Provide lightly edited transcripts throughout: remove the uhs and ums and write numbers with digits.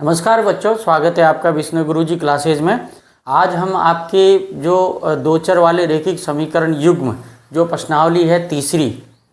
नमस्कार बच्चों, स्वागत है आपका विष्णु गुरुजी क्लासेज में। आज हम आपके जो दो चर वाले रैखिक समीकरण युग्म जो प्रश्नावली है तीसरी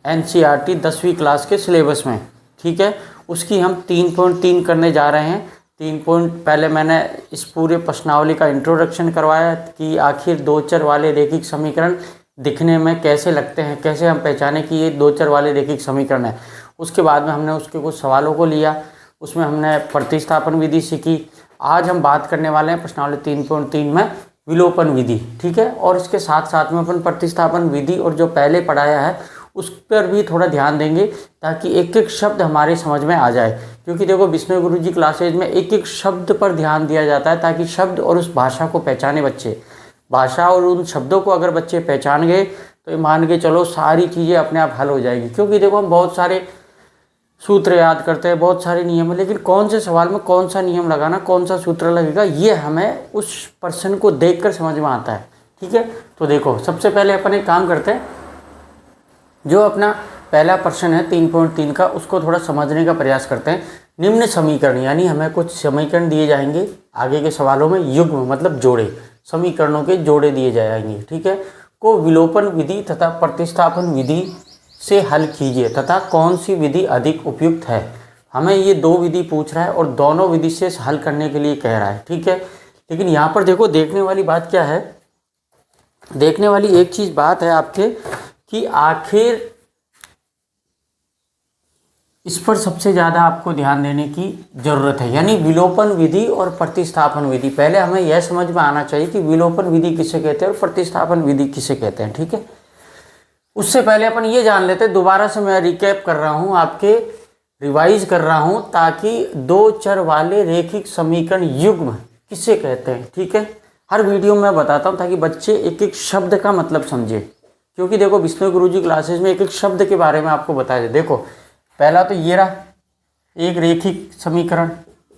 एनसीईआरटी 10वीं क्लास के सिलेबस में, ठीक है, उसकी हम 3.3 करने जा रहे हैं। 3 पॉइंट पहले मैंने इस पूरे प्रश्नावली का इंट्रोडक्शन करवाया कि आखिर दो चर वाले रैखिक समीकरण दिखने में कैसे लगते हैं, कैसे हम पहचाने कि ये दो चर वाले रैखिक समीकरण है। उसके बाद में हमने उसके कुछ सवालों को लिया, उसमें हमने प्रतिस्थापन विधि सीखी। आज हम बात करने वाले हैं प्रश्नावली 3.3 में विलोपन विधि, ठीक है। और इसके साथ साथ में अपन प्रतिस्थापन विधि और जो पहले पढ़ाया है उस पर भी थोड़ा ध्यान देंगे ताकि एक एक शब्द हमारे समझ में आ जाए। क्योंकि देखो विष्णु गुरुजी क्लासेज में एक एक शब्द पर ध्यान दिया जाता है ताकि शब्द और उस भाषा को पहचाने बच्चे। भाषा और उन शब्दों को अगर बच्चे पहचान गए तो मान के चलो सारी चीज़ें अपने आप हल हो जाएगी। क्योंकि देखो हम बहुत सारे सूत्र याद करते हैं, बहुत सारे नियम है, लेकिन कौन से सवाल में कौन सा नियम लगाना, कौन सा सूत्र लगेगा, ये हमें उस पर्सन को देखकर समझ में आता है, ठीक है। तो देखो सबसे पहले अपन एक काम करते हैं, जो अपना पहला प्रश्न है 3.3 का, उसको थोड़ा समझने का प्रयास करते हैं। निम्न समीकरण, यानी हमें कुछ समीकरण दिए जाएंगे आगे के सवालों में, युग्म मतलब जोड़े, समीकरणों के जोड़े दिए जाएंगे, ठीक है, को विलोपन विधि तथा प्रतिस्थापन विधि से हल कीजिए तथा कौन सी विधि अधिक उपयुक्त है। हमें ये दो विधि पूछ रहा है और दोनों विधि से हल करने के लिए कह रहा है, ठीक है। लेकिन यहाँ पर देखो देखने वाली बात क्या है, देखने वाली एक चीज़ बात है आपके कि आखिर इस पर सबसे ज़्यादा आपको ध्यान देने की ज़रूरत है, यानी विलोपन विधि और प्रतिस्थापन विधि। पहले हमें यह समझ में आना चाहिए कि विलोपन विधि किसे कहते हैं और प्रतिस्थापन विधि किसे कहते हैं, ठीक है। उससे पहले अपन ये जान लेते हैं, दोबारा से मैं रिकैप कर रहा हूँ, आपके रिवाइज कर रहा हूँ, ताकि दो चर वाले रैखिक समीकरण युग्म किसे कहते हैं, ठीक है। हर वीडियो में बताता हूँ ताकि बच्चे एक एक शब्द का मतलब समझे। क्योंकि देखो विष्णु गुरुजी क्लासेज में एक एक शब्द के बारे में आपको बताया जाए। देखो पहला तो ये रहा एक रैखिक समीकरण,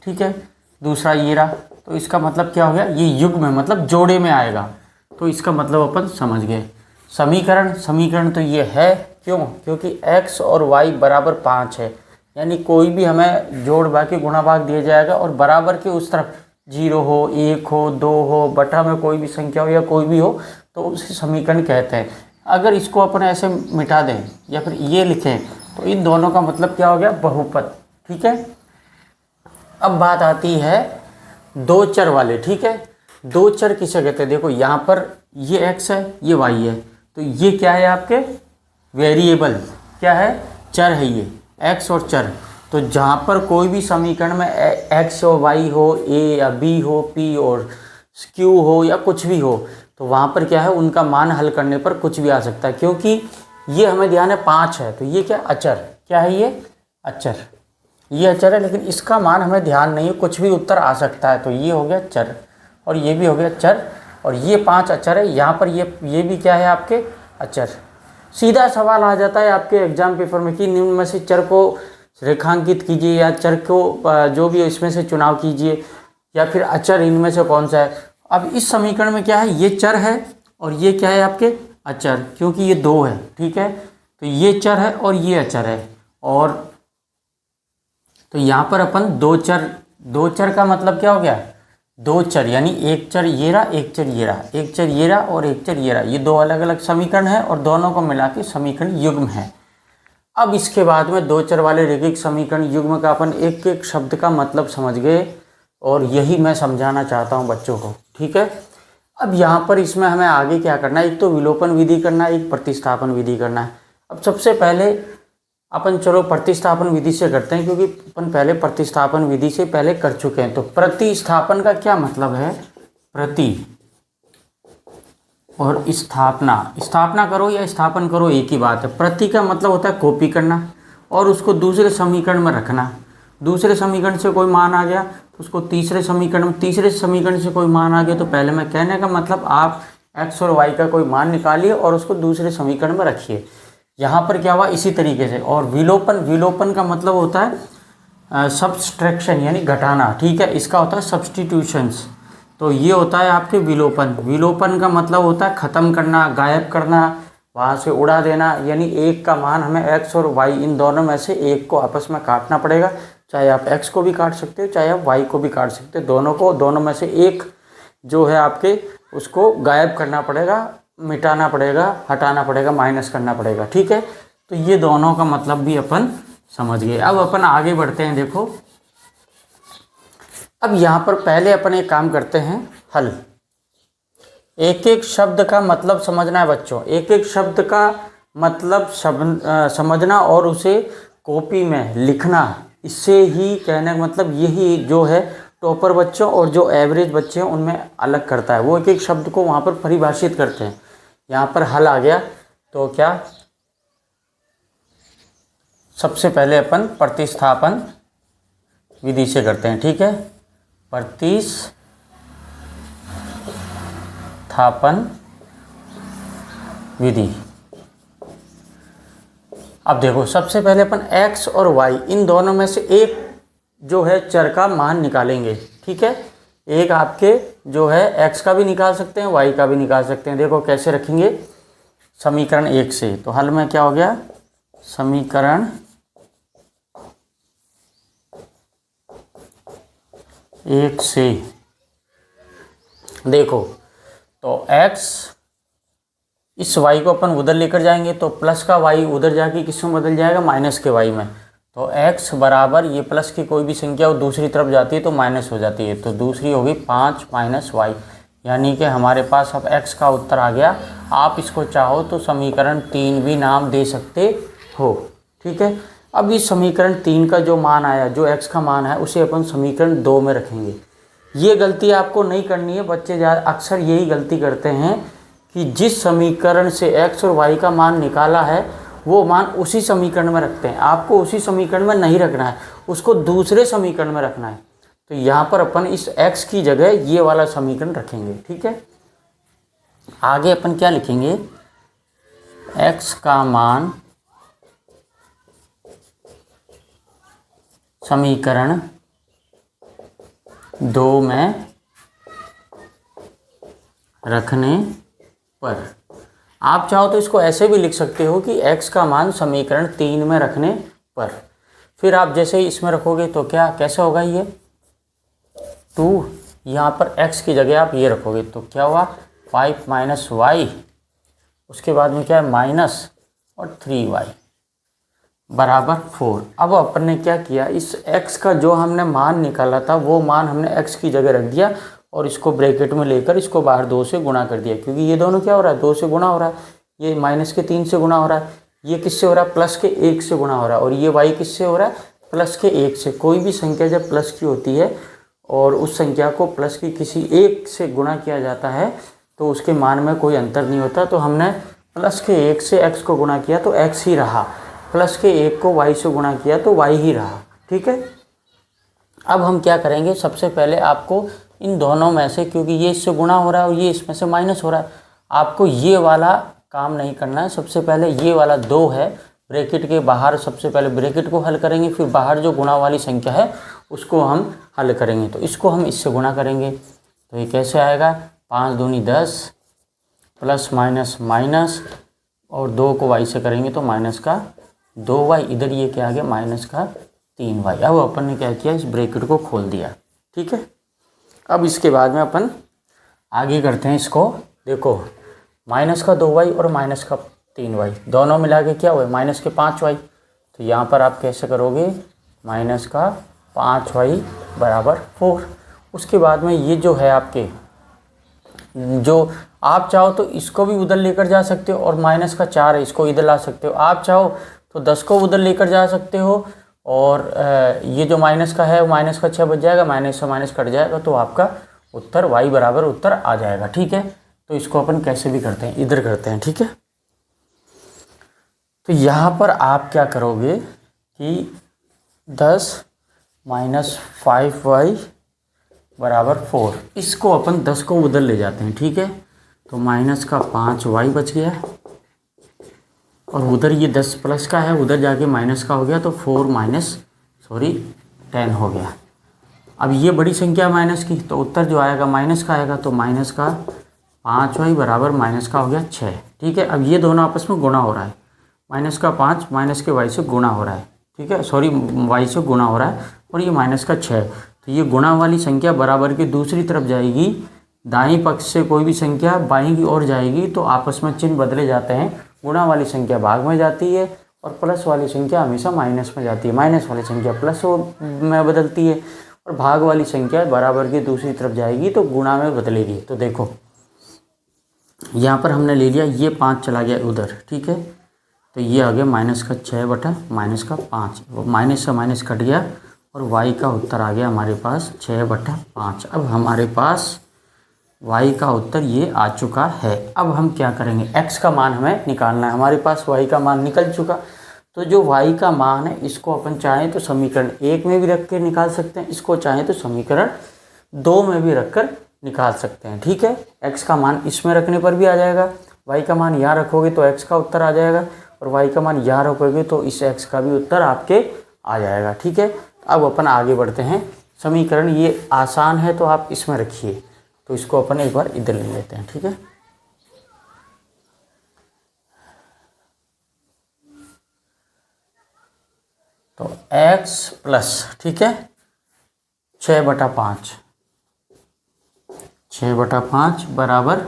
ठीक है। दूसरा ये रहा, तो इसका मतलब क्या हो गया, ये युग्म है मतलब जोड़े में आएगा, तो इसका मतलब अपन समझ गए। समीकरण तो ये है, क्यों, क्योंकि x और y बराबर 5 है, यानी कोई भी हमें जोड़ बाकी गुणा भाग दिया जाएगा और बराबर के उस तरफ 0 हो, 1 हो, 2 हो, बटा में कोई भी संख्या हो या कोई भी हो तो उसे समीकरण कहते हैं। अगर इसको अपन ऐसे मिटा दें या फिर ये लिखें तो इन दोनों का मतलब क्या हो गया, बहुपद, ठीक है। अब बात आती है दो चर वाले, ठीक है। दो चर किसे कहते हैं, देखो यहाँ पर ये x है, ये y है, तो ये क्या है आपके वेरिएबल, क्या है, चर है, ये x और चर। तो जहाँ पर कोई भी समीकरण में x और y हो, a या b हो, p और q हो या कुछ भी हो, तो वहाँ पर क्या है, उनका मान हल करने पर कुछ भी आ सकता है। क्योंकि ये हमें ध्यान है 5 है, तो ये क्या अचर, क्या है, ये अचर, ये अचर है, लेकिन इसका मान हमें ध्यान नहीं है, कुछ भी उत्तर आ सकता है। तो ये हो गया चर और ये भी हो गया चर, और ये 5 अचर है। यहाँ पर ये भी क्या है आपके अचर। सीधा सवाल आ जाता है आपके एग्जाम पेपर में कि निम्न में से चर को रेखांकित कीजिए या चर को जो भी इसमें से चुनाव कीजिए, या फिर अचर इनमें से कौन सा है। अब इस समीकरण में क्या है, ये चर है और ये क्या है आपके अचर, क्योंकि ये दो है, ठीक है। तो ये चर है और ये अचर है, और तो यहाँ पर अपन दो चर का मतलब क्या हो गया, दो चर, यानी एक चर ये रहा, एक चर ये रहा, एक चर ये रहा और एक चर ये रहा, ये दो अलग अलग समीकरण है और दोनों को मिला के समीकरण युग्म है। अब इसके बाद में दो चर वाले रैखिक समीकरण युग्म का अपन एक एक शब्द का मतलब समझ गए, और यही मैं समझाना चाहता हूँ बच्चों को, ठीक है। अब यहाँ पर इसमें हमें आगे क्या करना है, एक तो विलोपन विधि करना है, एक प्रतिस्थापन विधि करना है। अब सबसे पहले अपन चलो प्रतिस्थापन विधि से करते हैं, क्योंकि अपन पहले प्रतिस्थापन विधि से पहले कर चुके हैं। तो प्रतिस्थापन का क्या मतलब है, प्रति और स्थापना करो या स्थापन करो एक ही बात है। प्रति का मतलब होता है कॉपी करना और उसको दूसरे समीकरण में रखना। दूसरे समीकरण से कोई मान आ गया तो उसको तीसरे समीकरण से कोई मान आ गया, तो पहले मैं कहने का मतलब आप x और y का कोई मान निकालिए और उसको दूसरे समीकरण में रखिए। यहाँ पर क्या हुआ, इसी तरीके से। और विलोपन का मतलब होता है सब्सट्रैक्शन, यानी घटाना, ठीक है। इसका होता है सब्सटीट्यूशंस। तो ये होता है आपके विलोपन का मतलब होता है ख़त्म करना, गायब करना, वहाँ से उड़ा देना। यानी एक का मान हमें x और y इन दोनों में से एक को आपस में काटना पड़ेगा, चाहे आप x को भी काट सकते हो, चाहे आप y को भी काट सकते हो। दोनों में से एक जो है आपके उसको गायब करना पड़ेगा, मिटाना पड़ेगा, हटाना पड़ेगा, माइनस करना पड़ेगा। ठीक है, तो ये दोनों का मतलब भी अपन समझ गए। अब अपन आगे बढ़ते हैं। देखो अब यहाँ पर पहले अपन एक काम करते हैं, हल। एक एक शब्द का मतलब समझना है बच्चों, एक एक शब्द का मतलब समझना और उसे कॉपी में लिखना। इससे ही कहने का मतलब यही जो है टॉपर बच्चों और जो एवरेज बच्चे हैं उनमें अलग करता है। वो एक एक शब्द को वहाँ पर परिभाषित करते हैं। यहाँ पर हल आ गया तो क्या, सबसे पहले अपन प्रतिस्थापन विधि से करते हैं। ठीक है, प्रतिस्थापन विधि। अब देखो सबसे पहले अपन x और y इन दोनों में से एक जो है चर का मान निकालेंगे। ठीक है, एक आपके जो है x का भी निकाल सकते हैं, y का भी निकाल सकते हैं। देखो कैसे रखेंगे, समीकरण 1 से। तो हल में क्या हो गया, समीकरण 1 से। देखो तो x, इस y को अपन उधर लेकर जाएंगे तो प्लस का y उधर जाके किस में बदल जाएगा, माइनस के y में। तो x बराबर ये प्लस की कोई भी संख्या वो दूसरी तरफ जाती है तो माइनस हो जाती है। तो दूसरी होगी 5 माइनस y, यानी कि हमारे पास अब x का उत्तर आ गया। आप इसको चाहो तो समीकरण 3 भी नाम दे सकते हो। ठीक है, अब इस समीकरण 3 का जो मान आया, जो x का मान है, उसे अपन समीकरण 2 में रखेंगे। ये गलती आपको नहीं करनी है। बच्चे अक्सर यही गलती करते हैं कि जिस समीकरण से x और y का मान निकाला है वो मान उसी समीकरण में रखते हैं। आपको उसी समीकरण में नहीं रखना है, उसको दूसरे समीकरण में रखना है। तो यहाँ पर अपन इस x की जगह ये वाला समीकरण रखेंगे। ठीक है, आगे अपन क्या लिखेंगे, x का मान समीकरण 2 में रखने पर। आप चाहो तो इसको ऐसे भी लिख सकते हो कि x का मान समीकरण 3 में रखने पर। फिर आप जैसे ही इसमें रखोगे तो क्या कैसा होगा, ये 2, यहाँ पर x की जगह आप ये रखोगे तो क्या हुआ 5 माइनस y, उसके बाद में क्या है माइनस और 3y बराबर 4। अब अपन ने क्या किया, इस x का जो हमने मान निकाला था वो मान हमने x की जगह रख दिया और इसको ब्रैकेट में लेकर इसको बाहर 2 से गुणा कर दिया। क्योंकि ये दोनों क्या हो रहा है, 2 से गुणा हो रहा है। ये माइनस के 3 से गुणा हो रहा है, ये किससे हो रहा है, प्लस के 1 से गुणा हो रहा है। और ये y किससे हो रहा है, प्लस के 1 से। कोई भी संख्या जब प्लस की होती है और उस संख्या को प्लस की किसी एक से गुणा किया जाता है तो उसके मान में कोई अंतर नहीं होता। तो हमने प्लस के 1 से x को गुणा किया तो x ही रहा, प्लस के 1 को y से गुणा किया तो y ही रहा। ठीक है, अब हम क्या करेंगे, सबसे पहले आपको इन दोनों में से, क्योंकि ये इससे गुणा हो रहा है और ये इसमें से माइनस हो रहा है, आपको ये वाला काम नहीं करना है। सबसे पहले ये वाला 2 है, ब्रैकेट के बाहर सबसे पहले ब्रैकेट को हल करेंगे, फिर बाहर जो गुणा वाली संख्या है उसको हम हल करेंगे। तो इसको हम इससे गुणा करेंगे तो ये कैसे आएगा, 5 दूनी 10 प्लस माइनस माइनस और 2 को y से करेंगे तो माइनस का 2y, इधर ये क्या आ गया माइनस का 3y। अब अपन ने क्या किया, इस ब्रैकेट को खोल दिया। ठीक है, अब इसके बाद में अपन आगे करते हैं इसको। देखो माइनस का 2y और माइनस का 3y दोनों मिला के क्या हुआ, माइनस के 5y। तो यहाँ पर आप कैसे करोगे, माइनस का 5y बराबर 4। उसके बाद में ये जो है आपके, जो आप चाहो तो इसको भी उधर लेकर जा सकते हो और माइनस का 4 है इसको इधर ला सकते हो। आप चाहो तो 10 को उधर लेकर जा सकते हो और ये जो माइनस का है वो माइनस का 6 बच जाएगा, माइनस से माइनस कट जाएगा तो आपका उत्तर y बराबर उत्तर आ जाएगा। ठीक है, तो इसको अपन कैसे भी करते हैं, इधर करते हैं। ठीक है, तो यहाँ पर आप क्या करोगे कि 10 माइनस 5y बराबर 4, इसको अपन 10 को उधर ले जाते हैं। ठीक है, तो माइनस का 5y बच गया और उधर ये 10 प्लस का है, उधर जाके माइनस का हो गया तो 10 हो गया। अब ये बड़ी संख्या माइनस की, तो उत्तर जो आएगा माइनस का आएगा। तो माइनस का 5y बराबर माइनस का हो गया 6। ठीक है, अब ये दोनों आपस में गुणा हो रहा है, माइनस का 5 माइनस के y से गुणा हो रहा है। ठीक है, y से गुणा हो रहा है। और ये माइनस का 6, तो ये गुणा वाली संख्या बराबर के दूसरी तरफ जाएगी, दाईं पक्ष से कोई भी संख्या बाईं की ओर जाएगी तो आपस में चिन्ह बदले जाते हैं। गुणा वाली संख्या भाग में जाती है और प्लस वाली संख्या हमेशा माइनस में जाती है, माइनस वाली संख्या प्लस में बदलती है और भाग वाली संख्या बराबर की दूसरी तरफ जाएगी तो गुणा में बदलेगी। तो देखो यहाँ पर हमने ले लिया, ये 5 चला गया उधर, ठीक है, तो ये आ गया माइनस का 6 बटा माइनस का 5, माइनस से माइनस कट गया और y का उत्तर आ गया हमारे पास 6 बटा 5। अब हमारे पास y का उत्तर ये आ चुका है। अब हम क्या करेंगे, x का मान हमें निकालना है। हमारे पास y का मान निकल चुका, तो जो y का मान है इसको अपन चाहें तो समीकरण 1 में भी रख के निकाल सकते हैं, इसको चाहें तो समीकरण 2 में भी रख कर निकाल सकते हैं, ठीक है। x का मान इसमें रखने पर भी आ जाएगा, y का मान यहाँ रखोगे तो x का उत्तर आ जाएगा और y का मान यहाँ रखोगे तो इस x का भी उत्तर आपके आ जाएगा, ठीक है। अब अपन आगे बढ़ते हैं। समीकरण ये आसान है तो आप इसमें रखिए, तो इसको अपन एक बार इधर ले लेते हैं, ठीक है। तो x प्लस, ठीक है, 6 बटा 5, 6 बटा 5 बराबर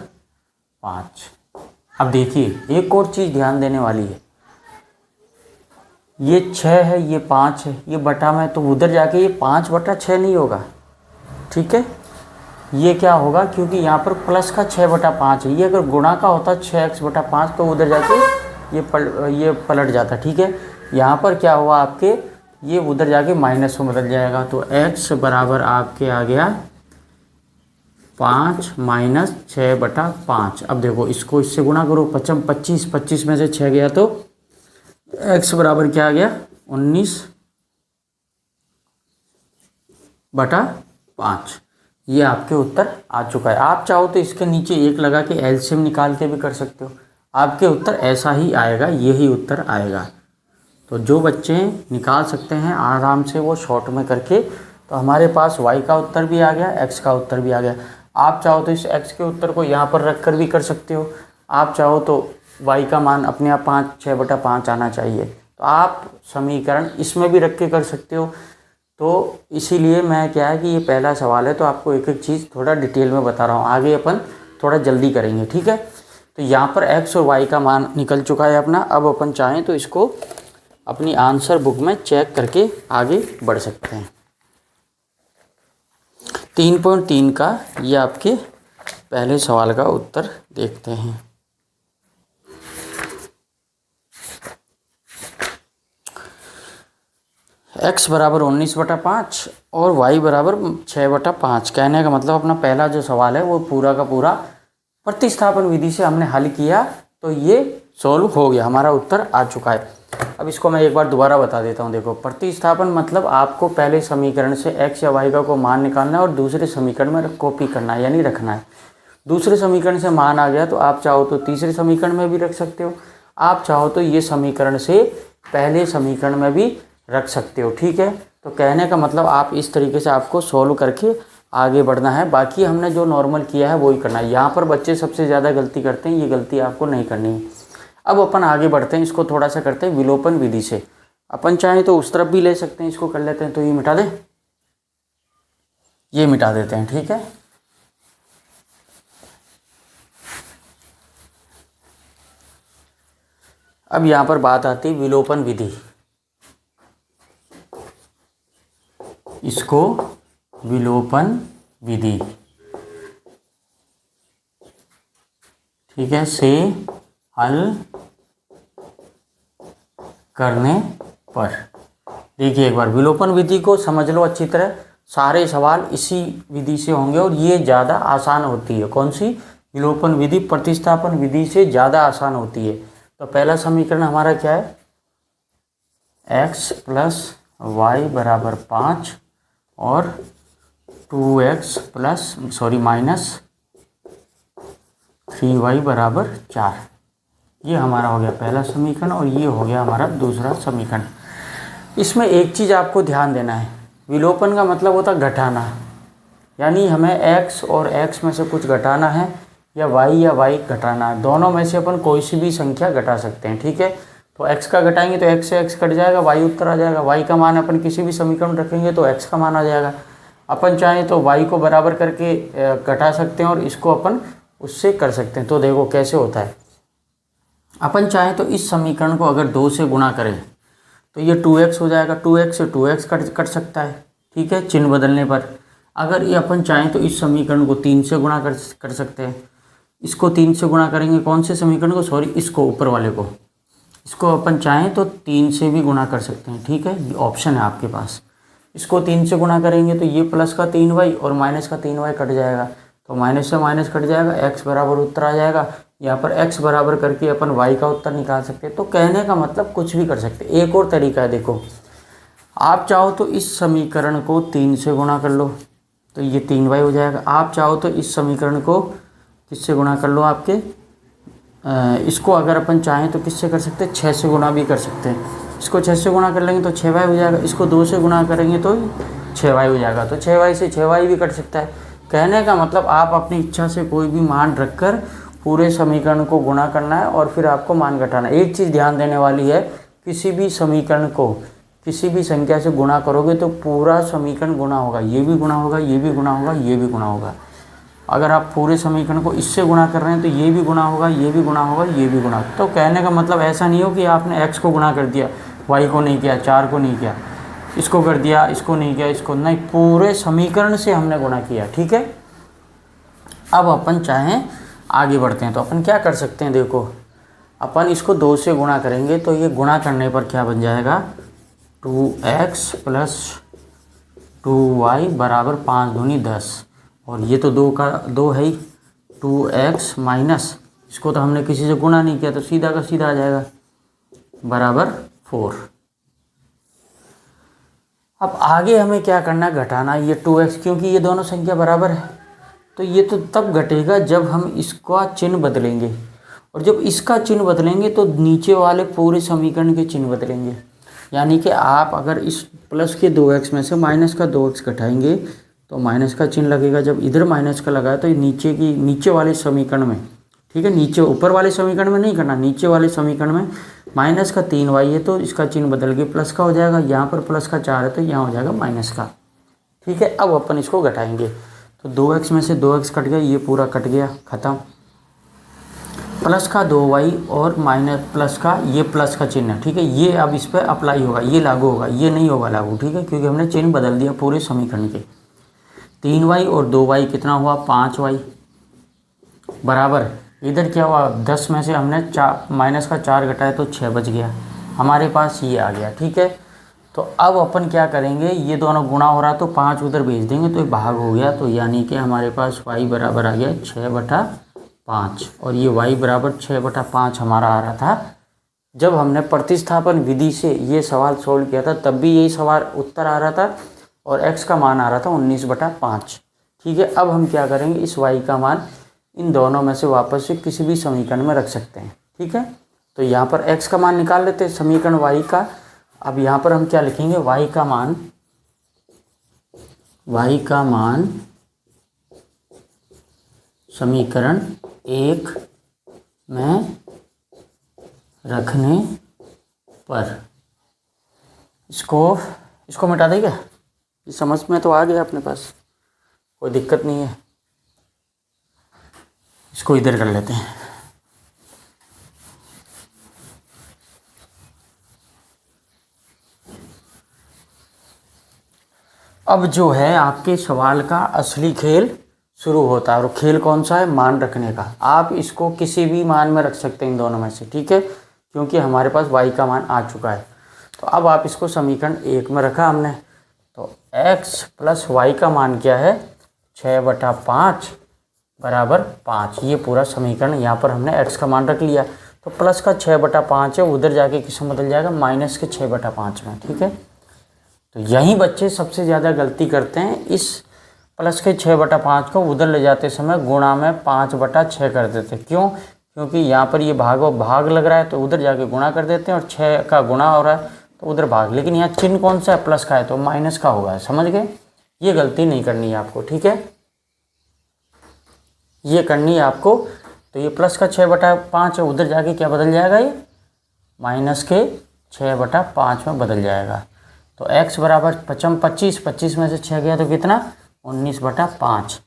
5। अब देखिए एक और चीज़ ध्यान देने वाली है, ये 6 है, ये 5 है, ये बटा में, तो उधर जाके ये 5 बटा 6 नहीं होगा, ठीक है। ये क्या होगा, क्योंकि यहाँ पर प्लस का 6 बटा 5 है, ये अगर गुणा का होता 6x बटा 5 तो उधर जाके ये पलट जाता, ठीक है। यहाँ पर क्या हुआ आपके, ये उधर जाके माइनस में बदल जाएगा, तो x बराबर आपके आ गया 5 माइनस 6 बटा 5। अब देखो इसको इससे गुणा करो, 25, 25 में से 6 गया तो x बराबर क्या आ गया 19 बटा 5। ये आपके उत्तर आ चुका है। आप चाहो तो इसके नीचे 1 लगा के एलसीएम निकाल के भी कर सकते हो, आपके उत्तर ऐसा ही आएगा, यही उत्तर आएगा। तो जो बच्चे निकाल सकते हैं आराम से वो शॉर्ट में करके, तो हमारे पास y का उत्तर भी आ गया, x का उत्तर भी आ गया। आप चाहो तो इस x के उत्तर को यहाँ पर रख कर भी कर सकते हो, आप चाहो तो y का मान अपने आप 6 बटा 5 आना चाहिए, तो आप समीकरण इसमें भी रख के कर सकते हो। तो इसीलिए मैं क्या है कि ये पहला सवाल है तो आपको एक एक चीज़ थोड़ा डिटेल में बता रहा हूँ, आगे अपन थोड़ा जल्दी करेंगे, ठीक है। तो यहाँ पर x और y का मान निकल चुका है अपना। अब अपन चाहें तो इसको अपनी आंसर बुक में चेक करके आगे बढ़ सकते हैं। 3.3 का ये आपके पहले सवाल का उत्तर देखते हैं। x बराबर 19 बटा 5 और y बराबर 6 बटा 5। कहने का मतलब अपना पहला जो सवाल है वो पूरा का पूरा प्रतिस्थापन विधि से हमने हल किया, तो ये सॉल्व हो गया, हमारा उत्तर आ चुका है। अब इसको मैं एक बार दोबारा बता देता हूँ। देखो प्रतिस्थापन मतलब आपको पहले समीकरण से x या y का को मान निकालना है और दूसरे समीकरण में कॉपी करना है, यानी रखना है। दूसरे समीकरण से मान आ गया तो आप चाहो तो तीसरे समीकरण में भी रख सकते हो, आप चाहो तो ये समीकरण से पहले समीकरण में भी रख सकते हो, ठीक है। तो कहने का मतलब आप इस तरीके से आपको सॉल्व करके आगे बढ़ना है। बाकी हमने जो नॉर्मल किया है वही करना है। यहाँ पर बच्चे सबसे ज़्यादा गलती करते हैं, ये गलती आपको नहीं करनी है। अब अपन आगे बढ़ते हैं, इसको थोड़ा सा करते हैं विलोपन विधि से। अपन चाहें तो उस तरफ भी ले सकते हैं, इसको कर लेते हैं। तो ये मिटा दें, ये मिटा देते हैं, ठीक है। अब यहाँ पर बात आती है विलोपन विधि। इसको विलोपन विधि, ठीक है, से हल करने पर देखिए एक बार विलोपन विधि को समझ लो अच्छी तरह। सारे सवाल इसी विधि से होंगे और ये ज़्यादा आसान होती है। कौन सी? विलोपन विधि प्रतिस्थापन विधि से ज़्यादा आसान होती है। तो पहला समीकरण हमारा क्या है, x प्लस वाई बराबर 5 और 2x प्लस माइनस 3y बराबर 4। ये हमारा हो गया पहला समीकरण और ये हो गया हमारा दूसरा समीकरण। इसमें एक चीज़ आपको ध्यान देना है, विलोपन का मतलब होता है घटाना, यानी हमें x और x में से कुछ घटाना है या y घटाना है। दोनों में से अपन कोई सी भी संख्या घटा सकते हैं, ठीक है। तो x का घटाएंगे तो x से x कट जाएगा, y उत्तर आ जाएगा। y का मान अपन किसी भी समीकरण रखेंगे तो x का मान आ जाएगा। अपन चाहें तो y को बराबर करके घटा सकते हैं और इसको अपन उससे कर सकते हैं। तो देखो कैसे होता है, अपन चाहें तो इस समीकरण को अगर 2 से गुणा करें तो ये 2x हो जाएगा, 2x से 2x कट सकता है, ठीक है, चिन्ह बदलने पर। अगर ये अपन चाहें तो इस समीकरण को 3 से गुणा कर सकते हैं। इसको 3 से गुणा करेंगे, कौन से समीकरण को, सॉरी इसको, ऊपर वाले को। इसको अपन चाहें तो 3 से भी गुणा कर सकते हैं, ठीक है, ये ऑप्शन है आपके पास। इसको 3 से गुणा करेंगे तो ये प्लस का 3y और माइनस का 3y कट जाएगा, तो माइनस से माइनस कट जाएगा, x बराबर उत्तर आ जाएगा। यहाँ पर x बराबर करके अपन y का उत्तर निकाल सकते हैं। तो कहने का मतलब कुछ भी कर सकते हैं। एक और तरीका है, देखो आप चाहो तो इस समीकरण को 3 से गुणा कर लो तो ये 3y हो जाएगा। आप चाहो तो इस समीकरण को किससे गुणा कर लो, आपके इसको अगर अपन चाहें तो किससे कर सकते हैं, 6 से गुणा भी कर सकते हैं। इसको 6 से गुणा कर लेंगे तो 6y हो जाएगा। इसको 2 से गुणा करेंगे तो 6y हो जाएगा। तो 6y से 6y भी कट सकता है। कहने का मतलब आप अपनी इच्छा से कोई भी मान रखकर पूरे समीकरण को गुणा करना है और फिर आपको मान घटाना है। एक चीज़ ध्यान देने वाली है, किसी भी समीकरण को किसी भी संख्या से गुणा करोगे तो पूरा समीकरण गुणा होगा, ये भी गुणा होगा, ये भी गुणा होगा, ये भी गुणा होगा। अगर आप पूरे समीकरण को इससे गुणा कर रहे हैं तो ये भी गुणा होगा, ये भी गुणा होगा, ये भी गुणा। तो कहने का मतलब ऐसा नहीं हो कि आपने x को गुणा कर दिया, y को नहीं किया, 4 को नहीं किया, इसको कर दिया, इसको नहीं किया, इसको नहीं, पूरे समीकरण से हमने गुणा किया, ठीक है। अब अपन चाहें आगे बढ़ते हैं तो अपन क्या कर सकते हैं, देखो अपन इसको 2 से गुणा करेंगे तो ये गुणा करने पर क्या बन जाएगा, 2x प्लस 2y बराबर 5 दूनी 10, और ये तो 2 का 2 है ही, 2x माइनस, इसको तो हमने किसी से गुणा नहीं किया तो सीधा का सीधा आ जाएगा बराबर 4। अब आगे हमें क्या करना है, घटाना। ये 2x, क्योंकि ये दोनों संख्या बराबर है तो ये तो तब घटेगा जब हम इसका चिन्ह बदलेंगे, और जब इसका चिन्ह बदलेंगे तो नीचे वाले पूरे समीकरण के चिन्ह बदलेंगे। यानी कि आप अगर इस प्लस के 2x में से माइनस का 2x घटाएंगे तो माइनस का चिन्ह लगेगा। जब इधर माइनस का लगा तो नीचे वाले समीकरण में, ठीक है, नीचे ऊपर वाले समीकरण में नहीं करना, नीचे वाले समीकरण में माइनस का 3y है तो इसका चिन्ह बदल के प्लस का हो जाएगा। यहाँ पर प्लस का 4 है तो यहाँ हो जाएगा माइनस का, ठीक है। अब अपन इसको घटाएंगे तो 2x में से 2x कट गया, ये पूरा कट गया, ख़त्म। प्लस का 2y और माइनस प्लस का ये प्लस का चिन्ह, ठीक है, ये अब इस पर अप्लाई होगा, ये लागू होगा, ये नहीं होगा लागू, ठीक है, क्योंकि हमने चिन्ह बदल दिया पूरे समीकरण के। 3y और 2y कितना हुआ, 5y बराबर, इधर क्या हुआ, 10 में से हमने माइनस का 4 घटाया तो 6 बच गया, हमारे पास ये आ गया, ठीक है। तो अब अपन क्या करेंगे, ये दोनों गुणा हो रहा तो 5 उधर भेज देंगे तो ये भाग हो गया, तो यानी कि हमारे पास y बराबर आ गया 6/5, और ये y बराबर 6/5 हमारा आ रहा था जब हमने प्रतिस्थापन विधि से ये सवाल सोल्व किया था, तब भी यही सवाल उत्तर आ रहा था और x का मान आ रहा था 19/5, ठीक है। अब हम क्या करेंगे, इस y का मान इन दोनों में से वापस से किसी भी समीकरण में रख सकते हैं, ठीक है। तो यहाँ पर x का मान निकाल लेते हैं समीकरण y का। अब यहाँ पर हम क्या लिखेंगे, y का मान समीकरण 1 में रखने पर, इसको मिटा देगा। ये समझ में तो आ गया अपने पास, कोई दिक्कत नहीं है। इसको इधर कर लेते हैं। अब जो है आपके सवाल का असली खेल शुरू होता है, और खेल कौन सा है, मान रखने का। आप इसको किसी भी मान में रख सकते हैं इन दोनों में से, ठीक है, क्योंकि हमारे पास y का मान आ चुका है। तो अब आप इसको समीकरण 1 में रखा हमने, तो x प्लस y का मान क्या है, 6/5 बराबर 5। ये पूरा समीकरण यहाँ पर हमने x का मान रख लिया, तो प्लस का 6/5 है, उधर जाके किस में बदल जाएगा, माइनस के 6/5 में, ठीक है। तो यही बच्चे सबसे ज़्यादा गलती करते हैं, इस प्लस के 6/5 को उधर ले जाते समय गुणा में 5/6 कर देते। क्यों, क्योंकि यहाँ पर ये भाग लग रहा है तो उधर जाके गुणा कर देते हैं, और 6 का गुणा हो रहा है तो उधर भाग, लेकिन यहाँ चिन्ह कौन सा है, प्लस का है तो माइनस का होगा, समझ गए। ये गलती नहीं करनी है आपको, ठीक है, ये करनी है आपको। तो ये प्लस का 6/5 है, उधर जाके क्या बदल जाएगा, ये माइनस के 6/5 में बदल जाएगा। तो x बराबर 25, 25 में से 6 गया तो कितना 19/5,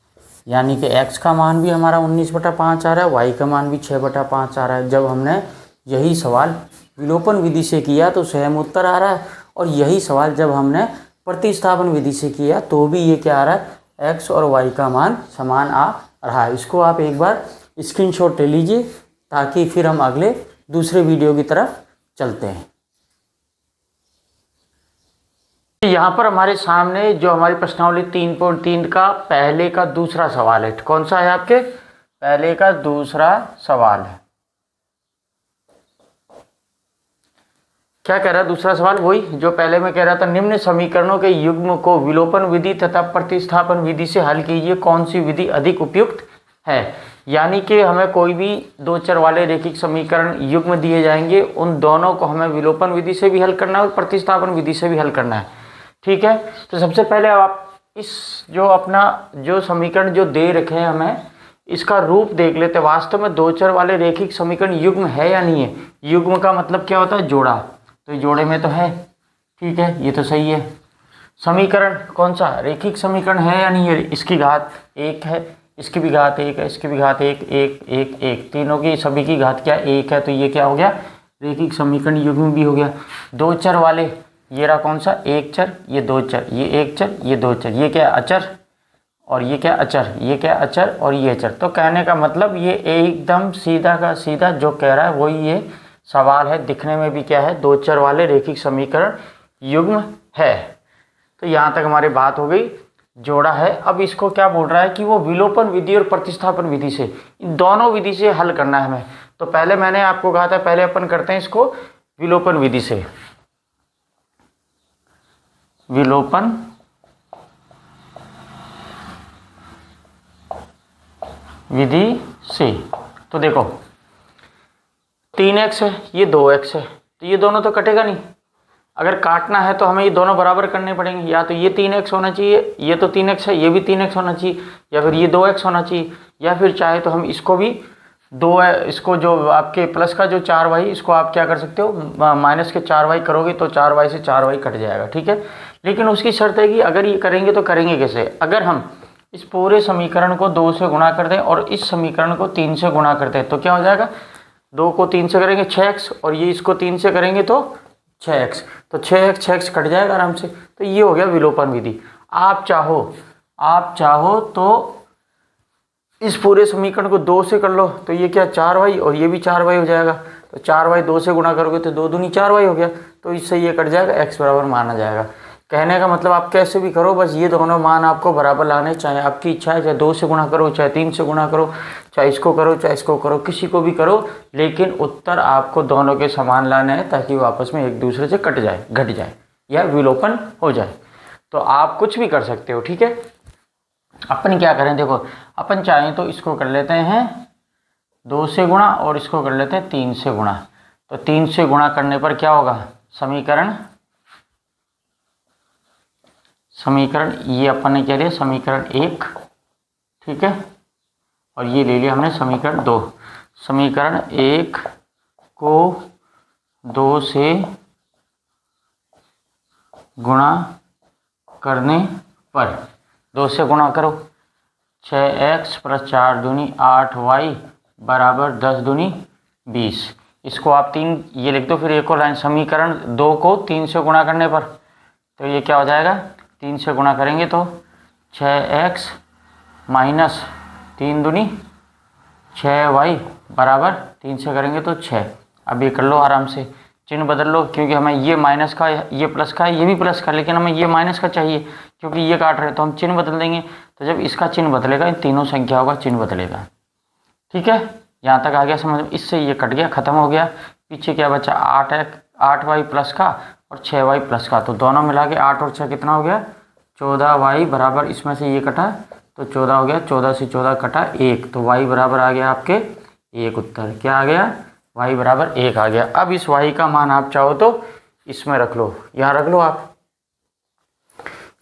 यानी कि x का मान भी हमारा 19/5 आ रहा है, y का मान भी 6/5 आ रहा है। जब हमने यही सवाल विलोपन विधि से किया तो सेम उत्तर आ रहा है, और यही सवाल जब हमने प्रतिस्थापन विधि से किया तो भी ये क्या आ रहा है, x और y का मान समान आ रहा है। इसको आप एक बार स्क्रीनशॉट ले लीजिए ताकि फिर हम अगले दूसरे वीडियो की तरफ चलते हैं। यहाँ पर हमारे सामने जो हमारी प्रश्नावली 3.3 का पहले का दूसरा सवाल है। कौन सा है आपके? पहले का दूसरा सवाल है। क्या कह रहा है दूसरा सवाल? वही जो पहले मैं कह रहा था, निम्न समीकरणों के युग्म को विलोपन विधि तथा प्रतिस्थापन विधि से हल कीजिए, कौन सी विधि अधिक उपयुक्त है। यानी कि हमें कोई भी दो चर वाले रैखिक समीकरण युग्म दिए जाएंगे, उन दोनों को हमें विलोपन विधि से भी हल करना है और प्रतिस्थापन विधि से भी हल करना है। ठीक है, तो सबसे पहले आप इस जो अपना जो समीकरण जो दे रखे हैं हमें, इसका रूप देख लेते हैं। वास्तव में दो चर वाले रैखिक समीकरण युग्म है या नहीं है। युग्म का मतलब क्या होता है? जोड़ा। तो जोड़े में तो है, ठीक है, ये तो सही है। समीकरण कौन सा? रैखिक समीकरण है या नहीं है? इसकी घात 1 है, इसकी भी घात 1 है, इसकी भी घात 1, 1, 1, 1, तीनों की सभी की घात क्या 1 है। तो ये क्या हो गया? रैखिक समीकरण युग्म भी हो गया। दो चर वाले, ये रहा कौन सा? एक चर, ये दो चर, ये एक चर, ये दो चर, ये क्या अचर और ये क्या अचर, ये क्या अचर और ये अचर। तो कहने का मतलब ये एकदम सीधा का सीधा जो कह रहा है वही ये सवाल है। दिखने में भी क्या है? दो चर वाले रैखिक समीकरण युग्म है। तो यहाँ तक हमारी बात हो गई, जोड़ा है। अब इसको क्या बोल रहा है कि वो विलोपन विधि और प्रतिस्थापन विधि से, इन दोनों विधि से हल करना है हमें। तो पहले मैंने आपको कहा था, पहले अपन करते हैं इसको विलोपन विधि से। विलोपन विधि से तो देखो 3x है, ये 2x है, तो ये दोनों तो कटेगा नहीं। अगर काटना है तो हमें ये दोनों बराबर करने पड़ेंगे। या तो ये 3x होना चाहिए, ये तो 3x है, ये भी 3x होना चाहिए, या फिर ये 2x होना चाहिए, या फिर चाहे तो हम इसको भी इसको जो आपके प्लस का जो 4y, इसको आप क्या कर सकते हो, माइनस के 4y करोगे तो 4y से 4y कट जाएगा। ठीक है, लेकिन उसकी शर्त है कि अगर ये करेंगे तो करेंगे कैसे? अगर हम इस पूरे समीकरण को 2 से गुणा कर दें और इस समीकरण को 3 से गुणा करते हैं तो क्या हो जाएगा? 2 को 3 से करेंगे 6x, और ये इसको 3 से करेंगे तो 6x, तो 6x कट जाएगा आराम से। तो ये हो गया विलोपन विधि। आप चाहो तो इस पूरे समीकरण को 2 से कर लो, तो ये क्या 4y और ये भी 4y हो जाएगा। तो 4y 2 से गुणा करोगे तो 2 दूनी 4y हो गया, तो इससे ये कट जाएगा, x बराबर माना जाएगा। कहने का मतलब आप कैसे भी करो, बस ये दोनों मान आपको बराबर लाने, चाहे आपकी इच्छा है, चाहे 2 से गुणा करो, चाहे 3 से गुणा करो, चाहे इसको करो, चाहे इसको करो, किसी को भी करो, लेकिन उत्तर आपको दोनों के समान लाने हैं ताकि वो आपस में एक दूसरे से घट जाए या विलोपन हो जाए। तो आप कुछ भी कर सकते हो। ठीक है, अपन क्या करें, देखो अपन चाहें तो इसको कर लेते हैं 2 से गुणा और इसको कर लेते हैं 3 से गुणा। तो 3 से गुणा करने पर क्या होगा? समीकरण ये अपन ने क्या लिया? समीकरण 1, ठीक है, और ये ले लिया हमने समीकरण 2। समीकरण 1 को 2 से गुणा करने पर, 2 से गुणा करो, 6x + 4 दूनी 8y बराबर 10 दूनी 20। इसको आप 3 ये लिख दो। फिर एक और लाइन, समीकरण 2 को 3 से गुणा करने पर, तो ये क्या हो जाएगा? 3 से गुणा करेंगे तो 6x - 3 दूनी 6y बराबर 3 से करेंगे तो 6। अब ये कर लो आराम से, चिन्ह बदल लो, क्योंकि हमें ये माइनस का, ये प्लस का है, ये भी प्लस का, लेकिन हमें ये माइनस का चाहिए क्योंकि ये काट रहे हैं, तो हम चिन्ह बदल देंगे। तो जब इसका चिन्ह बदलेगा, इन तीनों संख्याओं का चिन्ह बदलेगा। ठीक है, यहाँ तक आ गया समझ में? इससे ये कट गया, खत्म हो गया। पीछे क्या बचा? 8y प्लस का और 6y प्लस का, तो दोनों मिला के 8 और 6 कितना हो गया? 14y बराबर, इसमें से ये कटा तो 14 हो गया, 14 से 14 कटा 1, तो y बराबर आ गया आपके 1। उत्तर क्या आ गया? y बराबर 1 आ गया। अब इस y का मान आप चाहो तो इसमें रख लो, यहाँ रख लो आप,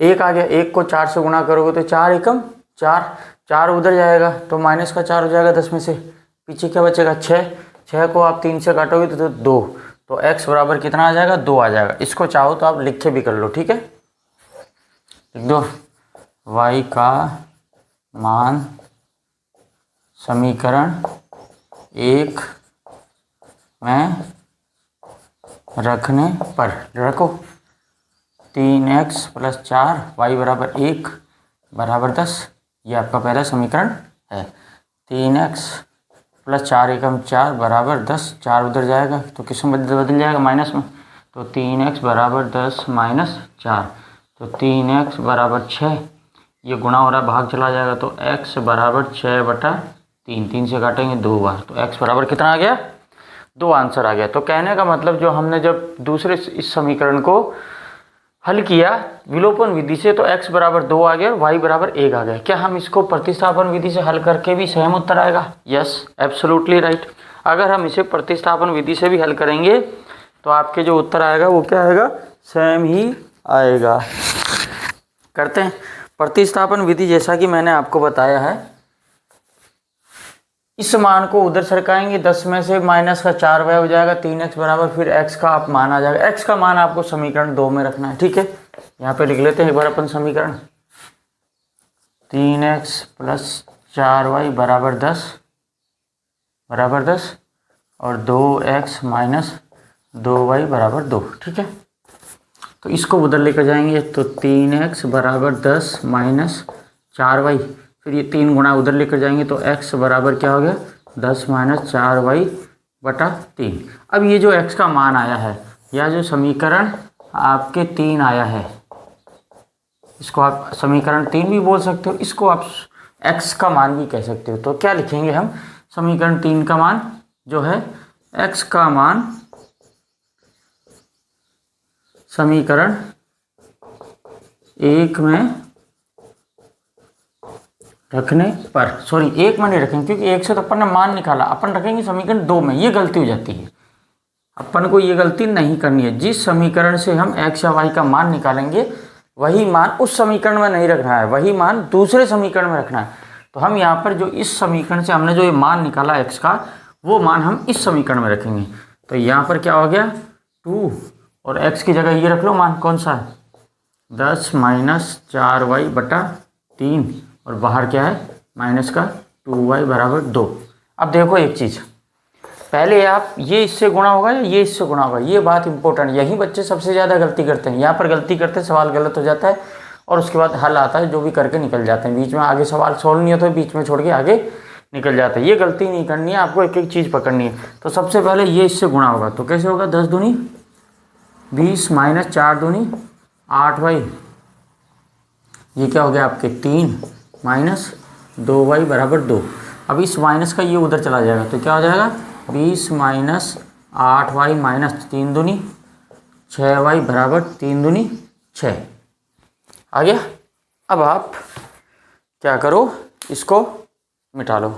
1 आ गया। 1 को 4 से गुणा करोगे तो 4 एकम 4, 4 उधर जाएगा तो माइनस का 4 हो जाएगा 10 में से। पीछे क्या बचेगा? 6 को आप 3 से काटोगे तो 2, तो x बराबर कितना आ जाएगा, 2 आ जाएगा। इसको चाहो तो आप लिख के भी कर लो, ठीक है। लिख दो y का मान समीकरण 1 में रखने पर रखो 3x + 4 y बराबर 1 बराबर 10। ये आपका पहला समीकरण है। 3x + 4 एकम 4 बराबर 10। 4 उधर जाएगा तो किस में बदल जाएगा, माइनस में। तो 3x बराबर 10 - 4, तो 3x बराबर 6। ये गुणा हो रहा है, भाग चला जाएगा, तो x बराबर 6/3। 3 से काटेंगे 2 बार, तो x बराबर कितना आ गया, 2 आंसर आ गया। तो कहने का मतलब जो हमने जब दूसरे इस समीकरण को हल किया विलोपन विधि से, तो x बराबर 2 आ गया और y बराबर 1 आ गया। क्या हम इसको प्रतिस्थापन विधि से हल करके भी सेम उत्तर आएगा? Yes, absolutely right. अगर हम इसे प्रतिस्थापन विधि से भी हल करेंगे तो आपके जो उत्तर आएगा वो क्या आएगा, सेम ही आएगा। करते हैं प्रतिस्थापन विधि। जैसा कि मैंने आपको बताया है, इस मान को उधर सरकाएंगे, 10 में से -4 वह हो जाएगा 3x बराबर, फिर x का आप मान आ जाएगा। x का मान आपको समीकरण 2 में रखना है, ठीक है। यहाँ पे लिख लेते हैं एक बार अपन समीकरण। 3x + 4y बराबर 10 और 2x - 2y बराबर 2, ठीक है। तो इसको उधर लेकर जाएंगे, तो 3x बराबर 10 - 4y, फिर ये 3 गुणा उधर लेकर जाएंगे, तो x बराबर क्या हो गया, 10 - 4y/3। अब ये जो x का मान आया है, या जो समीकरण आपके 3 आया है, इसको आप समीकरण 3 भी बोल सकते हो, इसको आप x का मान भी कह सकते हो। तो क्या लिखेंगे हम, समीकरण 3 का मान जो है, x का मान समीकरण 1 में रखने पर, सॉरी 1 में नहीं रखेंगे क्योंकि 1 से तो अपन ने मान निकाला, अपन रखेंगे समीकरण 2 में। ये गलती हो जाती है, अपन को ये गलती नहीं करनी है। जिस समीकरण से हम x या y का मान निकालेंगे वही मान उस समीकरण में नहीं रखना है, वही मान दूसरे समीकरण में रखना है। तो हम यहाँ पर जो इस समीकरण से हमने जो ये मान निकाला x का, वो मान हम इस समीकरण में रखेंगे। तो यहाँ पर क्या हो गया, 2, और x की जगह ये रख लो मान कौन सा है, 10 - 4y/3, और बाहर क्या है, माइनस का 2y बराबर 2। अब देखो एक चीज़, पहले आप ये इससे गुणा होगा या ये इससे गुणा होगा, ये बात इंपॉर्टेंट। यही बच्चे सबसे ज़्यादा गलती करते हैं, यहाँ पर गलती करते हैं, सवाल गलत हो जाता है और उसके बाद हल आता है जो भी करके निकल जाते हैं। बीच में आगे सवाल सोल्व नहीं होता, बीच में छोड़ के आगे निकल जाता है। ये गलती नहीं करनी है, आपको एक एक चीज़ पकड़नी है। तो सबसे पहले ये इससे गुणा होगा, तो कैसे होगा, 10 दूनी 20 - 4 दूनी 8y, ये क्या हो गया आपके 3 - 2y बराबर 2। अब इस माइनस का ये उधर चला जाएगा, तो क्या हो जाएगा, 20 - 8y - 3 दूनी 6y बराबर 3 दूनी 6 आ गया। अब आप क्या करो, इसको मिटा लो।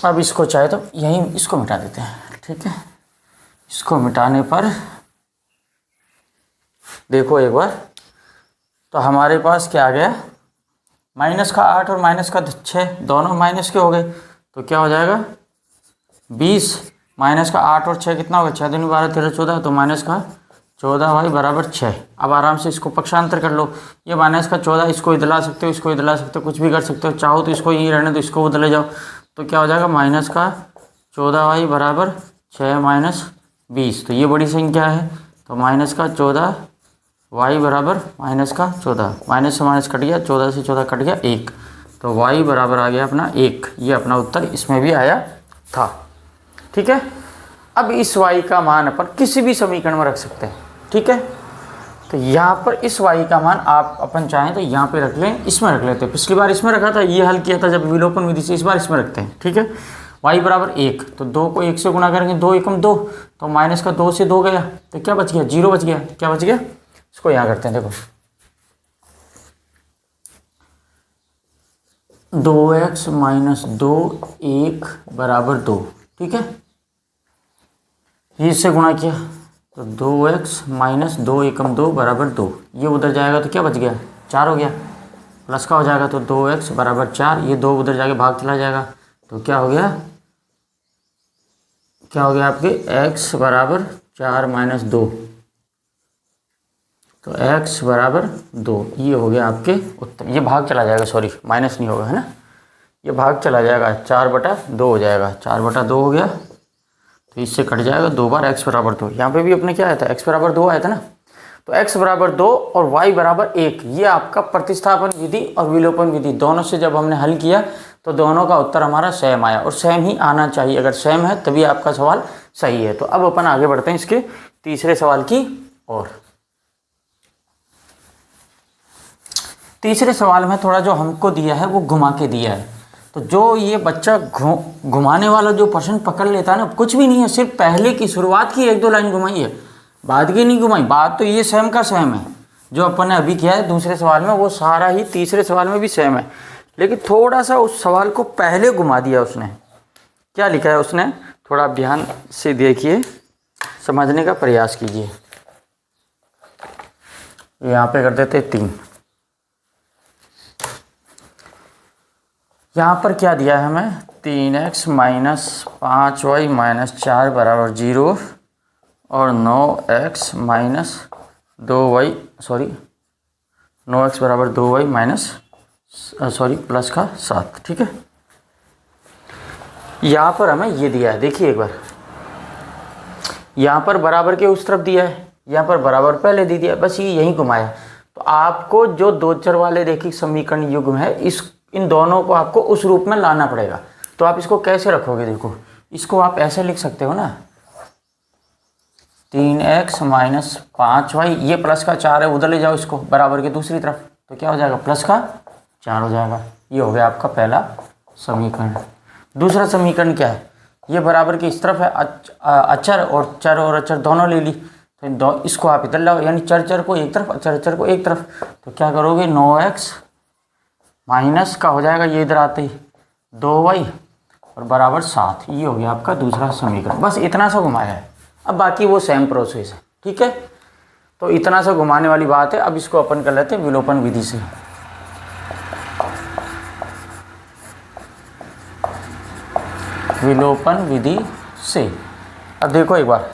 अब इसको चाहे तो यहीं इसको मिटा देते हैं, ठीक है। इसको मिटाने पर देखो एक बार, तो हमारे पास क्या आ गया, माइनस का 8 और माइनस का 6 दोनों माइनस के हो गए, तो क्या हो जाएगा, 20 माइनस का 8 और 6 कितना होगा, 6 दूनी 12 13 14, तो माइनस का 14y बराबर 6। अब आराम से इसको पक्षांतर कर लो, ये माइनस का 14 इसको इधर ला सकते हो, इसको इधर ला सकते हो, कुछ भी कर सकते हो। चाहो तो इसको यहीं रहने दो, इसको उधर ले जाओ, तो क्या हो जाएगा, माइनस का 14y बराबर 6 - 20। तो ये बड़ी संख्या है, तो माइनस का 14y बराबर माइनस का 14, माइनस से माइनस कट गया, 14 से 14 कट गया 1, तो y बराबर आ गया अपना 1। ये अपना उत्तर इसमें भी आया था, ठीक है। अब इस y का मान अपन किसी भी समीकरण में रख सकते हैं, ठीक है। तो यहाँ पर इस y का मान आप अपन चाहें तो यहाँ पे रख लें, इसमें रख लेते हैं। पिछली बार इसमें रखा था, ये हल किया था जब विलोपन विधि से, इस बार इसमें रखते हैं, ठीक है। y बराबर 1, तो 2 को 1 से गुणा करेंगे, 2 एकम 2, तो माइनस का 2 से 2 गया, तो क्या बच गया, 0 बच गया। क्या बच गया, इसको यहाँ करते हैं, देखो 2x - 2 1 बराबर 2, ठीक है। ये इससे गुणा किया, तो 2x - 2 एकम 2 बराबर 2, ये उधर जाएगा तो क्या बच गया, 4 हो गया, प्लस का हो जाएगा, तो 2x बराबर 4, ये 2 उधर जाके भाग चला जाएगा, तो क्या हो गया, क्या हो गया आपके x बराबर 4 माइनस 2, तो x बराबर 2, ये हो गया आपके उत्तर। ये भाग चला जाएगा, सॉरी माइनस नहीं होगा, है ना, ये भाग चला जाएगा, 4/2 हो जाएगा, 4/2 हो गया, तो इससे कट जाएगा 2 बार x बराबर 2। यहाँ पे भी अपने क्या आया था, x बराबर 2 आया था ना, तो x बराबर 2 और y बराबर 1, ये आपका प्रतिस्थापन विधि और विलोपन विधि दोनों से जब हमने हल किया तो दोनों का उत्तर हमारा सेम आया, और सेम ही आना चाहिए, अगर सेम है तभी आपका सवाल सही है। तो अब अपन आगे बढ़ते हैं इसके तीसरे सवाल की ओर। तीसरे सवाल में थोड़ा जो हमको दिया है वो घुमा के दिया है, तो जो ये बच्चा घुमाने वाला जो प्रश्न पकड़ लेता है ना, कुछ भी नहीं है, सिर्फ पहले की शुरुआत की 1-2 लाइन घुमाई है, बाद की नहीं घुमाई। बात तो ये सेम का सेम है, जो अपन ने अभी किया है दूसरे सवाल में वो सारा ही तीसरे सवाल में भी सेम है, लेकिन थोड़ा सा उस सवाल को पहले घुमा दिया उसने। क्या लिखा है उसने, थोड़ा ध्यान से देखिए, समझने का प्रयास कीजिए। यहाँ पे कर देते 3। यहाँ पर क्या दिया है हमें, 3x माइनस 5y माइनस 4 बराबर 0 और 9x minus 2y, sorry 9x बराबर 2y माइनस प्लस का 7। ठीक है, यहाँ पर हमें ये दिया है, देखिए एक बार, यहाँ पर बराबर के उस तरफ दिया है, यहाँ पर बराबर पहले दे दिया, बस ये यहीं घुमाया। तो आपको जो 2 चर वाले रैखिक समीकरण युग्म है, इन दोनों को आपको उस रूप में लाना पड़ेगा। तो आप इसको कैसे रखोगे, देखो इसको आप ऐसे लिख सकते हो ना, 3x माइनस 5y, ये प्लस का 4 है, उधर ले जाओ इसको बराबर के दूसरी तरफ, तो क्या हो जाएगा, प्लस का 4 हो जाएगा। ये हो गया आपका पहला समीकरण। दूसरा समीकरण क्या है, ये बराबर की इस तरफ है, अचर और चर और अचर दोनों ले ली, तो इसको आप इधर लाओ, यानी चर को एक तरफ, अचर को एक तरफ, तो क्या करोगे, 9x माइनस का हो जाएगा, ये इधर आते ही 2y और बराबर 7। ये हो गया आपका दूसरा समीकरण। बस इतना सा घुमाया है, अब बाकी वो सेम प्रोसेस है। ठीक है, तो इतना सा घुमाने वाली बात है। अब इसको अपन कर लेते हैं विलोपन विधि से। विलोपन विधि से अब देखो एक बार,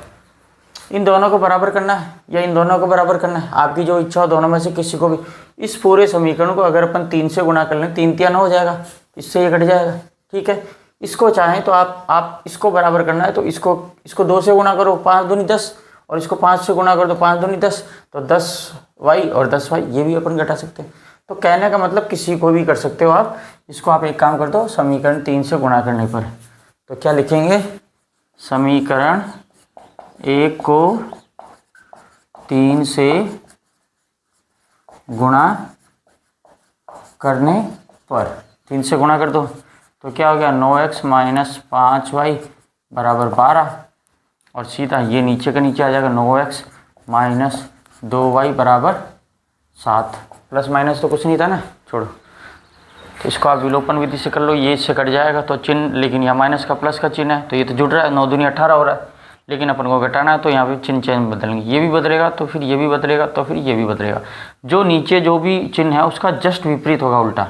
इन दोनों को बराबर करना है या इन दोनों को बराबर करना है, आपकी जो इच्छा हो, दोनों में से किसी को भी। इस पूरे समीकरण को अगर अपन 3 से गुणा कर लें, 3 3 हो जाएगा, इससे ये कट जाएगा। ठीक है, इसको चाहें तो आप इसको बराबर करना है तो इसको 2 से गुणा करो, 5 दूनी 10, और इसको 5 से गुणा करो तो 5 दूनी 10, तो 10y और 10y, ये भी अपन घटा सकते हैं। तो कहने का मतलब किसी को भी कर सकते हो आप। इसको आप एक काम कर दो, समीकरण 3 से गुणा करने पर, तो क्या लिखेंगे, समीकरण 1 को 3 से गुणा करने पर, 3 से गुणा कर दो तो क्या हो गया, 9x माइनस 5y बराबर 12, और सीधा ये नीचे का नीचे आ जाएगा, 9x माइनस 2y बराबर 7। प्लस माइनस तो कुछ नहीं था ना, छोड़ो, तो इसको आप विलोपन विधि से कर लो, ये इससे कट जाएगा तो चिन्ह, लेकिन यहाँ माइनस का प्लस का चिन्ह है, तो ये तो जुड़ रहा है, 9 दूनी 18 हो रहा है, लेकिन अपन को घटाना है तो यहाँ पे चिन्ह चेंज बदलेंगे, ये भी बदलेगा तो फिर ये भी बदलेगा तो फिर ये भी बदलेगा, जो नीचे जो भी चिन्ह है उसका जस्ट विपरीत होगा, उल्टा।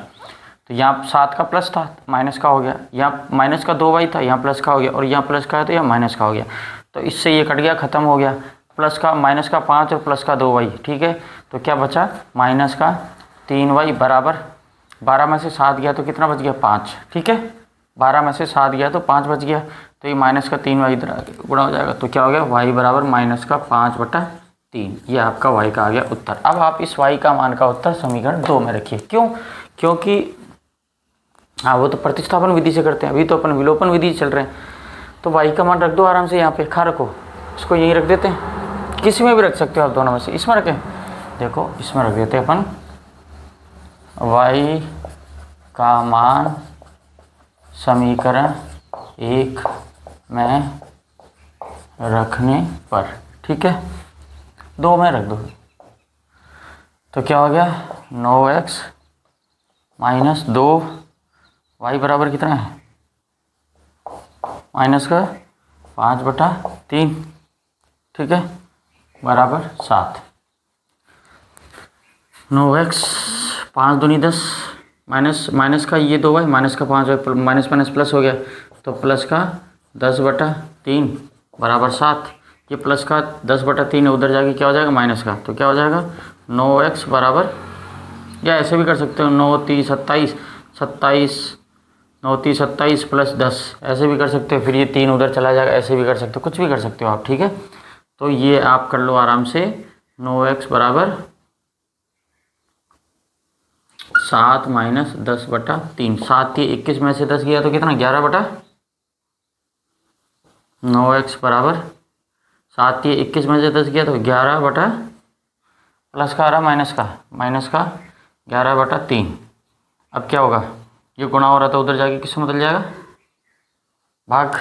तो यहाँ 7 का प्लस था, माइनस का हो गया, यहाँ माइनस का 2y था, यहाँ प्लस का हो गया, और यहाँ प्लस का है तो यहाँ माइनस का हो गया, तो इससे ये कट गया, ख़त्म हो गया। प्लस का माइनस का 5 और प्लस का 2y, ठीक है, तो क्या बचा, माइनस का 3y बराबर 12 में से 7 गया तो कितना बच गया, 5। ठीक है, 12 में से 7 गया तो 5 बच गया, तो ये माइनस का 3y इधर गुणा हो जाएगा, तो क्या हो गया, y बराबर माइनस का 5/3। ये आपका y का आ गया उत्तर। अब आप इस y का मान का उत्तर समीकरण 2 में रखिए। क्यों, क्योंकि हाँ वो तो प्रतिस्थापन विधि से करते हैं, अभी तो अपन विलोपन विधि चल रहे हैं, तो y का मान रख दो आराम से, यहाँ पे खा रखो, इसको यहीं रख देते हैं, किसी में भी रख सकते हो आप, दोनों में से इसमें रखें, देखो इसमें रख देते हैं अपन, y का मान समीकरण 1 में रखने पर, ठीक है, 2 में रख दो, तो क्या हो गया, 9x माइनस 2y बराबर कितना है, माइनस का 5/3, ठीक है, बराबर 7। 9x 5 दूनी 10, माइनस का ये 2y, माइनस का 5y, माइनस माइनस प्लस हो गया, तो प्लस का 10/3 3 बराबर 7। ये प्लस का 10/3 है, उधर जाके क्या हो जाएगा माइनस का, तो क्या हो जाएगा 9x बराबर, या ऐसे भी कर सकते हो 9 3 27, 27 9 3 27 प्लस 10, ऐसे भी कर सकते हो। फिर ये 3 उधर चला जाएगा, ऐसे भी कर सकते हो, कुछ भी कर सकते हो आप, ठीक है। तो ये आप कर लो आराम से, 9x बराबर 7 माइनस 10/3। 7 ये 21 में से 10 गया तो कितना 11/9x बराबर 7 ये 21 में से 10 गया तो 11 बटा प्लस का आ रहा माइनस का 11/3। अब क्या होगा, ये गुणा हो रहा था उधर जाके किसमें बदल जाएगा, भाग।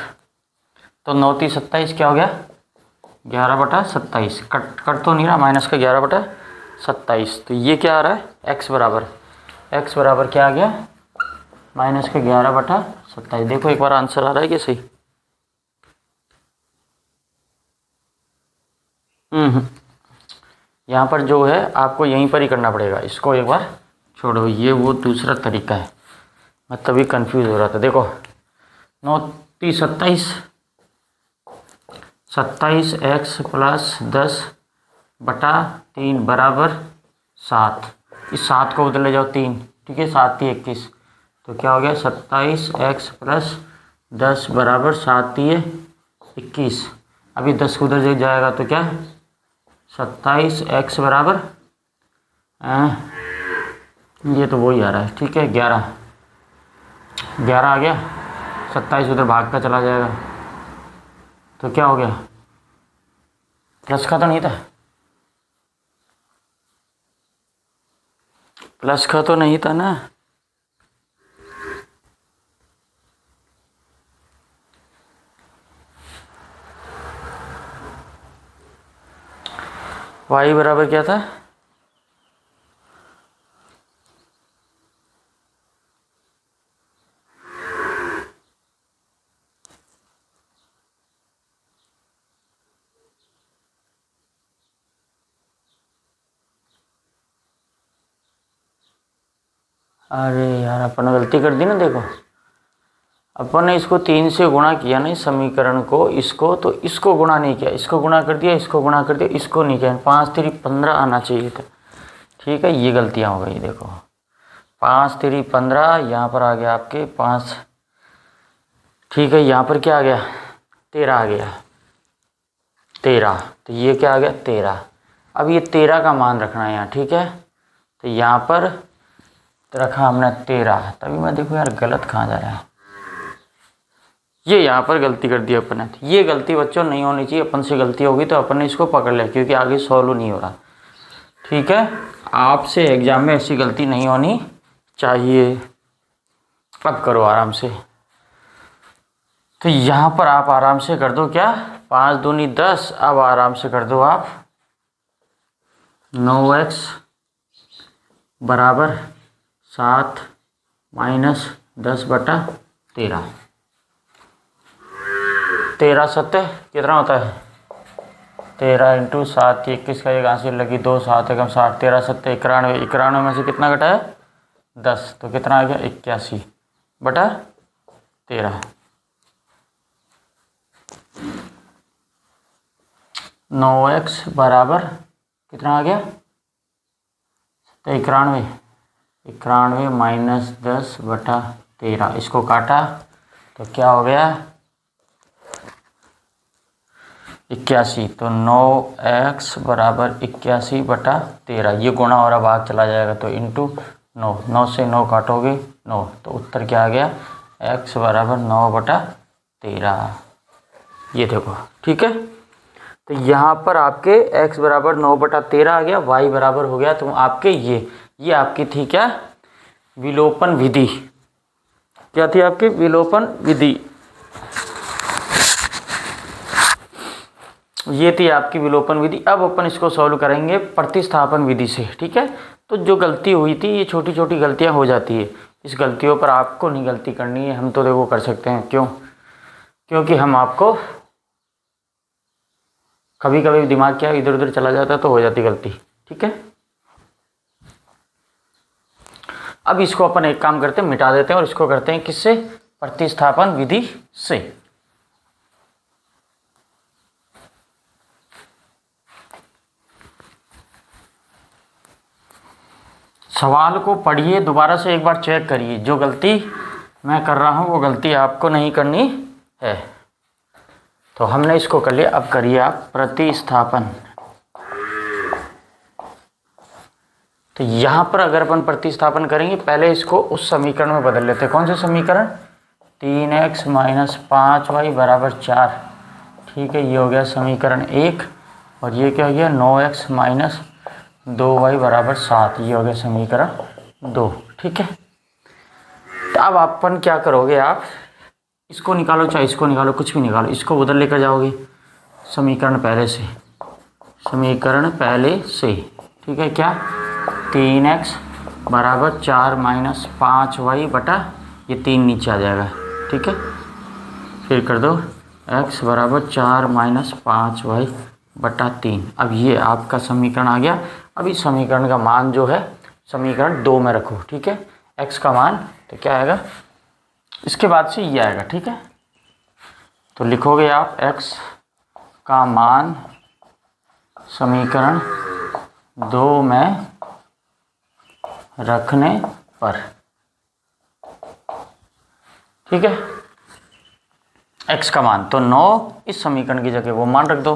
तो 9 3 27 क्या हो गया 11/27, कट तो नहीं रहा, माइनस का 11/27। तो ये क्या आ रहा है x बराबर क्या आ गया माइनस का 11/27। देखो एक बार आंसर आ रहा है कि सही। यहाँ पर जो है आपको यहीं पर ही करना पड़ेगा, इसको एक बार छोड़ो, ये वो दूसरा तरीका है, मैं तभी कंफ्यूज हो रहा था। देखो 9 3 27 x प्लस 10/3 बराबर 7। इस 7 को उधर ले जाओ 3, ठीक है, 7 3 21, तो क्या हो गया 27x प्लस 10 बराबर 7 3 21। अभी 10 को उधर जाएगा तो क्या 27x बराबर ये तो वही आ रहा है, ठीक है, 11 आ गया। 27 उधर भाग का चला जाएगा तो क्या हो गया, प्लस का तो नहीं था, प्लस का तो नहीं था ना। y बराबर क्या था, अरे यार अपन ने गलती कर दी ना। देखो अपन ने इसको 3 से गुणा किया ना इस समीकरण को, इसको तो इसको गुणा नहीं किया, इसको गुणा कर दिया, इसको गुणा कर दिया, इसको नहीं किया। 5 3 15 आना चाहिए था, ठीक है, ये गलतियाँ हो गई। देखो 5 3 15, यहाँ पर आ गया आपके 5, ठीक है, यहाँ पर क्या आ गया 13 आ गया, 13, तो ये क्या आ गया 13। अब ये 13 का मान रखना है यहाँ, ठीक है, तो यहाँ पर रखा हमने 13। तभी मैं देखो यार गलत कहाँ जा रहा है, ये यहाँ पर गलती कर दी अपन ने। ये गलती बच्चों नहीं होनी चाहिए, अपन से गलती होगी तो अपन ने इसको पकड़ लिया, क्योंकि आगे सॉल्व नहीं हो रहा, ठीक है। आपसे एग्जाम में ऐसी गलती नहीं होनी चाहिए। अब करो आराम से, तो यहाँ पर आप आराम से कर दो क्या 5 दूनी 10। अब आराम से कर दो आप 9x बराबर 7 माइनस 10/13। 13 7 कितना होता है 13 इंटू 7 21 का एक आंसर लगी 2 7 एकम 60, 13 7 91, 91 में से कितना घटा है 10, तो कितना आ गया 81/13। 9x बराबर कितना आ गया 91, 91 माइनस 10/13, इसको काटा तो क्या हो गया 81। तो 9x बराबर 81/13, ये गुणा और भाग चला जाएगा तो इंटू 9, 9 से 9 काटोगे 9, तो उत्तर क्या आ गया x बराबर 9/13। ये देखो, ठीक है, तो यहाँ पर आपके x बराबर 9/13 आ गया, y बराबर हो गया तो आपके ये आपकी थी क्या विलोपन विधि। क्या थी आपकी विलोपन विधि, ये थी आपकी विलोपन विधि। अब अपन इसको सॉल्व करेंगे प्रतिस्थापन विधि से, ठीक है। तो जो गलती हुई थी, ये छोटी छोटी गलतियां हो जाती है, इस गलतियों पर आपको नहीं गलती करनी है, हम तो देखो कर सकते हैं। क्यों, क्योंकि हम आपको कभी कभी दिमाग क्या इधर उधर चला जाता है तो हो जाती गलती, ठीक है। अब इसको अपन एक काम करते हैं, मिटा देते हैं और इसको करते हैं किससे प्रतिस्थापन विधि से। सवाल को पढ़िए, दोबारा से एक बार चेक करिए, जो गलती मैं कर रहा हूँ वो गलती आपको नहीं करनी है। तो हमने इसको कर लिया, अब करिए आप प्रतिस्थापन। तो यहाँ पर अगर अपन प्रतिस्थापन करेंगे, पहले इसको उस समीकरण में बदल लेते हैं। कौन से समीकरण? 3x माइनस 5y बराबर 4। ठीक है, ये हो गया समीकरण 1। और ये क्या हो गया? 9x माइनस 2y बराबर 7। ये हो गया समीकरण 2। ठीक है, तो अब अपन क्या करोगे, आप इसको निकालो, चाहे इसको निकालो, कुछ भी निकालो, इसको उधर लेकर जाओगे समीकरण पहले से, समीकरण पहले से। ठीक है, क्या? 3x बराबर 4 माइनस 5y बटा, ये 3 नीचे आ जाएगा। ठीक है, फिर कर दो x बराबर 4 माइनस 5y बटा 3। अब ये आपका समीकरण आ गया। अब इस समीकरण का मान जो है समीकरण 2 में रखो। ठीक है, x का मान तो क्या आएगा, इसके बाद से ये आएगा। ठीक है, तो लिखोगे आप x का मान समीकरण 2 में रखने पर। ठीक है, x का मान तो 9, इस समीकरण की जगह वो मान रख दो,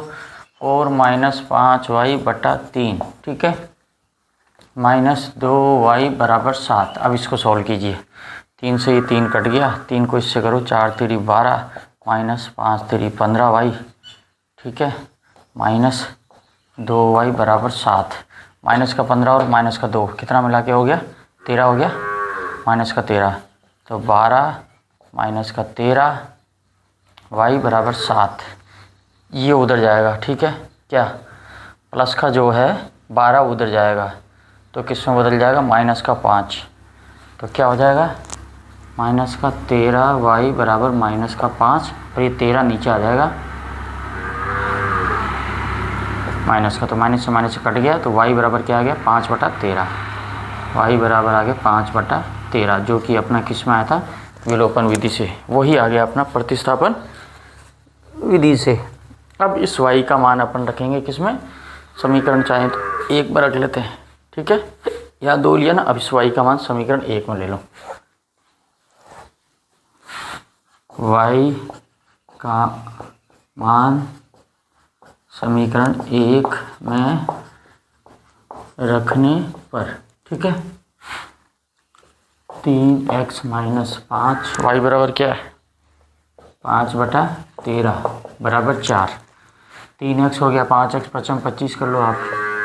4 माइनस 5y बटा 3। ठीक है, माइनस 2y बराबर 7। अब इसको सॉल्व कीजिए, 3 से ये 3 कट गया, 3 को इससे करो, 4 3 12 माइनस 5 3 15y। ठीक है, माइनस 2y बराबर 7। माइनस का 15 और माइनस का 2 कितना मिला के हो गया? 13 हो गया, माइनस का 13, तो 12 माइनस का 13 y बराबर 7। ये उधर जाएगा। ठीक है, क्या? प्लस का जो है 12 उधर जाएगा, तो किस में बदल जाएगा? माइनस का 5। तो क्या हो जाएगा? माइनस का 13 y बराबर माइनस का 5, और ये 13 नीचे आ जाएगा माइनस का, तो माइनस से कट गया, तो y बराबर क्या आ गया? 5 बटा 13। y बराबर आ गया 5 बटा 13, जो कि अपना किस में आया था? विलोपन विधि से। वही आ गया अपना प्रतिस्थापन विधि से। अब इस y का मान अपन रखेंगे किस में? समीकरण चाहें तो 1 बार रख लेते हैं। ठीक है, या 2 लिया ना, अब इस y का मान समीकरण 1 में ले लो। y का मान समीकरण 1 में रखने पर। ठीक है, 3x माइनस 5y बराबर क्या है? 5 बटा 13 बराबर 4। 3x हो गया, 5x 5 25 कर लो आप,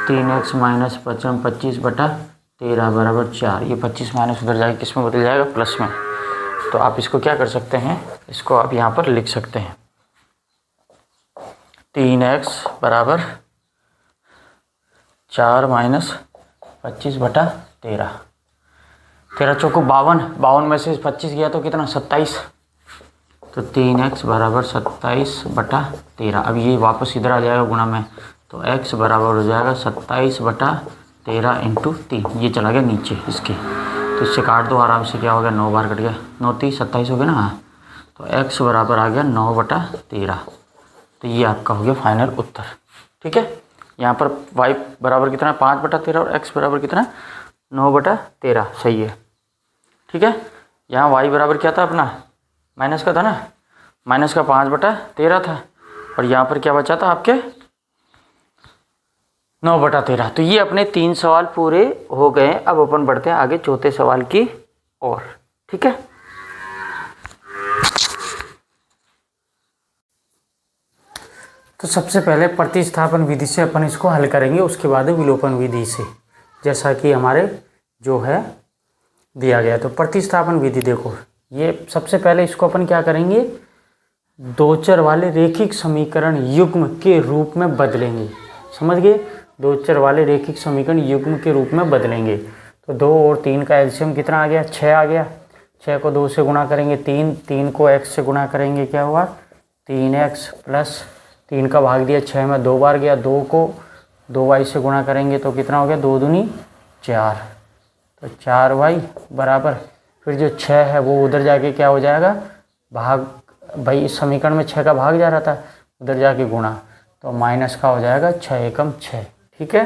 3x माइनस 5 25 बटा 13 बराबर 4। ये 25 माइनस उधर जाएगा, किस में बदल जाएगा? प्लस में। तो आप इसको क्या कर सकते हैं, इसको आप यहाँ पर लिख सकते हैं, 3x बराबर 4 माइनस 25 बटा 13। 13 चौको 52, 52 में से 25 गया तो कितना? 27। तो 3x बराबर 27 बटा 13। अब ये वापस इधर आ जाएगा गुणा में, तो x बराबर हो जाएगा 27 बटा 13 इंटू 3। ये चला गया नीचे इसके, तो इससे काट दो आराम से, क्या हो गया? 9 बार कट गया, 9 3 27 हो गया ना। हाँ, तो x बराबर आ गया 9 बटा 13। तो ये आपका हो गया फाइनल उत्तर। ठीक है, यहाँ पर y बराबर कितना? 5 बटा 13 और x बराबर कितना? 9 बटा 13। सही है। ठीक है, यहाँ y बराबर क्या था अपना? माइनस का था ना, माइनस का 5 बटा 13 था, और यहाँ पर क्या बचा था आपके? 9 बटा 13। तो ये अपने 3 सवाल पूरे हो गए। अब अपन बढ़ते हैं आगे चौथे सवाल की ओर। ठीक है, तो सबसे पहले प्रतिस्थापन विधि से अपन इसको हल करेंगे, उसके बाद विलोपन विधि से, जैसा कि हमारे जो है दिया गया। तो प्रतिस्थापन विधि देखो, ये सबसे पहले इसको अपन क्या करेंगे? 2 चर वाले रेखिक समीकरण युग्म के रूप में बदलेंगे। समझ गए? 2 चर वाले रेखिक समीकरण युग्म के रूप में बदलेंगे। तो 2 और 3 का एलसीएम कितना आ गया? 6 आ गया। 6 को 2 से गुणा करेंगे 3, 3 को x से गुणा करेंगे, क्या हुआ? 3x प्लस 3 का भाग दिया 6 में 2 बार गया, 2 को 2y से गुणा करेंगे तो कितना हो गया? 2 दूनी 4, तो 4y बराबर, फिर जो 6 है वो उधर जाके क्या हो जाएगा? भाग, भाई इस समीकरण में 6 का भाग जा रहा था, उधर जाके गुणा, तो माइनस का हो जाएगा 6 एकम 6। ठीक है,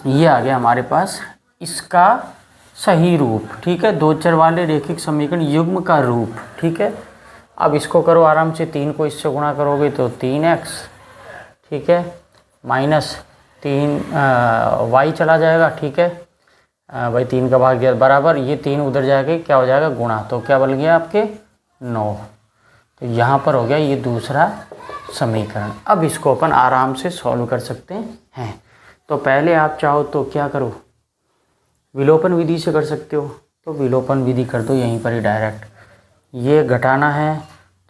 ये आ गया हमारे पास इसका सही रूप, ठीक है, दो चर वाले रेखिक समीकरण युग्म का रूप, ठीक है। अब इसको करो आराम से, 3 को इससे गुणा करोगे तो 3x, ठीक है, माइनस 3 y चला जाएगा, ठीक है, भाई 3 का भाग दिया बराबर, ये 3 उधर जाके क्या हो जाएगा गुणा, तो क्या बन गया आपके 9। तो यहाँ पर हो गया ये दूसरा समीकरण। अब इसको अपन आराम से सॉल्व कर सकते हैं। तो पहले आप चाहो तो क्या करो, विलोपन विधि से कर सकते हो, तो विलोपन विधि कर दो यहीं पर ही डायरेक्ट। ये घटाना है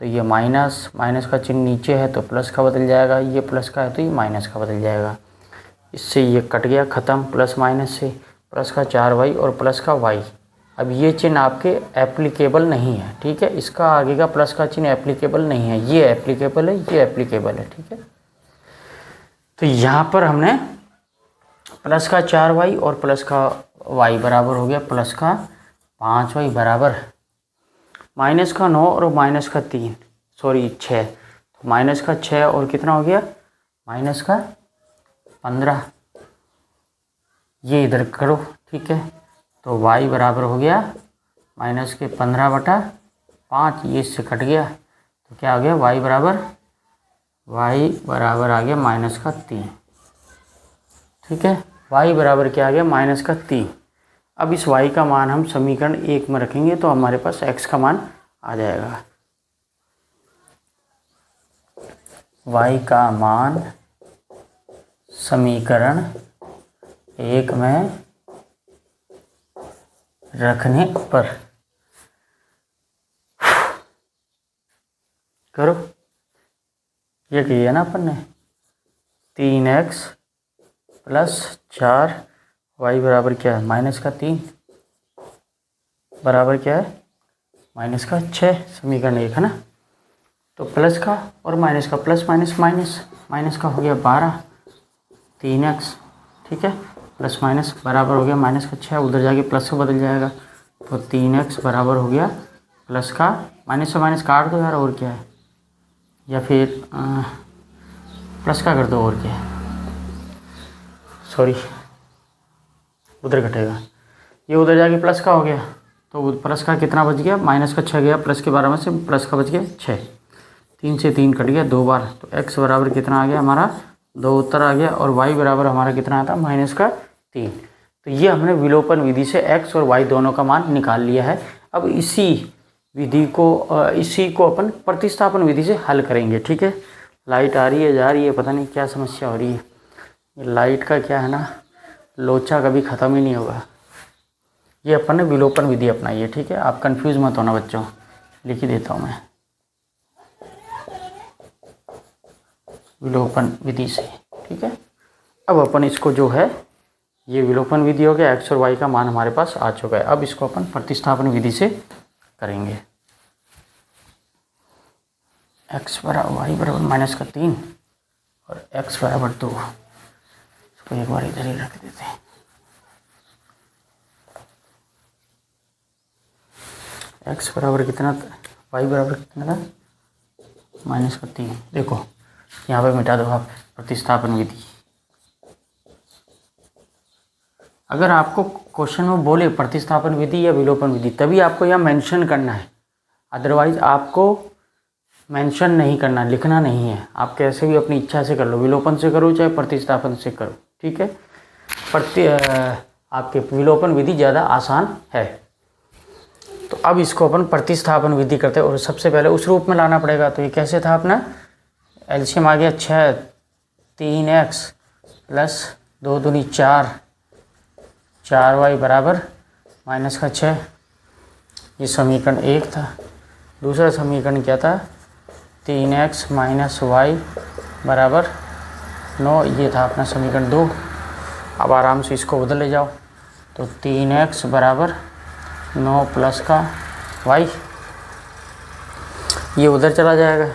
तो ये माइनस, माइनस का चिन्ह नीचे है तो प्लस का बदल जाएगा, ये प्लस का है तो ये माइनस का बदल जाएगा। इससे ये कट गया ख़त्म, प्लस माइनस से, प्लस का 4y और प्लस का y। अब ये चिन्ह आपके एप्लीकेबल नहीं है, ठीक है, इसका आगे का प्लस का चिन्ह एप्लीकेबल नहीं है, ये एप्लीकेबल है, ये एप्लीकेबल है, ठीक है। तो यहाँ पर हमने प्लस का 4y और प्लस का y बराबर हो गया प्लस का 5y बराबर माइनस का 9 और माइनस का 3, सॉरी 6, तो माइनस का 6 और कितना हो गया माइनस का 15, ये इधर करो, ठीक है। तो y बराबर हो गया माइनस के 15/5, ये इससे कट गया तो क्या हो गया y बराबर आ गया माइनस का 3, ठीक है। y बराबर क्या आ गया माइनस का 3। अब इस y का मान हम समीकरण 1 में रखेंगे तो हमारे पास x का मान आ जाएगा। y का मान समीकरण 1 में रखने पर करो, ये किया ना अपन ने, 3x प्लस 4 y बराबर क्या है माइनस का 3 बराबर क्या है माइनस का 6, समीकरण 1 है ना। तो प्लस का और माइनस का प्लस माइनस माइनस, माइनस का हो गया 12 3x, ठीक है, प्लस माइनस बराबर हो गया माइनस का 6, उधर जाके प्लस से बदल जाएगा तो 3x बराबर हो गया प्लस का, माइनस से माइनस काट दो यार और क्या है, या फिर प्लस का कर दो और क्या है, सॉरी उधर घटेगा, ये उधर जाके प्लस का हो गया तो प्लस का कितना बच गया माइनस का 6 गया, प्लस के 12 में से प्लस का बच गया 6, 3 से 3 कट गया 2 बार, तो x बराबर कितना आ गया हमारा 2 उत्तर आ गया, और y बराबर हमारा कितना आता माइनस का 3। तो ये हमने विलोपन विधि से x और y दोनों का मान निकाल लिया है। अब इसी को अपन प्रतिस्थापन विधि से हल करेंगे, ठीक है। लाइट आ रही है जा रही है, पता नहीं क्या समस्या हो रही है, लाइट का क्या है ना, लोचा कभी ख़त्म ही नहीं होगा। ये अपन ने विलोपन विधि अपनाई है, ठीक है, आप कंफ्यूज मत होना बच्चों, लिख ही देता हूँ मैं, विलोपन विधि से, ठीक है। अब अपन इसको जो है ये विलोपन विधि हो गया, x और y का मान हमारे पास आ चुका है। अब इसको अपन प्रतिस्थापन विधि से करेंगे। x बराबर y बराबर माइनस का 3 और x बराबर 2, इसको एक बार इधर ही रख देते हैं। x बराबर कितना था, y बराबर कितना था माइनस का 3, देखो यहाँ पे मिटा दो आप प्रतिस्थापन विधि। अगर आपको क्वेश्चन में बोले प्रतिस्थापन विधि या विलोपन विधि तभी आपको यहाँ मेंशन करना है, अदरवाइज आपको मेंशन नहीं करना, लिखना नहीं है। आप कैसे भी अपनी इच्छा से कर लो, विलोपन से करो चाहे प्रतिस्थापन से करो, ठीक है। आपके विलोपन विधि ज़्यादा आसान है। तो अब इसको अपन प्रतिस्थापन विधि करते हैं और सबसे पहले उस रूप में लाना पड़ेगा। तो ये कैसे था अपना, एलसीएम आ गया 6, 3x प्लस 2 दूनी 4, 4y बराबर माइनस का 6, ये समीकरण 1 था। दूसरा समीकरण क्या था, 3x माइनस y बराबर 9, ये था अपना समीकरण 2। अब आराम से इसको उधर ले जाओ, तो 3x बराबर 9 प्लस का y, ये उधर चला जाएगा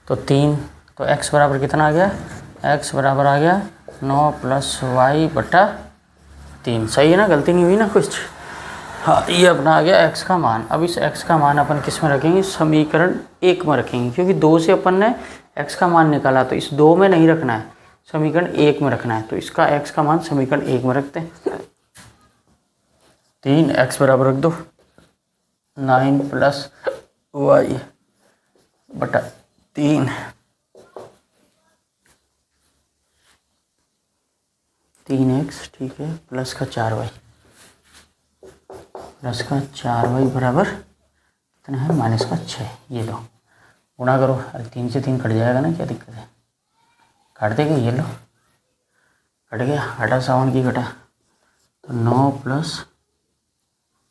तो 3, तो x बराबर कितना आ गया, x बराबर आ गया 9 प्लस y बटा 3, सही है ना, गलती नहीं हुई ना कुछ। हाँ, ये अपना आ गया x का मान। अब इस x का मान अपन किस में रखेंगे, समीकरण 1 में रखेंगे, क्योंकि 2 से अपन ने x का मान निकाला तो इस 2 में नहीं रखना है, समीकरण 1 में रखना है। तो इसका x का मान समीकरण 1 में रखते हैं। 3x बराबर रख दो 9 + y बटा 3, 3x ठीक है, प्लस का 4y बराबर कितना है, -6। ये लो गुणा करो, अरे 3 से 3 कट जाएगा ना, क्या दिक्कत है, काट देगा। ये लो कट गया, हटा 7 की घटा, तो 9 +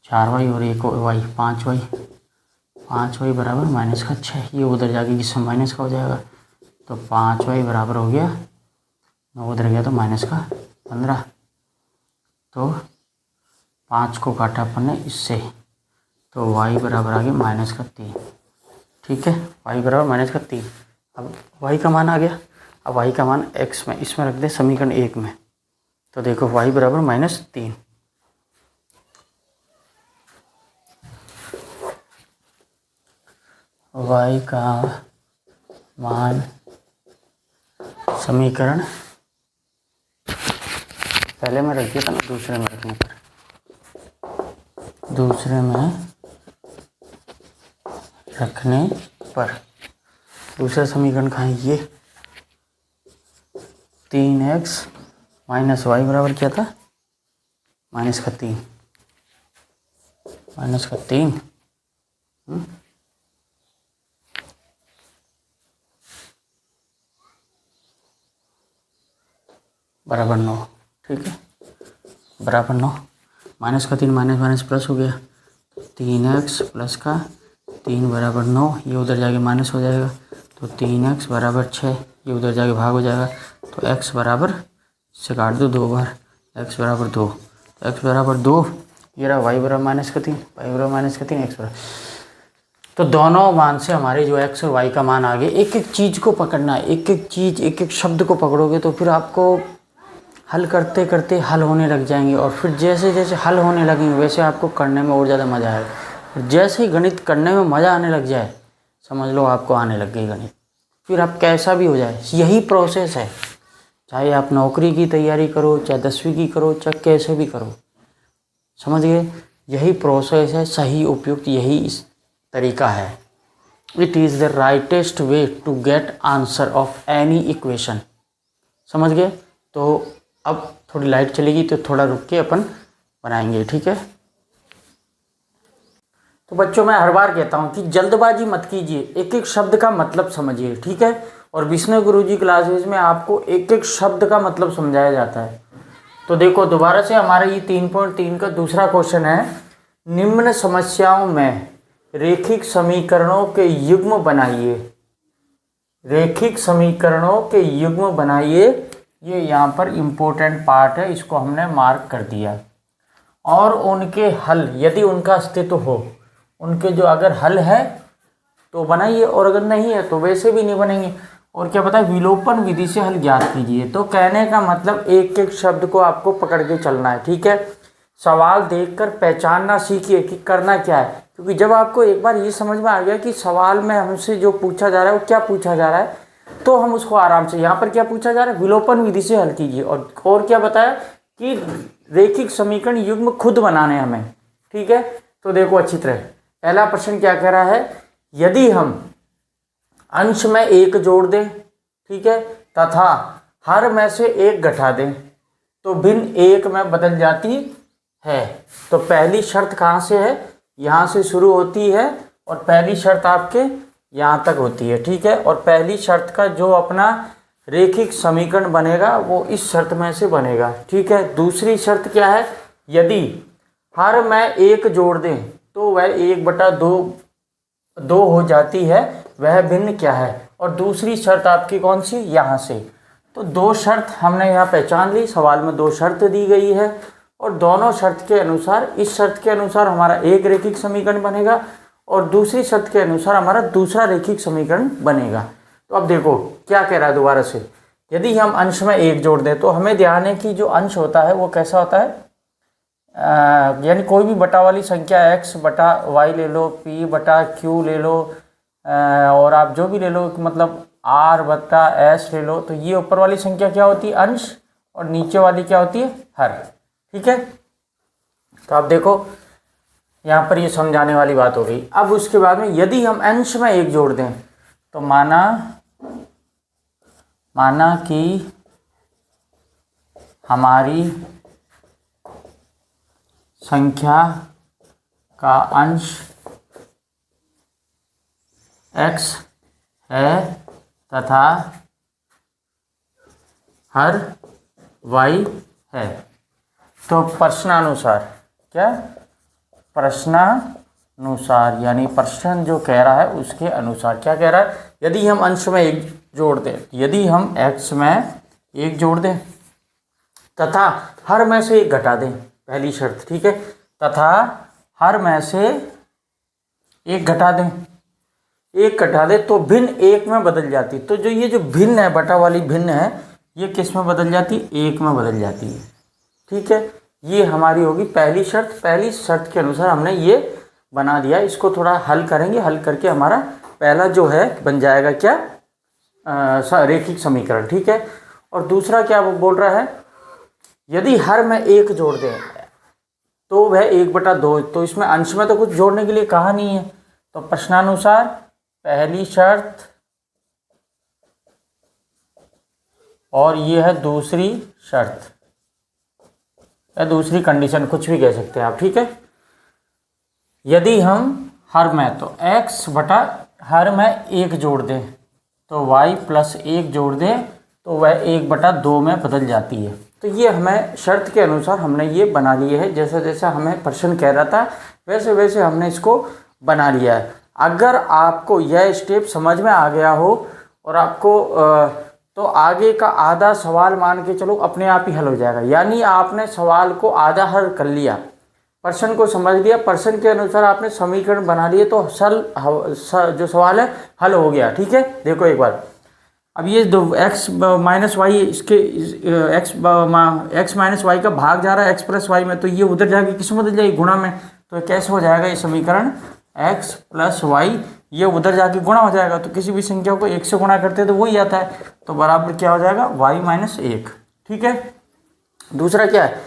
4y और 1y 5y बराबर -6। ये उधर जाके किसमें माइनस का हो जाएगा, तो 5y बराबर हो गया 9, उधर गया तो -15। तो 5 को काटा अपन ने इससे, तो y बराबर आ गया -3। ठीक है, y बराबर -3। अब y का मान आ गया। अब y का मान x में इसमें रख दे समीकरण 1 में। तो देखो y बराबर -3। y का मान समीकरण पहले में रख दिया था ना, दूसरे में रखने पर, दूसरा समीकरण कहाँ है, ये 3x - y बराबर क्या था, -3 बराबर 9। ठीक है, बराबर 9, -3 माइनस प्लस हो गया, 3x प्लस का 3 बराबर 9, ये उधर जाके माइनस हो जाएगा, तो 3x बराबर 6, ये उधर जाके भाग हो जाएगा, तो x बराबर, इससे काट दो 2 बार, x बराबर 2, तो x बराबर 2, ये रहा y बराबर -3, y बराबर -3, x बराबर। तो दोनों मान से हमारे जो x और y का मान आ गए। एक एक चीज़ को पकड़ना है, एक एक चीज़, एक एक शब्द को पकड़ोगे तो फिर आपको हल करते करते हल होने लग जाएंगे, और फिर जैसे जैसे हल होने लगेंगे वैसे आपको करने में और ज़्यादा मज़ा आएगा। और जैसे ही गणित करने में मज़ा आने लग जाए, समझ लो आपको आने लग गई गणित, फिर आप कैसा भी हो जाए, यही प्रोसेस है। चाहे आप नौकरी की तैयारी करो, चाहे 10वीं की करो, चाहे कैसे भी करो, समझ गए, यही प्रोसेस है, सही उपयुक्त यही इस तरीका है। It is the rightest way to get answer of any equation. समझ गए। तो अब थोड़ी लाइट चलेगी तो थोड़ा रुक के अपन बनाएंगे, ठीक है। तो बच्चों मैं हर बार कहता हूँ कि जल्दबाजी मत कीजिए, एक एक शब्द का मतलब समझिए, ठीक है। और विष्णु गुरुजी क्लासेस में आपको एक एक शब्द का मतलब समझाया जाता है। तो देखो दोबारा से हमारा ये 3.3 का दूसरा क्वेश्चन है, निम्न समस्याओं में रेखिक समीकरणों के युग्म बनाइए। रेखिक समीकरणों के युग्म बनाइए, ये यहाँ पर इम्पोर्टेंट पार्ट है, इसको हमने मार्क कर दिया। और उनके हल यदि उनका अस्तित्व हो, उनके जो अगर हल है तो बनाइए, और अगर नहीं है तो वैसे भी नहीं बनेंगे। और क्या पता है, विलोपन विधि से हल ज्ञात कीजिए। तो कहने का मतलब एक एक शब्द को आपको पकड़ के चलना है, ठीक है। सवाल देखकर पहचानना सीखिए कि करना क्या है, क्योंकि जब आपको एक बार ये समझ में आ गया कि सवाल में हमसे जो पूछा जा रहा है वो क्या पूछा जा रहा है, तो हम उसको आराम से, यहाँ पर क्या पूछा जा रहा है, विलोपन विधि से हल कीजिए। और क्या बताया कि रेखिक समीकरण युग्म खुद बनाने हमें, ठीक है। तो देखो अच्छी तरह, पहला प्रश्न क्या कह रहा है, यदि हम अंश में 1 जोड़ दें, ठीक है, तथा हर में से 1 घटा दें तो भिन्न 1 में बदल जाती है। तो पहली शर्त कहाँ से है, यहाँ से शुरू होती है, और पहली शर्त आपके यहाँ तक होती है, ठीक है। और पहली शर्त का जो अपना रेखिक समीकरण बनेगा वो इस शर्त में से बनेगा, ठीक है। दूसरी शर्त क्या है, यदि हर में 1 जोड़ दें तो वह 1/2 हो जाती है, वह भिन्न क्या है। और दूसरी शर्त आपकी कौन सी, यहाँ से। तो 2 शर्त हमने यहाँ पहचान ली, सवाल में 2 शर्त दी गई है, और दोनों शर्त के अनुसार, इस शर्त के अनुसार हमारा एक रेखिक समीकरण बनेगा, और दूसरी शर्त के अनुसार हमारा दूसरा रेखिक समीकरण बनेगा। तो अब देखो क्या कह रहा है दोबारा से, यदि हम अंश में 1 जोड़ दें, तो हमें ध्यान है कि जो अंश होता है वो कैसा होता है, यानी कोई भी बटा वाली संख्या x बटा y ले लो, p बटा q ले लो, और आप जो भी ले लो, मतलब आर बत्ता एस ले लो, तो ये ऊपर वाली संख्या क्या होती है, अंश, और नीचे वाली क्या होती है, हर। ठीक है, तो आप देखो यहाँ पर ये समझाने वाली बात हो गई। अब उसके बाद में यदि हम अंश में एक जोड़ दें, तो माना कि हमारी संख्या का अंश x है तथा हर y है, तो प्रश्नानुसार, क्या, प्रश्नानुसार यानी प्रश्न जो कह रहा है उसके अनुसार क्या कह रहा है, यदि हम अंश में एक जोड़ दें, यदि हम x में एक जोड़ दें तथा हर में से एक घटा दें, पहली शर्त, ठीक है, तथा हर में से एक घटा दें, एक घटा दे तो भिन्न एक में बदल जाती। तो जो ये जो भिन्न है, बटा वाली भिन्न है, ये किस में बदल जाती है, एक में बदल जाती है। ठीक है, ये हमारी होगी पहली शर्त। पहली शर्त के अनुसार हमने ये बना दिया। इसको थोड़ा हल करेंगे, हल करके हमारा पहला जो है बन जाएगा क्या, रेखिक समीकरण। ठीक है, और दूसरा क्या वो बोल रहा है, यदि हर में एक जोड़ दें तो वह 1/2, तो इसमें अंश में तो कुछ जोड़ने के लिए कहा नहीं है, तो प्रश्नानुसार पहली शर्त और ये है दूसरी शर्त या दूसरी कंडीशन, कुछ भी कह सकते हैं आप। ठीक है, यदि हम हर में, तो x बटा हर में एक जोड़ दें तो y प्लस एक जोड़ दें तो वह 1/2 में बदल जाती है। तो ये हमें शर्त के अनुसार हमने ये बना लिए है, जैसा जैसा हमें प्रश्न कह रहा था वैसे वैसे हमने इसको बना लिया है। अगर आपको यह स्टेप समझ में आ गया हो और आपको तो आगे का आधा सवाल मान के चलो अपने आप ही हल हो जाएगा। यानी आपने सवाल को आधा हल कर लिया, प्रश्न को समझ लिया, प्रश्न के अनुसार आपने समीकरण बना लिए, तो जो सवाल है हल हो गया। ठीक है, देखो एक बार, अब ये दो x माइनस वाई, इसके x माइनस वाई का भाग जा रहा है x प्लस वाई में, तो ये उधर जाके किस में बदल जाएगी, गुणा में। तो कैसे हो जाएगा ये समीकरण, x प्लस वाई ये उधर जाके गुणा हो जाएगा, तो किसी भी संख्या को 1 से गुणा करते हैं तो वही आता है, तो बराबर क्या हो जाएगा, y माइनस 1। ठीक है, दूसरा क्या है,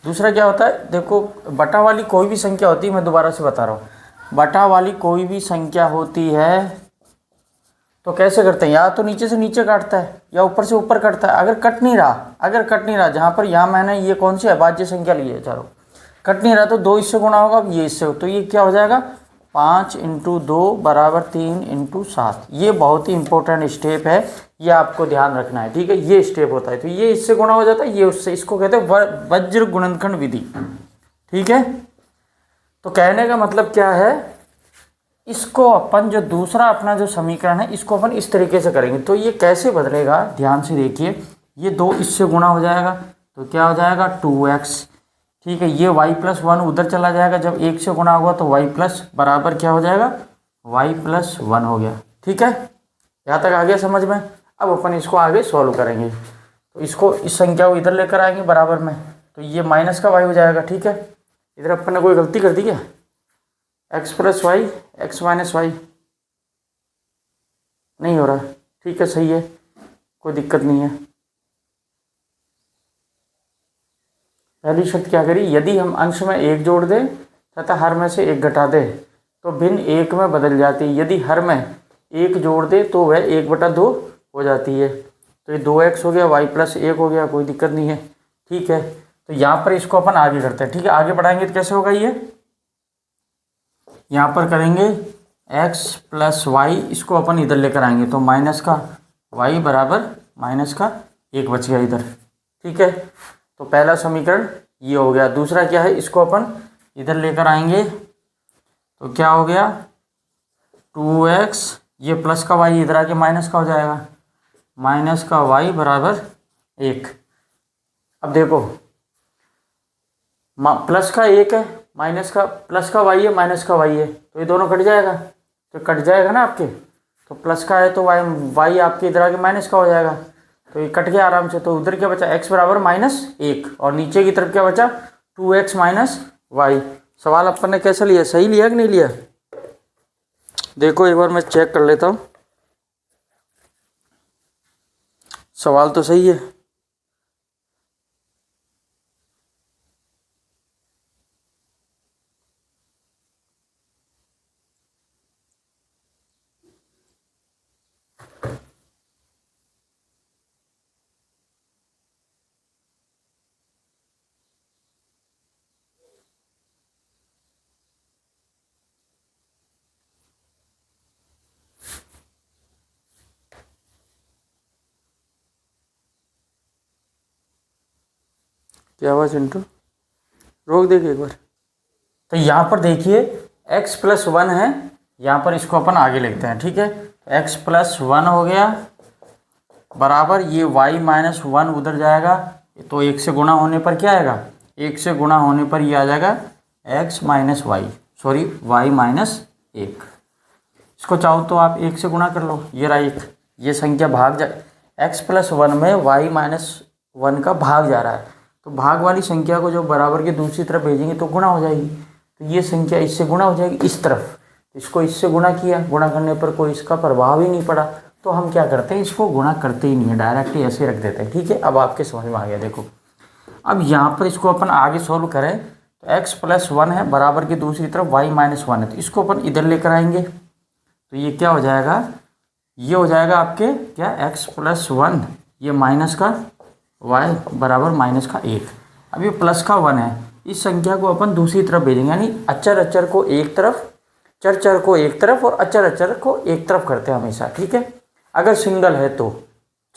दूसरा क्या होता है, देखो बटा वाली कोई भी संख्या होती है, मैं दोबारा से बता रहा हूँ, बटा वाली कोई भी संख्या होती है तो कैसे करते हैं, या तो नीचे से नीचे काटता है या ऊपर से ऊपर काटता है। अगर कट नहीं रहा, जहाँ पर यहाँ मैंने ये कौन सी अभाज्य संख्या ली है, चारों कट नहीं रहा, तो 2 इससे गुणा होगा, अब ये इससे, तो ये क्या हो जाएगा, 5 × 2 = 3 × 7। ये बहुत ही इंपॉर्टेंट स्टेप है, ये आपको ध्यान रखना है। ठीक है, ये स्टेप होता है, तो ये इससे गुणा हो जाता है, ये उससे, इसको कहते हैं वज्र गुणनखंड विधि। ठीक है, तो कहने का मतलब क्या है, इसको अपन जो दूसरा अपना जो समीकरण है इसको अपन इस तरीके से करेंगे। तो ये कैसे बदलेगा, ध्यान से देखिए, ये 2 इससे गुणा हो जाएगा तो क्या हो जाएगा, 2x। ठीक है, ये y प्लस 1 उधर चला जाएगा, जब 1 से गुणा होगा तो y प्लस बराबर क्या हो जाएगा, y प्लस 1 हो गया। ठीक है, यहाँ तक आ गया समझ में। अब अपन इसको आगे सॉल्व करेंगे, तो इसको, इस संख्या को इधर लेकर आएंगे बराबर में, तो ये माइनस का y हो जाएगा। ठीक है, इधर अपन ने कोई गलती कर दी क्या, x plus y x minus y नहीं हो रहा, ठीक है, सही है, कोई दिक्कत नहीं है। पहली शर्त क्या करी, यदि हम अंश में एक जोड़ दें तथा हर में से एक घटा दें तो भिन्न एक में बदल जाती है। यदि हर में एक जोड़ दे तो वह 1/2 हो जाती है। तो ये 2x हो गया, y प्लस 1 हो गया, कोई दिक्कत नहीं है। ठीक है, तो यहाँ पर इसको अपन आगे करते हैं। ठीक है, आगे बढ़ाएंगे तो कैसे होगा, ये यहाँ पर करेंगे x प्लस वाई, इसको अपन इधर लेकर आएंगे तो माइनस का y बराबर माइनस का 1 बच गया इधर। ठीक है, तो पहला समीकरण ये हो गया। दूसरा क्या है, इसको अपन इधर लेकर आएंगे तो क्या हो गया, 2x, ये प्लस का y इधर आके माइनस का हो जाएगा, माइनस का y बराबर 1। अब देखो प्लस का 1 है, माइनस का, प्लस का y है, माइनस का y है, तो ये दोनों कट जाएगा, तो कट जाएगा ना आपके, तो प्लस का है तो y आपके इधर आके माइनस का हो जाएगा, तो ये कट गया आराम से। तो उधर क्या बचा, x बराबर -1, और नीचे की तरफ क्या बचा, 2x माइनस वाई। सवाल अपन ने कैसा लिया, सही लिया कि नहीं लिया, देखो एक बार मैं चेक कर लेता हूँ। सवाल तो सही है। क्या हुआ चिंटू, रोक देखिए एक बार। तो यहाँ पर देखिए x+1 है, यहाँ पर इसको अपन आगे लिखते हैं, ठीक है। x+1 हो गया बराबर ये y-1 उधर जाएगा, तो 1 से गुणा होने पर क्या आएगा, 1 से गुणा होने पर ये आ जाएगा x - y, सॉरी y-1। इसको चाहो तो आप 1 से गुणा कर लो, ये रहा 1, ये संख्या भाग जा, x+1 में y-1 का भाग जा रहा है, तो भाग वाली संख्या को जो बराबर के दूसरी तरफ भेजेंगे तो गुणा हो जाएगी, तो ये संख्या इससे गुणा हो जाएगी इस तरफ, इसको इससे गुणा किया, गुणा करने पर कोई इसका प्रभाव ही नहीं पड़ा, तो हम क्या करते हैं, इसको गुणा करते ही नहीं है, डायरेक्ट ही ऐसे रख देते हैं, ठीक है। अब आपके समझ में आ गया। देखो अब यहाँ पर इसको अपन आगे सोल्व करें तो x+1 है बराबर की दूसरी तरफ y-1 है, तो इसको अपन इधर लेकर आएंगे, तो ये क्या हो जाएगा, ये हो जाएगा आपके क्या x+1, ये माइनस का y बराबर -1। अब ये प्लस का 1 है, इस संख्या को अपन दूसरी तरफ भेजेंगे, यानी अचर अचर को एक तरफ, चर चर को एक तरफ और अचर अचर को एक तरफ करते हैं हमेशा, ठीक है। अगर सिंगल है तो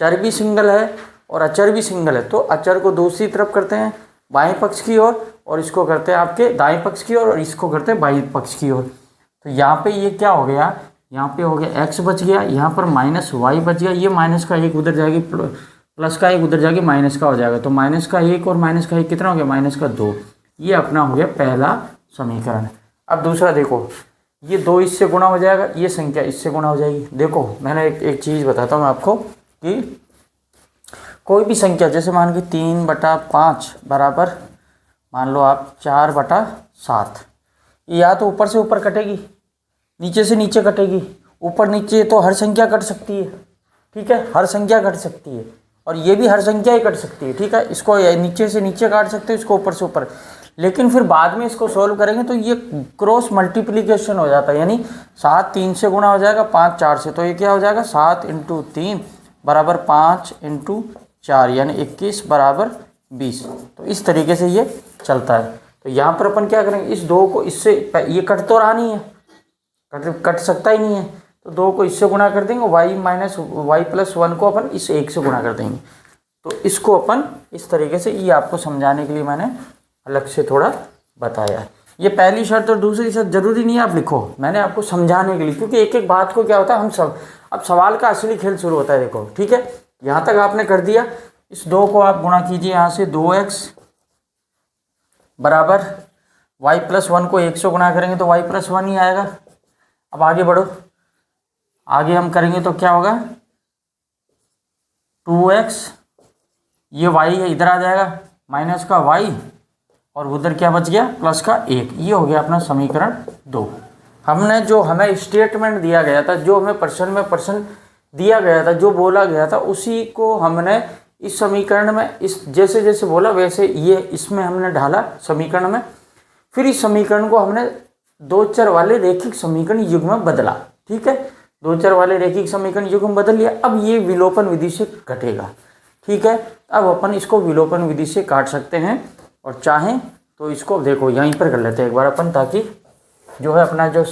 चर भी सिंगल है और अचर भी सिंगल है, तो अचर को दूसरी तरफ करते हैं बाएं पक्ष की ओर, और इसको करते हैं आपके दाएं पक्ष की ओर, और इसको करते हैं बाएं पक्ष की ओर। तो यहाँ पे ये क्या हो गया, यहाँ पे हो गया x बच गया, यहाँ पर -y बच गया, ये माइनस का 1 उधर जाएगी, प्लस का 1 उधर जाके माइनस का हो जाएगा, तो -1 और -1 कितना हो गया, -2। ये अपना हो गया पहला समीकरण। अब दूसरा देखो, ये 2 इससे गुणा हो जाएगा, ये संख्या इससे गुणा हो जाएगी। देखो मैंने एक चीज़ बताता हूँ आपको कि कोई भी संख्या जैसे मान के 3/5 बराबर मान लो आप 4/7, या तो ऊपर से ऊपर कटेगी, नीचे से नीचे कटेगी, ऊपर नीचे तो हर संख्या कट सकती है, ठीक है, हर संख्या कट सकती है, और ये भी हर संख्या ही कट सकती है, ठीक है। इसको नीचे से नीचे काट सकते हो, इसको ऊपर से ऊपर, लेकिन फिर बाद में इसको सोल्व करेंगे तो ये क्रॉस मल्टीप्लिकेशन हो जाता है, यानी 7 3 से गुणा हो जाएगा, 5 4 से, तो ये क्या हो जाएगा 7 × 3 बराबर 5 × 4 यानी 21 बराबर 20। तो इस तरीके से ये चलता है। तो यहाँ पर अपन क्या करेंगे, इस 2 को इससे, ये कट तो रहा नहीं है, कट सकता ही नहीं है, तो 2 को इससे गुणा कर देंगे, y+1 को अपन इस 1 से गुणा कर देंगे। तो इसको अपन इस तरीके से, ये आपको समझाने के लिए मैंने अलग से थोड़ा बताया है। ये पहली शर्त और दूसरी शर्त जरूरी नहीं है आप लिखो, मैंने आपको समझाने के लिए, क्योंकि एक एक बात को क्या होता है हम सब, अब सवाल का असली खेल शुरू होता है। देखो ठीक है, यहाँ तक आपने कर दिया, इस 2 को आप गुणा कीजिए यहाँ से, 2x बराबर y+1 को 1 से गुणा करेंगे तो y+1 ही आएगा। अब आगे बढ़ो, आगे हम करेंगे तो क्या होगा, 2x, ये y है इधर आ जाएगा, माइनस का y, और उधर क्या बच गया प्लस का 1। ये हो गया अपना समीकरण 2। हमने जो हमें स्टेटमेंट दिया गया था, जो हमें प्रश्न दिया गया था, जो बोला गया था, उसी को हमने इस समीकरण में, इस जैसे जैसे बोला वैसे ये इसमें हमने ढाला समीकरण में। फिर इस समीकरण को हमने 2 चर वाले रैखिक समीकरण युग्म में बदला, ठीक है, 2 चर वाले रैखिक समीकरण युग्म में बदल लिया। अब ये विलोपन विधि से घटेगा, ठीक है। अब अपन इसको विलोपन विधि से काट सकते हैं, और चाहें तो इसको देखो यहीं पर कर लेते हैं एक बार अपन, ताकि जो है अपना जो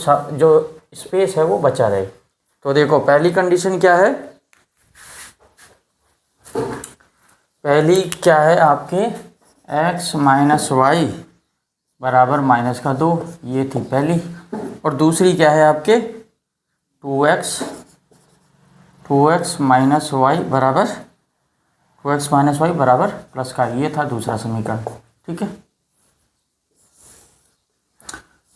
स्पेस है वो बचा रहे। तो देखो पहली कंडीशन क्या है, पहली क्या है आपके x - y बराबर -2, ये थी पहली। और दूसरी क्या है आपके 2x - y बराबर प्लस का, ये था दूसरा समीकरण, ठीक है।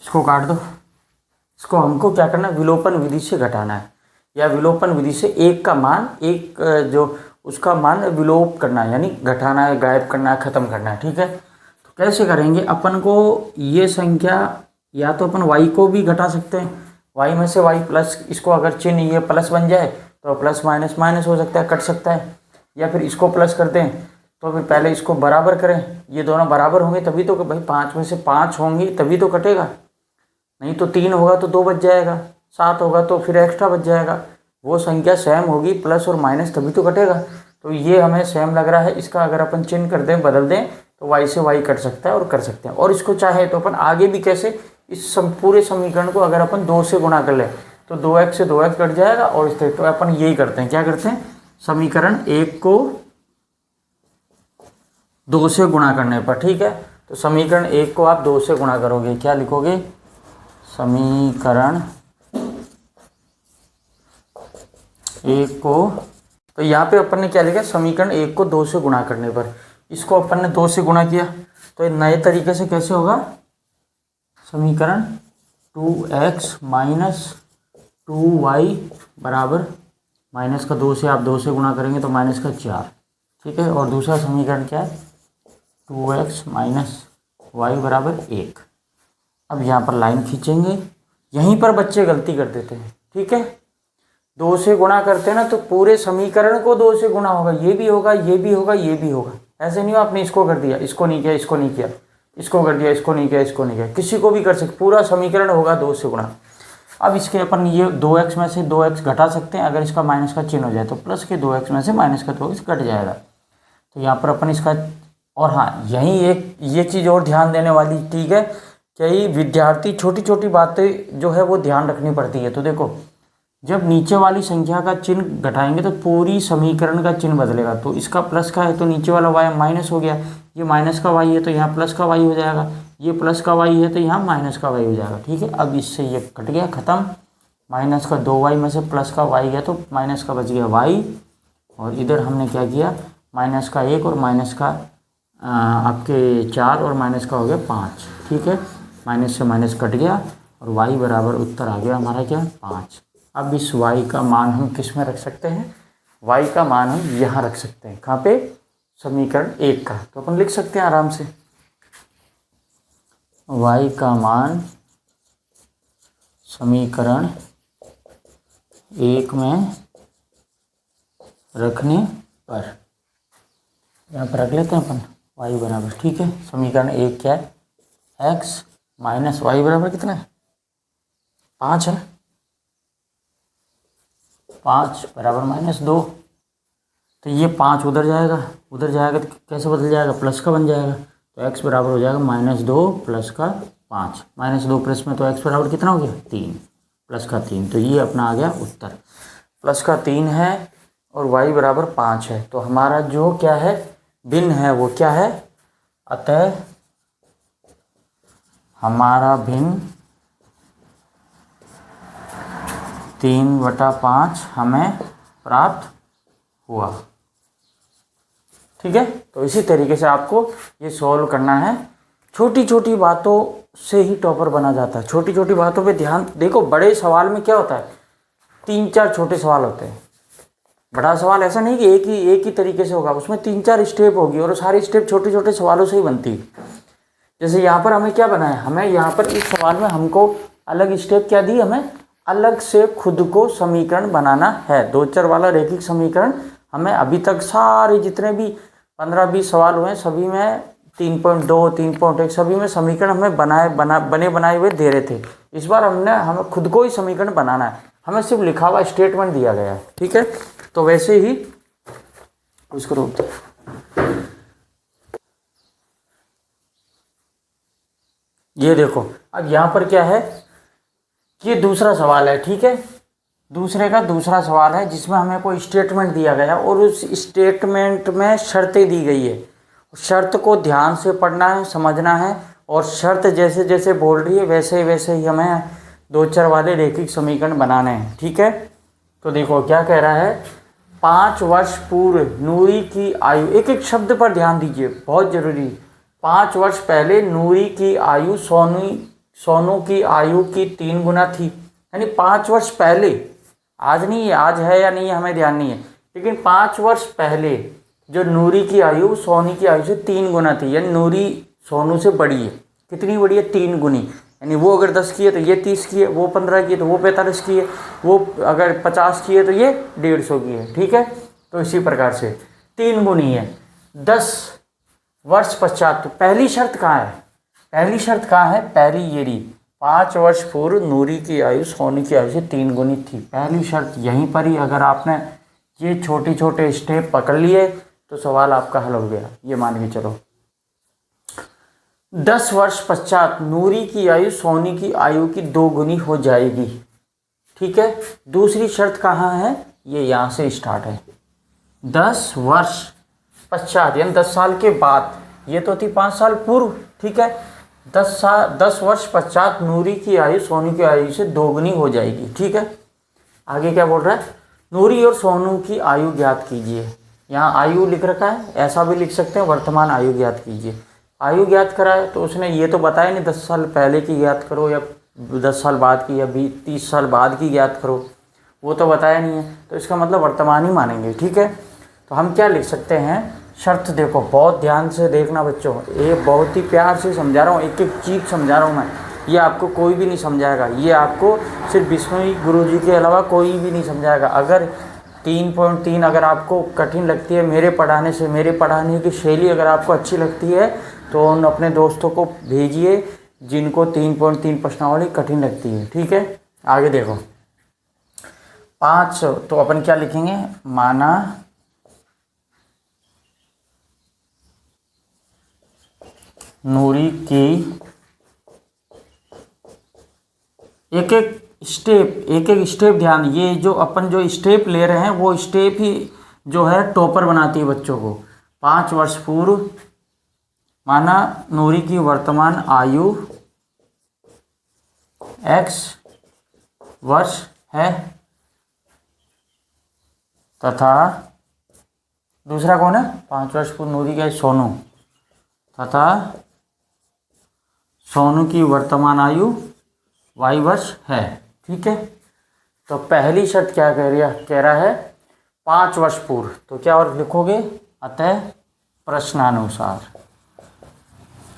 इसको काट दो, इसको हमको क्या करना है, विलोपन विधि से घटाना है, या विलोपन विधि से एक का मान, एक जो उसका मान विलोप करना है, यानी घटाना है, गायब करना है, ख़त्म करना है, ठीक है। तो कैसे करेंगे, अपन को ये संख्या, या तो अपन y को भी घटा सकते हैं, y में से y प्लस, इसको अगर चिन्ह ये प्लस बन जाए तो प्लस माइनस माइनस हो सकता है, कट सकता है, या फिर इसको प्लस कर दें, तो फिर पहले इसको बराबर करें, ये दोनों बराबर होंगे तभी तो, भाई 5 में से 5 होंगी तभी तो कटेगा, नहीं तो 3 होगा तो 2 बच जाएगा, 7 होगा तो फिर एक्स्ट्रा बच जाएगा, वो संख्या सेम होगी प्लस और माइनस तभी तो कटेगा। तो ये हमें सेम लग रहा है, इसका अगर अपन चिन्ह कर दें, बदल दें, तो y से y कट सकता है और कर सकते हैं। और इसको चाहे तो अपन आगे भी कैसे, इस पूरे समीकरण को अगर अपन 2 से गुणा कर ले तो 2x से 2x कट जाएगा, और इस तरह तो अपन यही करते हैं, क्या करते हैं, समीकरण 1 को 2 से गुणा करने पर, ठीक है। तो समीकरण 1 को आप 2 से गुणा करोगे, क्या लिखोगे, समीकरण 1 को, तो यहाँ पे अपन ने क्या लिखा, समीकरण 1 को 2 से गुणा करने पर, इसको अपन ने 2 से गुणा किया तो ये नए तरीके से कैसे होगा, समीकरण 2x माइनस 2y बराबर, माइनस का 2 से आप 2 से गुणा करेंगे तो माइनस का 4, ठीक है। और दूसरा समीकरण क्या है, 2x माइनस y बराबर 1। अब यहाँ पर लाइन खींचेंगे, यहीं पर बच्चे गलती कर देते हैं, ठीक है। 2 से गुणा करते हैं ना तो पूरे समीकरण को 2 से गुणा होगा, ये भी होगा, ये भी होगा, ये भी होगा, ऐसे नहीं हो आपने इसको कर दिया, इसको नहीं किया, इसको नहीं किया, इसको कर दिया, इसको नहीं किया, इसको नहीं किया, किसी को भी कर सकते, पूरा समीकरण होगा 2 से गुणा। अब इसके अपन ये 2x में से 2x घटा सकते हैं, अगर इसका माइनस का चिन्ह हो जाए तो प्लस के 2x में से माइनस का 2x घट जाएगा, तो यहाँ पर अपन इसका, और हाँ यहीं एक ये चीज़ और ध्यान देने वाली, ठीक है, कई विद्यार्थी छोटी छोटी बातें जो है वो ध्यान रखनी पड़ती है। तो देखो, जब नीचे वाली संख्या का चिन्ह घटाएंगे तो पूरी समीकरण का चिन्ह बदलेगा, तो इसका प्लस का है तो नीचे वाला y माइनस हो गया, ये माइनस का y है तो यहाँ प्लस का y हो जाएगा, ये प्लस का y है तो यहाँ माइनस का y हो जाएगा, ठीक है। अब इससे ये कट गया, ख़त्म, माइनस का 2y में से प्लस का y गया तो माइनस का बच गया y, और इधर हमने क्या किया, माइनस का 1 और माइनस का आपके 4 और माइनस का हो गया 5, ठीक है। माइनस से माइनस कट गया और y बराबर उत्तर आ गया हमारा क्या, 5। अब इस y का मान हम किस में रख सकते हैं, y का मान हम यहाँ रख सकते हैं, कहाँ पे, समीकरण 1 का। तो अपन लिख सकते हैं आराम से, y का मान समीकरण 1 में रखने पर, यहाँ पर रख लेते हैं अपन y बराबर, ठीक है, समीकरण 1 क्या है, x माइनस y बराबर कितना है, 5 है, 5 बराबर -2, तो ये 5 उधर जाएगा, उधर जाएगा तो कैसे बदल जाएगा, प्लस का बन जाएगा, तो x बराबर हो जाएगा -2 प्लस का 5, -2 प्लस में तो x बराबर कितना हो गया, 3, प्लस का 3, तो ये अपना आ गया उत्तर, प्लस का 3 है और y बराबर 5 है। तो हमारा जो क्या है, भिन्न है वो क्या है, अतः हमारा भिन्न 3/5 हमें प्राप्त हुआ, ठीक है। तो इसी तरीके से आपको ये सॉल्व करना है, छोटी छोटी बातों से ही टॉपर बना जाता है, छोटी छोटी बातों पे ध्यान, देखो बड़े सवाल में क्या होता है, 3-4 छोटे सवाल होते हैं, बड़ा सवाल ऐसा नहीं कि एक ही तरीके से होगा, उसमें 3-4 स्टेप होगी और सारी स्टेप छोटे छोटे सवालों से ही बनती है। जैसे यहाँ पर हमें क्या बना है, हमें यहाँ पर इस सवाल में हमको अलग स्टेप क्या दी, हमें अलग से खुद को समीकरण बनाना है, 2 चर वाला रैखिक समीकरण। हमें अभी तक सारे जितने भी 15-20 सवाल हुए सभी में 3.2, 3.1 सभी में समीकरण हमें बने बनाए हुए दे रहे थे। इस बार हमें खुद को ही समीकरण बनाना है, हमें सिर्फ लिखा हुआ स्टेटमेंट दिया गया है, ठीक है। तो वैसे ही उसको रोक दो, ये देखो अब यहाँ पर क्या है, ये दूसरा सवाल है, ठीक है, दूसरे का दूसरा सवाल है जिसमें हमें कोई स्टेटमेंट दिया गया और उस स्टेटमेंट में शर्तें दी गई है, शर्त को ध्यान से पढ़ना है, समझना है, और शर्त जैसे जैसे बोल रही है वैसे वैसे ही हमें 2 चर वाले रैखिक समीकरण बनाने हैं, ठीक है। तो देखो क्या कह रहा है, 5 वर्ष पूर्व नूरी की आयु, एक एक शब्द पर ध्यान दीजिए, बहुत जरूरी, 5 वर्ष पहले नूरी की आयु सोनू की आयु की 3 गुना थी, यानी 5 वर्ष पहले, आज नहीं है, आज है या नहीं है हमें ध्यान नहीं है, लेकिन 5 वर्ष पहले जो नूरी की आयु सोनी की आयु से 3 गुना थी, यानी नूरी सोनू से बड़ी है, कितनी बड़ी है, 3 गुनी, यानी वो अगर 10 की है तो ये 30 की है, वो 15 की है तो वो 45 की है, वो अगर 50 की है तो ये 150 की है, ठीक है। तो इसी प्रकार से 3 गुनी है 10 वर्ष पश्चात। तो पहली शर्त कहाँ है? पहली शर्त कहाँ है? पहली ये रही, 5 वर्ष पूर्व नूरी की आयु सोनी की आयु से 3 गुनी थी। पहली शर्त यहीं पर ही, अगर आपने ये छोटे छोटे स्टेप पकड़ लिए तो सवाल आपका हल हो गया। ये मान के चलो 10 वर्ष पश्चात नूरी की आयु सोनी की आयु की 2 गुनी हो जाएगी। ठीक है। दूसरी शर्त कहाँ है? ये यहाँ से स्टार्ट है, 10 वर्ष पश्चात यानी 10 साल के बाद। ये तो थी 5 साल पूर्व। ठीक है। 10 वर्ष पश्चात नूरी की आयु सोनू की आयु से 2 गुनी हो जाएगी। ठीक है। आगे क्या बोल रहा है? नूरी और सोनू की आयु ज्ञात कीजिए। यहाँ आयु लिख रखा है, ऐसा भी लिख सकते हैं वर्तमान आयु ज्ञात कीजिए। आयु ज्ञात करा है तो उसने ये तो बताया नहीं 10 साल पहले की ज्ञात करो या 10 साल बाद की या 30 साल बाद की ज्ञात करो, वो तो बताया नहीं है, तो इसका मतलब वर्तमान ही मानेंगे। ठीक है। तो हम क्या लिख सकते हैं? शर्त देखो, बहुत ध्यान से देखना बच्चों, ये बहुत ही प्यार से समझा रहा हूँ, एक एक चीज़ समझा रहा हूँ मैं। ये आपको कोई भी नहीं समझाएगा, ये आपको सिर्फ बिश्नोई गुरुजी के अलावा कोई भी नहीं समझाएगा। अगर 3.3 अगर आपको कठिन लगती है मेरे पढ़ाने से, मेरे पढ़ाने की शैली अगर आपको अच्छी लगती है तो उन अपने दोस्तों को भेजिए जिनको 3.3 प्रश्नावली कठिन लगती है। ठीक है। आगे देखो 5, तो अपन क्या लिखेंगे? माना नूरी की एक एक स्टेप ध्यान, ये जो अपन जो स्टेप ले रहे हैं वो स्टेप ही जो है टॉपर बनाती है बच्चों को। 5 वर्ष पूर्व माना नूरी की वर्तमान आयु x वर्ष है तथा दूसरा कौन है? 5 वर्ष पूर्व नूरी का सोनू तथा सोनू की वर्तमान आयु y वर्ष है। ठीक है। तो पहली शर्त क्या कह रहा है? 5 वर्ष पूर्व, तो क्या और लिखोगे? अतः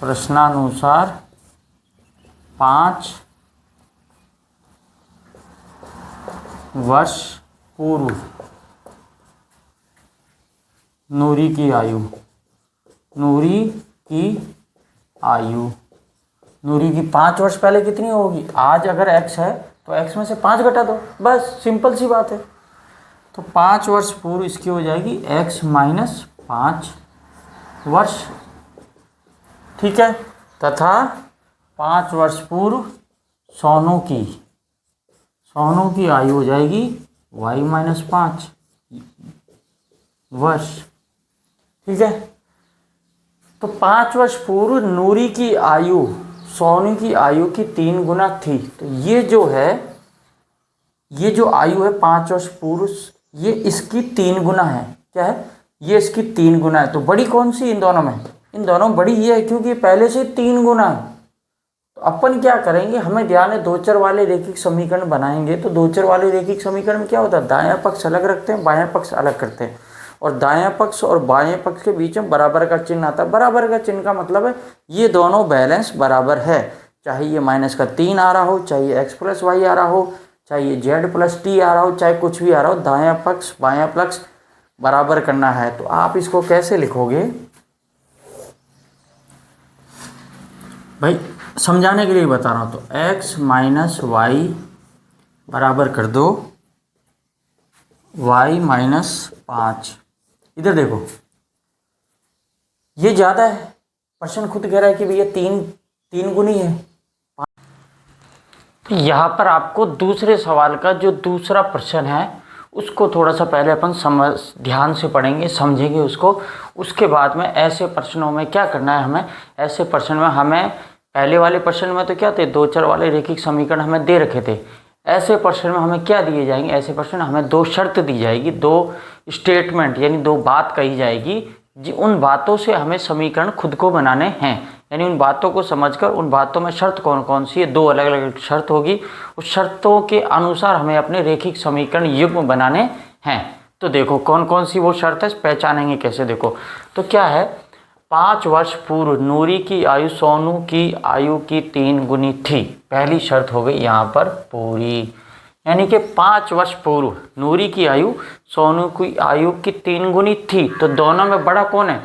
प्रश्नानुसार 5 वर्ष पूर्व नूरी की आयु, नूरी की 5 वर्ष पहले कितनी होगी? आज अगर x है तो x में से 5 घटा दो, बस सिंपल सी बात है। तो 5 वर्ष पूर्व इसकी हो जाएगी x - 5 वर्ष। ठीक है। तथा 5 वर्ष पूर्व सोनू की आयु हो जाएगी y - 5 वर्ष। ठीक है। तो 5 वर्ष पूर्व नूरी की आयु सोनू की आयु की 3 गुना थी। तो ये जो आयु है 5 वर्ष पूर्व, ये इसकी 3 गुना है। क्या है? ये इसकी 3 गुना है। तो बड़ी कौन सी इन दोनों में? इन दोनों में बड़ी ये है क्योंकि पहले से 3 गुना है। तो अपन क्या करेंगे? हमें ध्यान है, दो चर वाले रेखिक समीकरण बनाएंगे तो दो चर वाले रेखिक समीकरण में क्या होता है? दायां पक्ष अलग रखते हैं, बायां पक्ष अलग करते हैं, और दायां पक्ष और बाएं पक्ष के बीच में बराबर का चिन्ह आता है। बराबर का चिन्ह का मतलब है ये दोनों बैलेंस बराबर है, चाहे ये -3 आ रहा हो, चाहे ये x + y आ रहा हो, चाहे ये z + t आ रहा हो, चाहे कुछ भी आ रहा हो, दायां पक्ष बायां पक्ष बराबर करना है। तो आप इसको कैसे लिखोगे भाई? समझाने के लिए बता रहा हूँ। तो x - y बराबर कर दो y - 5। इधर देखो ये ज़्यादा है, प्रश्न खुद कह रहा है कि भैया 3 गुनी है। तो यहाँ पर आपको दूसरे सवाल का जो दूसरा प्रश्न है उसको थोड़ा सा पहले अपन ध्यान से पढ़ेंगे, समझेंगे उसको। उसके बाद में ऐसे प्रश्नों में क्या करना है हमें? ऐसे प्रश्न में हमें पहले वाले प्रश्न में तो क्या थे? दो चर वाले रेखिक समीकरण हमें दे रखे थे। ऐसे प्रश्न में हमें क्या दिए जाएंगे? ऐसे प्रश्न में हमें 2 शर्त दी जाएगी, 2 स्टेटमेंट यानी 2 बात कही जाएगी। उन बातों से हमें समीकरण खुद को बनाने हैं, यानी उन बातों को समझकर उन बातों में शर्त कौन कौन सी है, 2 अलग अलग शर्त होगी। उस शर्तों के अनुसार हमें अपने रेखिक समीकरण युग्म बनाने हैं। तो देखो कौन कौन सी वो शर्त है, पहचानेंगे कैसे? देखो तो क्या है? 5 वर्ष पूर्व नूरी की आयु सोनू की आयु की 3 गुनी थी। पहली शर्त हो गई यहाँ पर पूरी। यानी कि 5 वर्ष पूर्व नूरी की आयु सोनू की आयु की 3 गुनी थी। तो दोनों में बड़ा कौन है?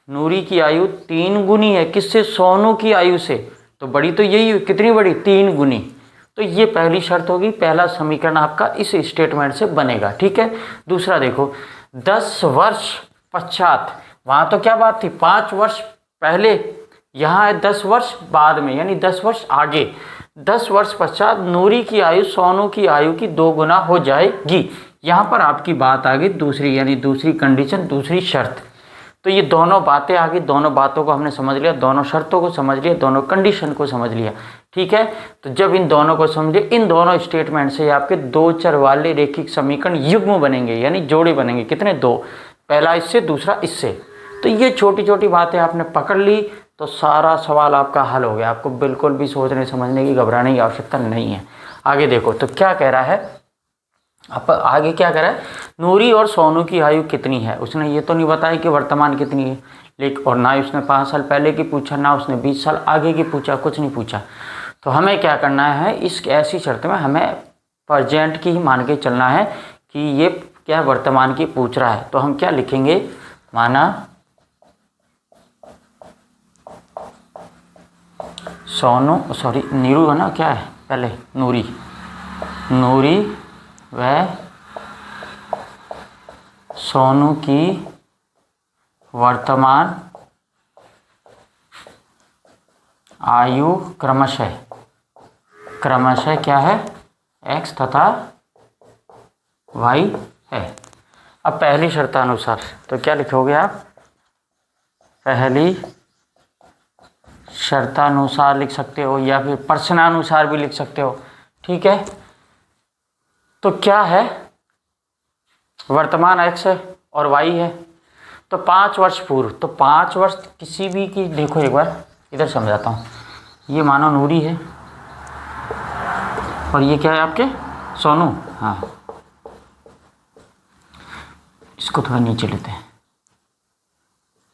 नूरी की आयु 3 गुनी है किससे? सोनू की आयु से। तो बड़ी तो यही है, कितनी बड़ी? 3 गुनी। तो ये पहली शर्त होगी, पहला समीकरण आपका इस स्टेटमेंट से बनेगा। ठीक है। दूसरा देखो, 10 वर्ष पश्चात, वहाँ तो क्या बात थी? 5 वर्ष पहले, यहाँ है 10 वर्ष बाद में, यानी 10 वर्ष आगे। 10 वर्ष पश्चात नूरी की आयु सोनू की आयु की 2 गुना हो जाएगी। यहाँ पर आपकी बात आ गई दूसरी, यानी दूसरी कंडीशन, दूसरी शर्त। तो ये दोनों बातें आ गई, दोनों बातों को हमने समझ लिया, दोनों शर्तों को समझ लिया, दोनों कंडीशन को समझ लिया। ठीक है। तो जब इन दोनों को समझे, इन दोनों स्टेटमेंट से आपके 2 चर वाले रैखिक समीकरण युग्म बनेंगे, यानी जोड़े बनेंगे। कितने? 2। पहला इससे, दूसरा इससे। तो ये छोटी छोटी बातें आपने पकड़ ली तो सारा सवाल आपका हल हो गया। आपको बिल्कुल भी सोचने समझने की, घबराने की आवश्यकता नहीं है। आगे देखो तो क्या कह रहा है, अब आगे क्या कह रहा है? नूरी और सोनू की आयु कितनी है? उसने ये तो नहीं बताया कि वर्तमान कितनी है, लेकिन और ना ही उसने 5 साल पहले की पूछा, ना उसने 20 साल आगे की पूछा, कुछ नहीं पूछा। तो हमें क्या करना है, इस ऐसी शर्त में हमें प्रेजेंट की ही मान के चलना है कि ये क्या वर्तमान की पूछ रहा है। तो हम क्या लिखेंगे, माना सोनू, सॉरी नीरू है ना, क्या है पहले? नूरी, नूरी व सोनू की वर्तमान आयु क्रमशः क्या है? x तथा y है। अब पहली शर्तानुसार तो क्या लिखोगे आप? पहली शर्तानुसार लिख सकते हो, या फिर प्रश्नानुसार भी लिख सकते हो। ठीक है। तो क्या है? वर्तमान x है और y है। तो 5 वर्ष पूर्व, तो 5 वर्ष किसी भी की, देखो एक बार इधर समझाता हूँ। ये मानो नूरी है और ये क्या है आपके? सोनू। हाँ, इसको थोड़ा नीचे लेते हैं।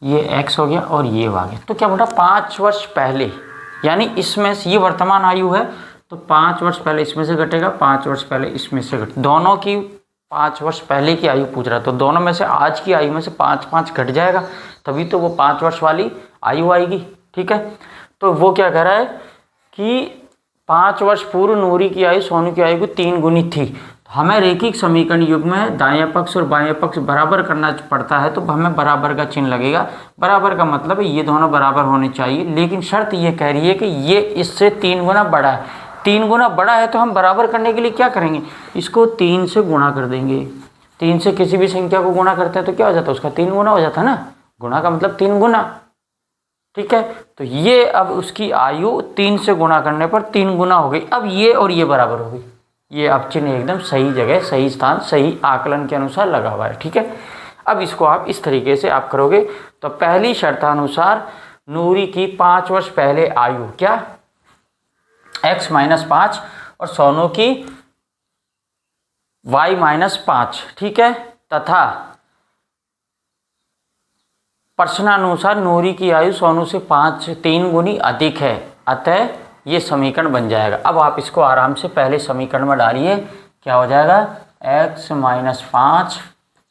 ये x हो गया और ये आ गया। तो क्या बोला? 5 वर्ष पहले, यानी इसमें से ये वर्तमान आयु है, तो 5 वर्ष पहले इसमें से घटेगा, 5 वर्ष पहले इसमें से घट, दोनों की 5 वर्ष पहले की आयु पूछ रहा है। तो दोनों में से आज की आयु में से 5 घट जाएगा, तभी तो वो 5 वर्ष वाली आयु आएगी। ठीक है। तो वो क्या कह रहा है कि 5 वर्ष पूर्व नूरी की आयु सोनू की आयु की 3 गुनी थी। हमें रैखिक समीकरण युग्म में दायां पक्ष और बायां पक्ष बराबर करना पड़ता है, तो हमें बराबर का चिन्ह लगेगा। बराबर का मतलब है ये दोनों बराबर होने चाहिए, लेकिन शर्त ये कह रही है कि ये इससे 3 गुना बड़ा है। 3 गुना बड़ा है तो हम बराबर करने के लिए क्या करेंगे? इसको 3 से गुणा कर देंगे। 3 से किसी भी संख्या को गुणा करते हैं तो क्या हो जाता है? उसका 3 गुना हो जाता है ना। गुणा का मतलब 3 गुना। ठीक है। तो ये अब उसकी आयु 3 से गुणा करने पर 3 गुना हो गई। अब ये और ये बराबर हो गई। ये अब चिन्ह एकदम सही जगह, सही स्थान, सही आकलन के अनुसार लगा हुआ है। ठीक है। अब इसको आप इस तरीके से आप करोगे तो पहली शर्तानुसार नूरी की 5 वर्ष पहले आयु क्या? x - 5 और सोनू की y - 5। ठीक है। तथा प्रश्नानुसार नूरी की आयु सोनू से 3 गुनी अधिक है, अतः ये समीकरण बन जाएगा। अब आप इसको आराम से पहले समीकरण में डालिए। क्या हो जाएगा? x - 5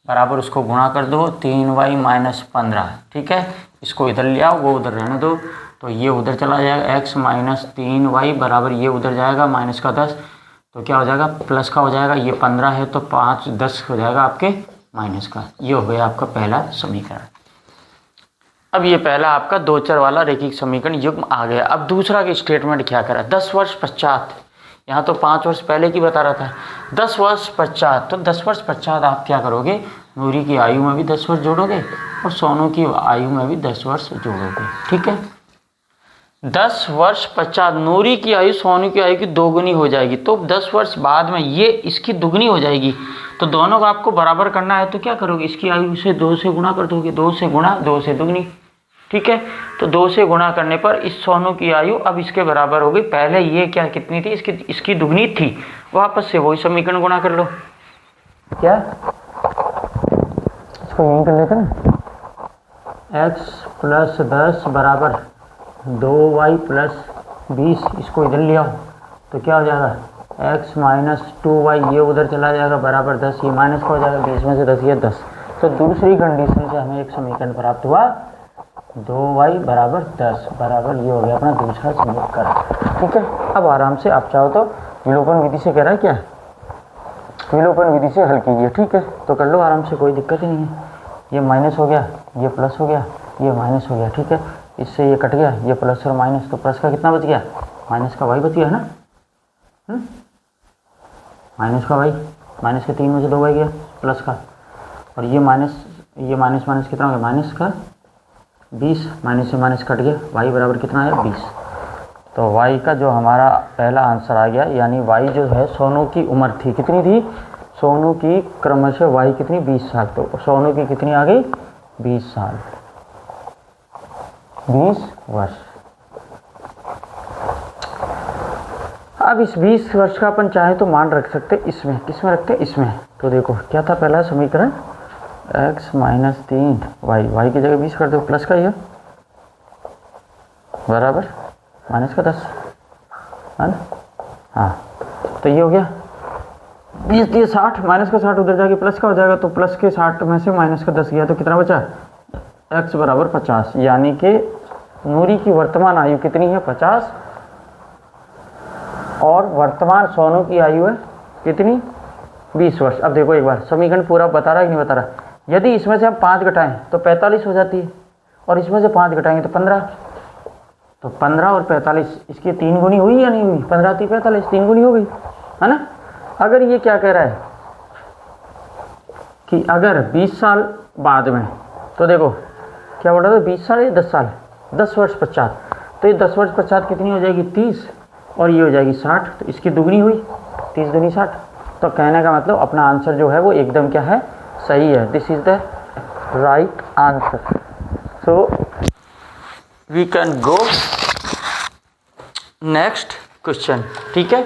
बराबर, उसको गुणा कर दो 3y - 15। ठीक है। इसको इधर ले आओ, वो उधर रहने दो, तो ये उधर चला जाएगा। x - 3y बराबर, ये उधर जाएगा माइनस का 10, तो क्या हो जाएगा? प्लस का हो जाएगा। ये 15 है तो 5 10 हो जाएगा आपके माइनस का। ये हो गया आपका पहला समीकरण। अब ये पहला आपका 2 चर वाला रैखिक समीकरण युग्म आ गया। अब दूसरा की स्टेटमेंट क्या करा? 10 वर्ष पश्चात, यहाँ तो 5 वर्ष पहले की बता रहा था। 10 वर्ष पश्चात, तो 10 वर्ष पश्चात आप क्या करोगे? नूरी की आयु में भी 10 वर्ष जोड़ोगे और सोनू की आयु में भी 10 वर्ष जोड़ोगे। ठीक है। 10 वर्ष पश्चात नूरी की आयु सोनू की आयु की 2 गुनी हो जाएगी, तो 10 वर्ष बाद में ये इसकी दुगनी हो जाएगी। तो दोनों को आपको बराबर करना है, तो क्या करोगे? इसकी आयु से 2 से गुणा कर दोगे। 2 से गुणा, 2 से दुगनी। ठीक है। तो 2 से गुणा करने पर इस सोनू की आयु अब इसके बराबर हो गई। पहले ये क्या कितनी थी? इसकी दुगनी थी। वापस से वही समीकरण गुणा कर लो। क्या इसको यहीं कर लेते ना, x + 10 बराबर 2y + 20। इसको इधर ले आओ तो क्या हो जाएगा? x माइनस 2y ये उधर चला जाएगा बराबर 10, ये माइनस का हो जाएगा, 20 में से 10 ये 10। तो दूसरी कंडीशन से हमें एक समीकरण प्राप्त हुआ 2y बराबर 10 बराबर ये हो गया अपना दूसरा समीकरण। ठीक है, अब आराम से आप चाहो तो विलोपन विधि से कह रहा है क्या, विलोपन विधि से हल कीजिए। ठीक है, तो कर लो आराम से, कोई दिक्कत ही नहीं है। ये माइनस हो गया, ये प्लस हो गया, ये माइनस हो गया। ठीक है, इससे ये कट गया, ये प्लस और माइनस, तो प्लस का कितना बच गया, माइनस का y बच गया है ना, माइनस का y, माइनस के 3 में से 2y गया प्लस का, और ये माइनस माइनस कितना हो गया, माइनस का 20, माइनस से माइनस कट गया, y बराबर कितना है 20। तो y का जो हमारा पहला आंसर आ गया, यानी y जो है सोनू की उम्र थी, कितनी थी, सोनू की क्रमशः y कितनी 20 साल, तो सोनू की कितनी आ गई 20 साल, 20 वर्ष। अब इस 20 वर्ष का अपन चाहे तो मान रख सकते इसमें, किसमें रखते इसमें। तो देखो क्या था पहला समीकरण, x माइनस 3y, y की जगह 20 कर दो, प्लस का ये बराबर माइनस का 10 है ना, हाँ तो ये हो गया 20 ये 60, माइनस का 60 उधर जाके प्लस का हो जाएगा, तो प्लस के 60 में से माइनस का 10 गया तो कितना बचा, x बराबर 50, यानी कि नूरी की वर्तमान आयु कितनी है 50, और वर्तमान सोनू की आयु है कितनी 20 वर्ष। अब देखो एक बार समीकरण पूरा बता रहा है कि नहीं बता रहा, यदि इसमें से हम 5 घटाएं तो 45 हो जाती है, और इसमें से 5 घटाएंगे तो 15, तो 15 और 45 इसकी 3 गुनी हुई या नहीं हुई, 15 3 45 3 गुनी हो गई है ना। अगर ये क्या कह रहा है कि अगर 20 साल बाद में, तो देखो क्या बोल रहा था 20 साल या 10 साल, 10 वर्ष पश्चात, तो ये 10 वर्ष पश्चात कितनी हो जाएगी 30, और ये हो जाएगी 60, तो इसकी दुगनी हुई 30 दूनी 60। तो कहने का मतलब अपना आंसर जो है वो एकदम क्या है, सही है, this is the right answer. So we can go next question. ठीक है,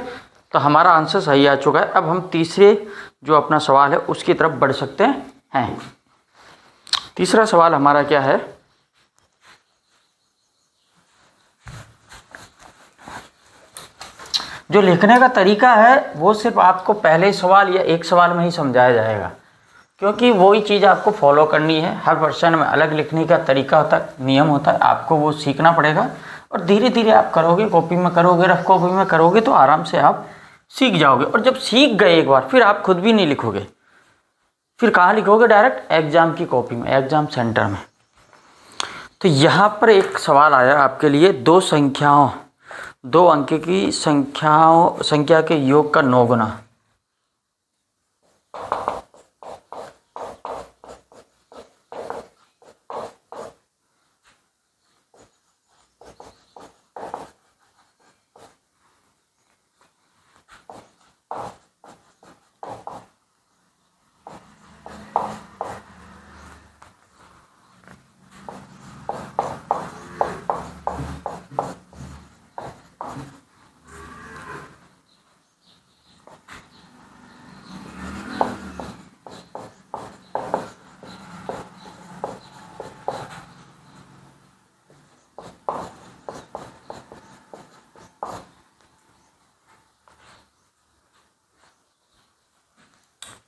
तो हमारा आंसर सही आ चुका है। अब हम तीसरे जो अपना सवाल है उसकी तरफ बढ़ सकते हैं। तीसरा सवाल हमारा क्या है, जो लिखने का तरीका है वो सिर्फ आपको पहले सवाल या एक सवाल में ही समझाया जाएगा, क्योंकि वही चीज़ आपको फॉलो करनी है। हर पर्सन में अलग लिखने का तरीका होता है, नियम होता है, आपको वो सीखना पड़ेगा, और धीरे धीरे आप करोगे, कॉपी में करोगे, रफ कॉपी में करोगे तो आराम से आप सीख जाओगे। और जब सीख गए एक बार, फिर आप खुद भी नहीं लिखोगे, फिर कहाँ लिखोगे, डायरेक्ट एग्ज़ाम की कॉपी में, एग्ज़ाम सेंटर में। तो यहाँ पर एक सवाल आया आपके लिए, दो अंक की संख्या के योग का 9 गुना।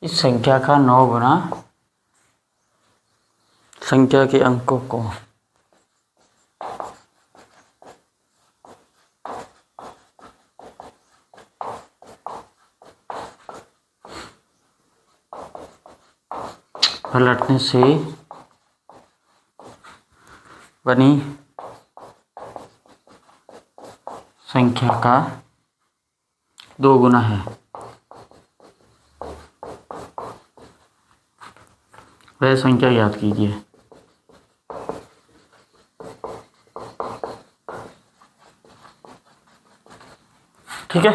इस संख्या का 9 गुना संख्या के अंकों को पलटने से बनी संख्या का 2 गुना है, वह संख्या याद कीजिए। ठीक है,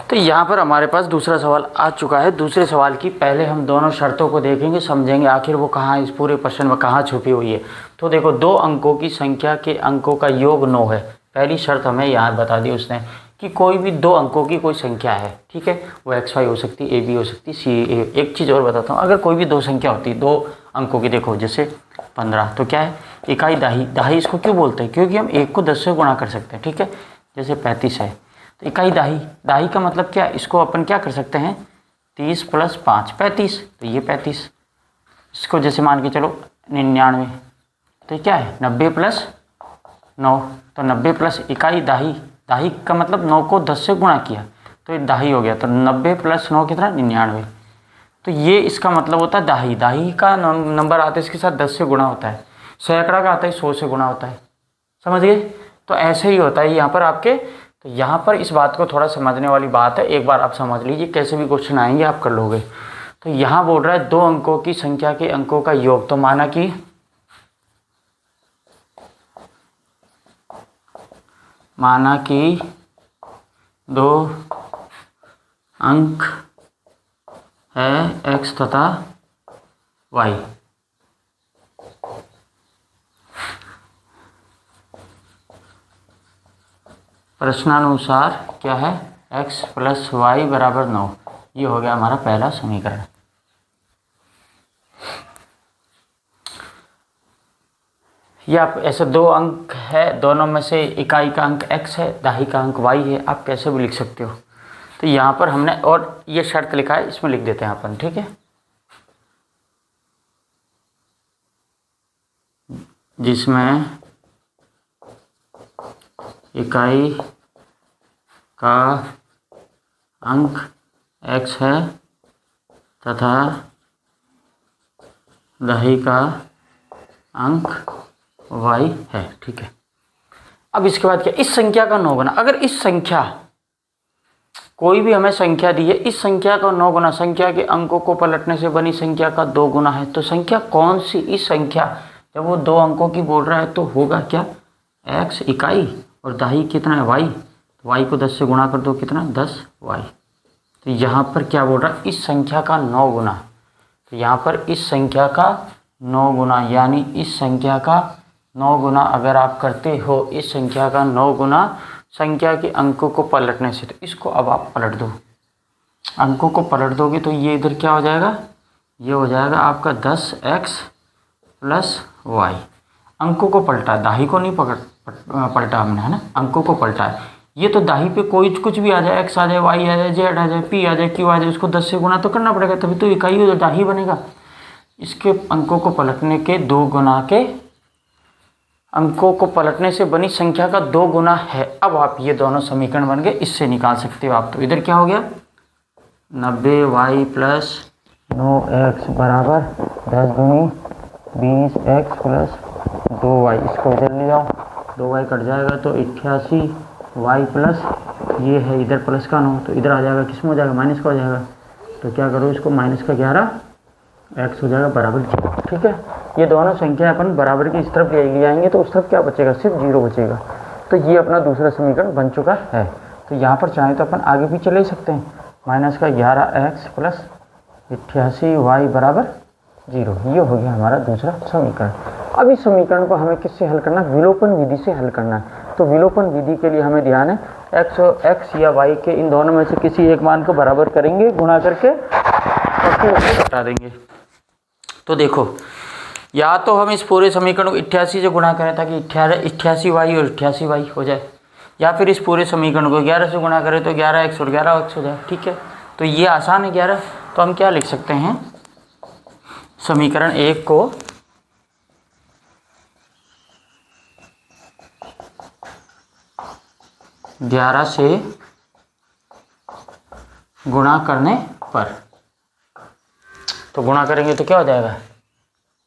तो यहाँ पर हमारे पास दूसरा सवाल आ चुका है। दूसरे सवाल की पहले हम दोनों शर्तों को देखेंगे, समझेंगे आखिर वो कहाँ इस पूरे प्रश्न में कहाँ छुपी हुई है। तो देखो, 2 अंकों की संख्या के अंकों का योग 9 है। पहली शर्त हमें यहाँ बता दी उसने कि कोई भी 2 अंकों की कोई संख्या है, ठीक है, वो XY हो सकती, AB हो सकती, CA। एक चीज़ और बताता हूँ, अगर कोई भी 2 संख्या होती, 2 अंकों की, देखो जैसे 15, तो क्या है, इकाई दाही। दाही इसको क्यों बोलते हैं, क्योंकि हम 1 को 10 से गुणा कर सकते हैं। ठीक है, जैसे 35 है तो इकाई दाही, दाही का मतलब क्या, इसको अपन क्या कर सकते हैं, 30 + 5 35, तो ये 35, इसको जैसे मान के चलो 99, तो ये क्या है 90 + 9, तो 90 प्लस इकाई दाही, दाही का मतलब 9 को 10 से गुणा किया तो ये दाही हो गया, तो 90 + 9 कितना 99, तो ये इसका मतलब होता है दाही, दाही का नंबर आता है इसके साथ 10 से गुणा होता है, सैकड़ा का आता है 100 से गुणा होता है, समझ गए। तो ऐसे ही होता है यहाँ पर आपके, तो यहाँ पर इस बात को थोड़ा समझने वाली बात है, एक बार आप समझ लीजिए, कैसे भी क्वेश्चन आएंगे आप कर लोगे। तो यहाँ बोल रहा है 2 अंकों की संख्या के अंकों का योग, तो माना कि 2 अंक है x तथा y, प्रश्नानुसार क्या है x + y = 9, ये हो गया हमारा पहला समीकरण। ये आप ऐसे 2 अंक है, दोनों में से इकाई का अंक x है, दाही का अंक y है, आप कैसे भी लिख सकते हो। तो यहाँ पर हमने और ये शर्त लिखा है, इसमें लिख देते हैं अपन, ठीक है, जिसमें इकाई का अंक x है तथा दाही का अंक y है, ठीक है। अब इसके बाद क्या, इस संख्या का 9 गुना, अगर इस संख्या, कोई भी हमें संख्या दी है, इस संख्या का 9 गुना संख्या के अंकों को पलटने से बनी संख्या का 2 गुना है, तो संख्या कौन सी, इस संख्या, जब वो 2 अंकों की बोल रहा है तो होगा क्या, x इकाई और दाही कितना है y, तो y को 10 से गुणा कर दो, कितना 10y। तो यहाँ पर क्या बोल रहा है, इस संख्या का 9 गुना, तो यहाँ पर इस संख्या का 9 गुना, यानी इस संख्या का 9 गुना अगर आप करते हो, इस संख्या का 9 गुना संख्या के अंकों को पलटने से, तो इसको अब आप पलट दो, अंकों को पलट दोगे तो ये इधर क्या हो जाएगा, ये हो जाएगा आपका 10x + y, अंकों को पलटा, दाही को नहीं पलटा हमने, है ना, अंकों को पलटा है। ये तो दाही पे कोई कुछ भी आ जाए, x आ जाए, y आ जाए, z आ जाए, p आ जाए, q आ जाए, उसको 10 से गुना तो करना पड़ेगा, तभी तो इकाई हो, दाही बनेगा। इसके अंकों को पलटने के 2 गुना के, अंकों को पलटने से बनी संख्या का 2 गुना है। अब आप ये दोनों समीकरण बन गए, इससे निकाल सकते हो आप। तो इधर क्या हो गया, 90y + 9x = 10 दूनी 20x + 2y, इसको इधर ले आओ, 2y कट जाएगा तो 88y + ये है इधर प्लस का 9, तो इधर आ जाएगा, किस में हो जाएगा, माइनस का हो जाएगा, तो क्या करो इसको, -11x हो जाएगा बराबर 0, ठीक है। ये दोनों संख्या अपन बराबर की इस तरफ ले आएंगे तो उस तरफ क्या बचेगा, सिर्फ 0 बचेगा। तो ये अपना दूसरा समीकरण बन चुका है। तो यहाँ पर चाहें तो अपन आगे भी चले सकते हैं, -11x + 88y = 0, ये हो गया हमारा दूसरा समीकरण। अब इस समीकरण को हमें किससे हल करना है, विलोपन विधि से हल करना है। तो विलोपन विधि के लिए हमें ध्यान है, x या y के इन दोनों में से किसी एक मान को बराबर करेंगे गुणा करके और फिर उसे घटा देंगे। तो देखो, या तो हम इस पूरे समीकरण को 88 से गुणा करें ताकि 88y और 88y हो जाए, या फिर इस पूरे समीकरण को 11 से गुणा करें तो 11x और 11x हो जाए, ठीक है। तो ये आसान है 11, तो हम क्या लिख सकते हैं, समीकरण 1 को 11 से गुणा करने पर, तो गुणा करेंगे तो क्या हो जाएगा,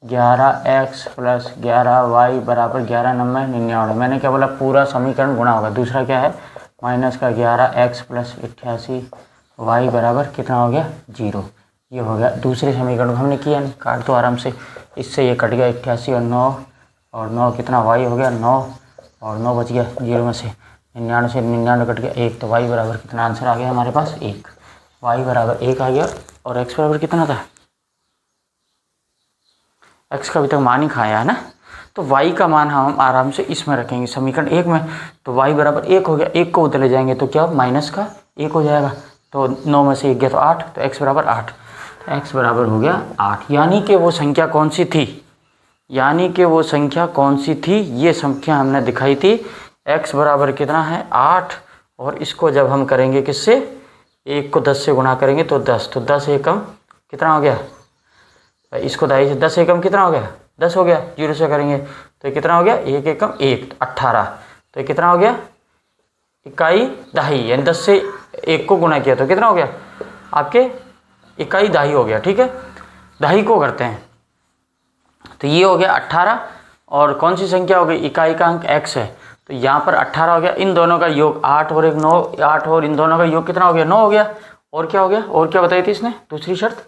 11x + 11y = 11 9 99। मैंने क्या बोला, पूरा समीकरण गुणा होगा। दूसरा क्या है, -11x + 88y = कितना हो गया, 0, ये हो गया। दूसरे समीकरण को हमने किया नहीं, काट दो आराम से, इससे ये कट गया 88 और 9 कितना, y हो गया 9 और 9 बच गया 0 में से, 99 से 99 कट गया 1, तो y बराबर कितना आंसर आ गया हमारे पास 1, y = 1 आ गया। और x बराबर कितना था, x का अभी तक मान ही खाया है ना, तो y का मान हम आराम से इसमें रखेंगे समीकरण 1 में, तो y = 1 हो गया, 1 को उधर ले जाएंगे तो क्या माइनस का 1 हो जाएगा, तो 9 में से 1 गया तो 8, तो x = 8, तो x बराबर हो गया 8। यानी कि वो संख्या कौन सी थी, ये संख्या हमने दिखाई थी, x बराबर कितना है 8 और इसको जब हम करेंगे किससे, 1 को 10 से गुणा करेंगे तो 10, तो 10 एकम कितना हो गया, इसको 2.5 से 10 एकम कितना हो गया, 10 हो गया। 0 से करेंगे तो ये कितना हो गया, 1 एकम 1, 18, तो ये कितना हो गया, इकाई दहाई, यानी 10 से 1 को गुणा किया तो कितना हो गया आपके, इकाई दहाई हो गया। ठीक है, दहाई को करते हैं तो ये हो गया 18, और कौन सी संख्या हो गई, इकाई का अंक x है, तो यहाँ पर 18 हो गया। इन दोनों का योग 8 और 1 9, 8 और इन दोनों का योग कितना हो गया, 9 हो गया। और क्या हो गया, और क्या बताई थी इसने, दूसरी शर्त,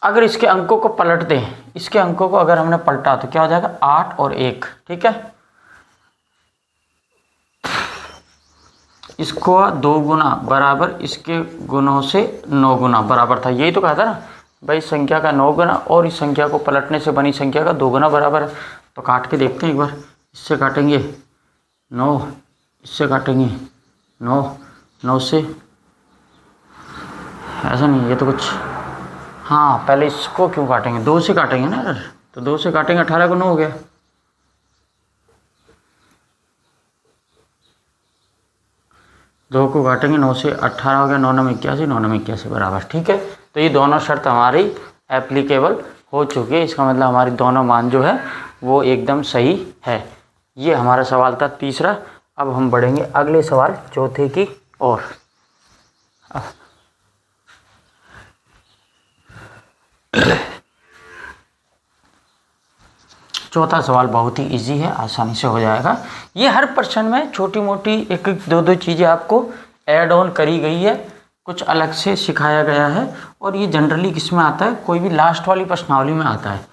अगर इसके अंकों को पलट दें, इसके अंकों को अगर हमने पलटा तो क्या हो जाएगा, 8 और 1। ठीक है, इसको 2 गुना बराबर इसके गुणों से 9 गुना बराबर था, यही तो कहा था ना भाई, संख्या का 9 गुना और इस संख्या को पलटने से बनी संख्या का 2 गुना बराबर है। तो काट के देखते हैं एक बार, इससे काटेंगे 9, इससे काटेंगे 9, 9 से, ऐसा नहीं, ये तो कुछ, हाँ पहले इसको क्यों काटेंगे, 2 से काटेंगे ना यार, तो 2 से काटेंगे, 18 को 9 हो गया, 2 को काटेंगे 9 से, 18 हो गया, 9 9 81, 9 9 81 बराबर। ठीक है, तो ये दोनों शर्त हमारी एप्लीकेबल हो चुकी है, इसका मतलब हमारी दोनों मान जो है वो एकदम सही है। ये हमारा सवाल था तीसरा। अब हम बढ़ेंगे अगले सवाल चौथे की ओर। चौथा सवाल बहुत ही इजी है, आसानी से हो जाएगा। ये हर प्रश्न में छोटी मोटी एक एक दो चीज़ें आपको ऐड ऑन करी गई है, कुछ अलग से सिखाया गया है, और ये जनरली किस में आता है, कोई भी लास्ट वाली प्रश्नावली में आता है।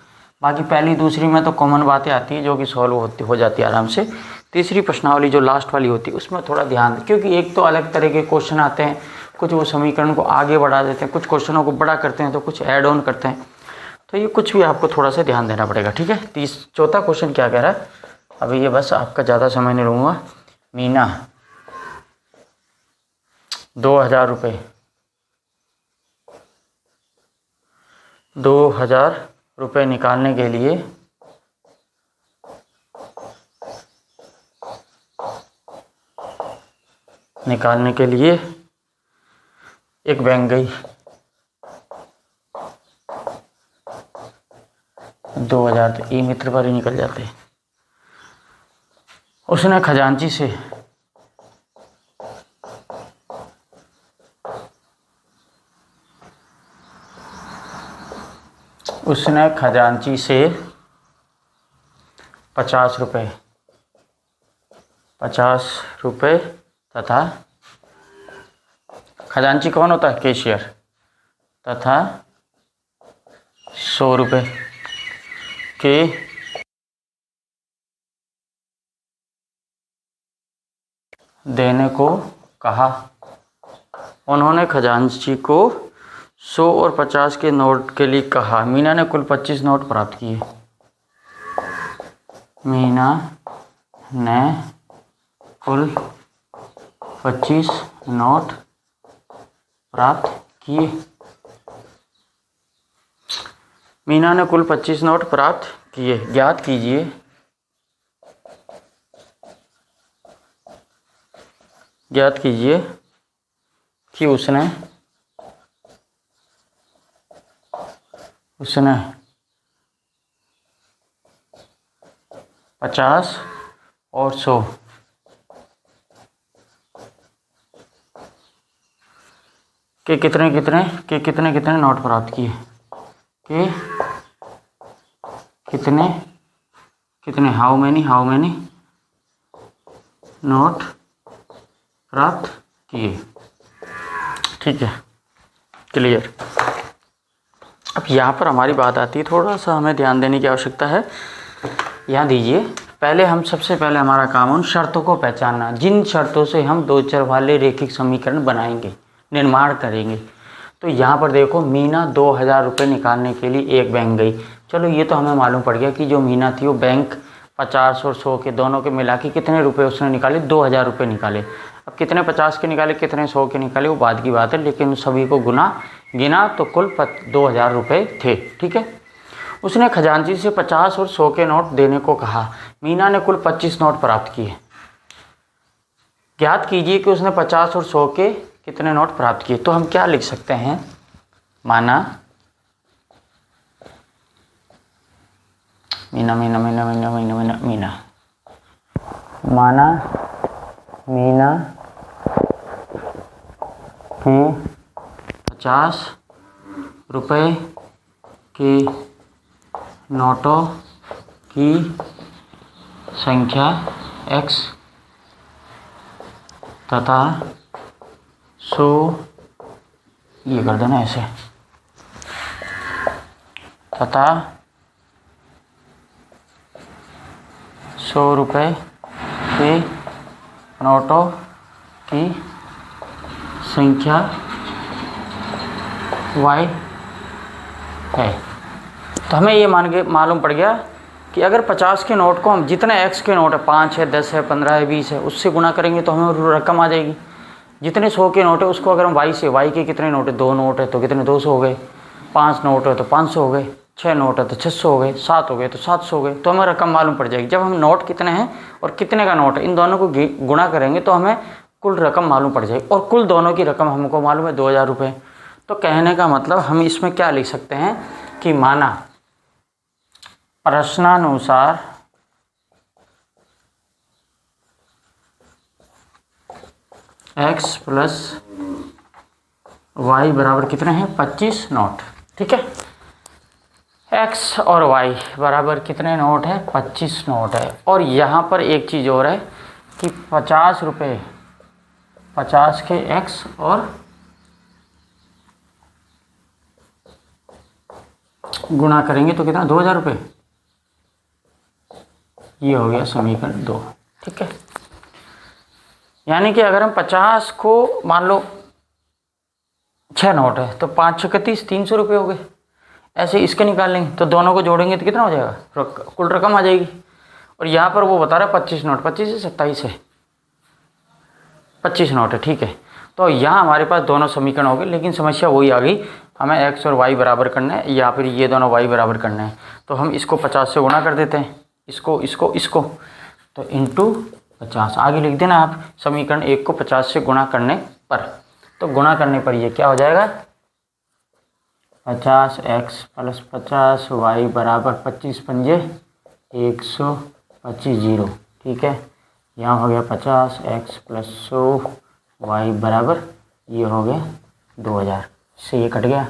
बाकी पहली दूसरी में तो कॉमन बातें आती है जो कि सॉल्व हो जाती है आराम से। तीसरी प्रश्नावली जो लास्ट वाली होती है उसमें थोड़ा ध्यान दें, क्योंकि एक तो अलग तरह के क्वेश्चन आते हैं, कुछ वो समीकरण को आगे बढ़ा देते हैं, कुछ क्वेश्चनों को बड़ा करते हैं, तो कुछ ऐड ऑन करते हैं, तो ये कुछ भी आपको थोड़ा सा ध्यान देना पड़ेगा। ठीक है, चौथा क्वेश्चन क्या कह रहा है, अभी ये बस आपका ज़्यादा समय नहीं लूँगा। मीना 2000 रुपये, 2000 रुपये निकालने के लिए एक बैंक गई, 2000 तो ई मित्र पर ही निकल जाते हैं। उसने खजांची से उसने खजांची से 50 रुपये तथा, खजांची कौन होता है, कैशियर, तथा 100 रुपये के देने को कहा। उन्होंने खजांची को 100 और 50 के नोट के लिए कहा। मीना ने कुल 25 नोट प्राप्त किए। मीना ने कुल 25 नोट प्राप्त किए। मीना ने कुल 25 नोट प्राप्त किए। ज्ञात कीजिए कि उसने 50 और 100 के कितने नोट प्राप्त किए, के कितने हाउ मैनी नोट प्राप्त किए। ठीक है, क्लियर। अब यहाँ पर हमारी बात आती है, थोड़ा सा हमें ध्यान देने की आवश्यकता है। यहाँ दीजिए, सबसे पहले हमारा काम उन शर्तों को पहचानना जिन शर्तों से हम दो चर वाले रेखिक समीकरण बनाएंगे, निर्माण करेंगे। तो यहाँ पर देखो, मीना 2000 रुपये निकालने के लिए एक बैंक गई। चलो ये तो हमें मालूम पड़ गया कि जो मीना थी वो बैंक 50 और 100 के दोनों के मिला के कितने रुपए उसने निकाले, 2000 रुपये निकाले। अब कितने 50 के निकाले, कितने 100 के निकाले, वो बाद की बात है, लेकिन सभी को गिना तो कुल 2000 रुपये थे। ठीक है, उसने खजांची से 50 और 100 के नोट देने को कहा। मीना ने कुल 25 नोट प्राप्त किए। ज्ञात कीजिए कि उसने 50 और 100 के कितने नोट प्राप्त किए। तो हम क्या लिख सकते हैं, माना मीना मीना मीना मीना मीना मीना मीना माना मीना के 50 रुपए के नोटों की संख्या x तथा 100, ये कर देना ऐसे, तथा 100 रुपये के नोटों की संख्या y है। तो हमें ये मालूम पड़ गया कि अगर 50 के नोट को हम जितने x के नोट है, 5 है, 10 है, 15 है, 20 है, उससे गुणा करेंगे तो हमें रकम आ जाएगी। जितने 100 के नोट है उसको अगर हम y से, y के कितने नोट है, 2 नोट है तो कितने 200 हो गए, 5 नोट है तो 500 हो गए, 6 नोट है तो 600 हो गए, 7 हो गए तो 700 हो गए। तो हमें रकम मालूम पड़ जाएगी। जब हम नोट कितने हैं और कितने का नोट है, इन दोनों को गुणा करेंगे तो हमें कुल रकम मालूम पड़ जाएगी। और कुल दोनों की रकम हमको मालूम है 2000 रुपये। तो कहने का मतलब हम इसमें क्या लिख सकते हैं कि माना प्रश्नानुसार x प्लस y बराबर कितने हैं, 25 नोट। ठीक है, x और y बराबर कितने नोट है, 25 नोट है। और यहाँ पर एक चीज़ और है कि 50 रुपये, 50 के x और गुणा करेंगे तो कितना, 2000 रुपये। ये हो गया समीकरण 2। ठीक है, यानी कि अगर हम 50 को मान लो 6 नोट है तो 5 6 30, 300 रुपये हो गए। ऐसे इसके निकाल लेंगे तो दोनों को जोड़ेंगे तो कितना हो जाएगा, कुल रकम आ जाएगी। और यहाँ पर वो बता रहा है 25 नोट, 25 से 27 है, 25 नोट है। ठीक है, तो यहाँ हमारे पास दोनों समीकरण हो गए, लेकिन समस्या वही आ गई, हमें x और y बराबर करना है या फिर ये दोनों y बराबर करना है। तो हम इसको 50 से गुणा कर देते हैं, इसको तो इंटू 50 आगे लिख देना आप। समीकरण 1 को 50 से गुणा करने पर, तो गुणा करने पर ये क्या हो जाएगा, 50x प्लस 50y बराबर 25 पंजे 125 जीरो। ठीक है, यहाँ हो गया 50x प्लस 100y बराबर, ये हो गया 2000 से ये कट गया,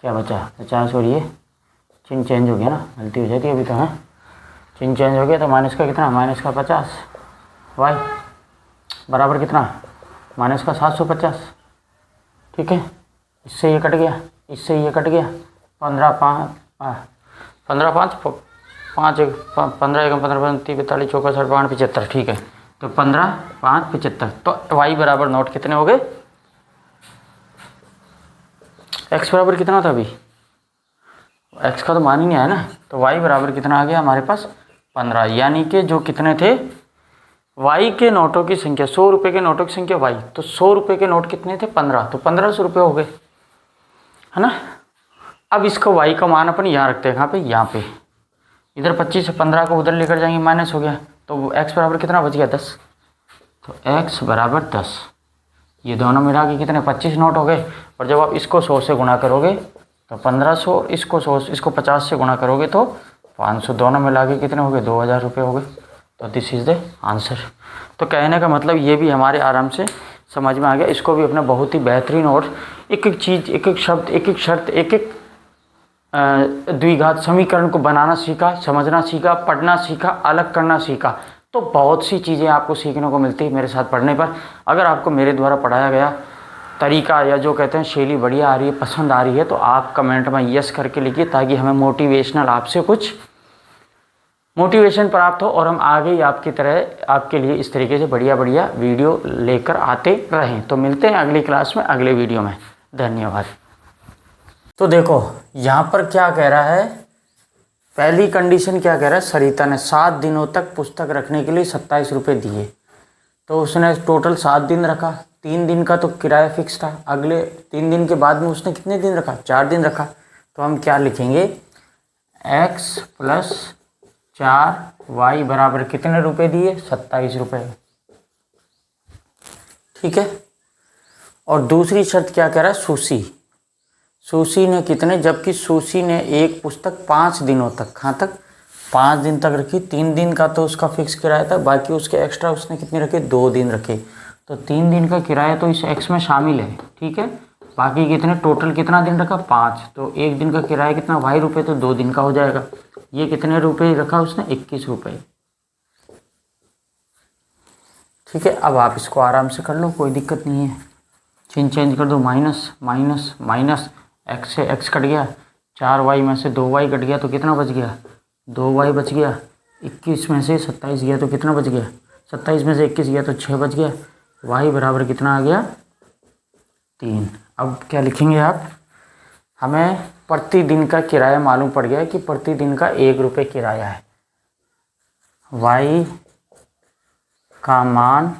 क्या बचा 50 और ये चिन्ह चेंज हो गया ना, गलती हो जाती है अभी तो। हाँ, चिन्ह चेंज हो गया तो माइनस का कितना, माइनस का 50 y बराबर कितना, माइनस का 750। ठीक है, इससे ये कट गया, इससे ये कट गया, 15 5 15 5 5 1 15 1 15 30 45 चौका 5 75। ठीक है, तो 15 5 75। तो y बराबर नोट कितने हो गए, x बराबर कितना था अभी, x का तो मान ही नहीं आया ना, तो y बराबर कितना आ गया हमारे पास 15। यानी कि जो कितने थे, y के नोटों की संख्या, 100 रुपये के नोटों की संख्या y, तो 100 रुपये के नोट कितने थे 15, तो 1500 रुपये हो गए, है ना। अब इसको y का मान अपन यहाँ रखते हैं, कहाँ पे, यहाँ पे। इधर 25 से 15 को उधर लेकर जाएंगे, माइनस हो गया, तो x बराबर कितना बच गया 10। तो x बराबर 10, ये दोनों मिला के कितने 25 नोट हो गए। और जब आप इसको 100 से गुणा करोगे तो 1500, इसको 100, इसको 50 से गुणा करोगे तो 500, दोनों मिला के कितने हो गए 2000 रुपये हो गए। तो दिस इज़ द आंसर। तो कहने का मतलब ये भी हमारे आराम से समझ में आ गया। इसको भी अपना बहुत ही बेहतरीन और एक एक चीज़, एक एक शब्द, एक एक शर्त, एक एक द्विघात समीकरण को बनाना सीखा, समझना सीखा, पढ़ना सीखा, अलग करना सीखा। तो बहुत सी चीज़ें आपको सीखने को मिलती है मेरे साथ पढ़ने पर। अगर आपको मेरे द्वारा पढ़ाया गया तरीका या जो कहते हैं शैली बढ़िया आ रही है, पसंद आ रही है, तो आप कमेंट में यस करके लिखिए, ताकि हमें मोटिवेशनल आपसे कुछ मोटिवेशन प्राप्त हो और हम आगे ही आपकी तरह आपके लिए इस तरीके से बढ़िया बढ़िया वीडियो लेकर आते रहें। तो मिलते हैं अगली क्लास में, अगले वीडियो में। धन्यवाद। तो देखो यहाँ पर क्या कह रहा है, पहली कंडीशन क्या कह रहा है, सरिता ने 7 दिनों तक पुस्तक रखने के लिए 27 रुपये दिए। तो उसने टोटल 7 दिन रखा, 3 दिन का तो किराया फिक्स था, अगले 3 दिन के बाद में उसने कितने दिन रखा, 4 दिन रखा। तो हम क्या लिखेंगे, x प्लस 4y बराबर कितने रुपए दिए, 27 रुपये। ठीक है। और दूसरी शर्त क्या कह रहा है, सुशी ने कितने, जबकि सुशी ने एक पुस्तक 5 दिनों तक, कहाँ तक, 5 दिन तक रखी। 3 दिन का तो उसका फिक्स किराया था, बाकी उसके एक्स्ट्रा उसने कितने रखे, 2 दिन रखे। तो 3 दिन का किराया तो इस एक्स में शामिल है, ठीक है। बाकी कितने, टोटल कितना दिन रखा, 5। तो 1 दिन का किराया कितना, वाई रुपये, तो 2 दिन का हो जाएगा। ये कितने रुपये रखा उसने, 21 रुपये, ठीक है। अब आप इसको आराम से कर लो, कोई दिक्कत नहीं है। चिन्ह चेंज कर दो, माइनस माइनस माइनस, एक्स से एक्स कट गया, 4y में से 2y कट गया तो कितना बच गया, 2y बच गया। 21 में से 27 गया तो कितना बच गया, 27 में से 21 गया तो 6 बच गया। y बराबर कितना आ गया, 3। अब क्या लिखेंगे आप, हमें प्रतिदिन का किराया मालूम पड़ गया कि प्रतिदिन का 1 रुपये किराया है। y का मान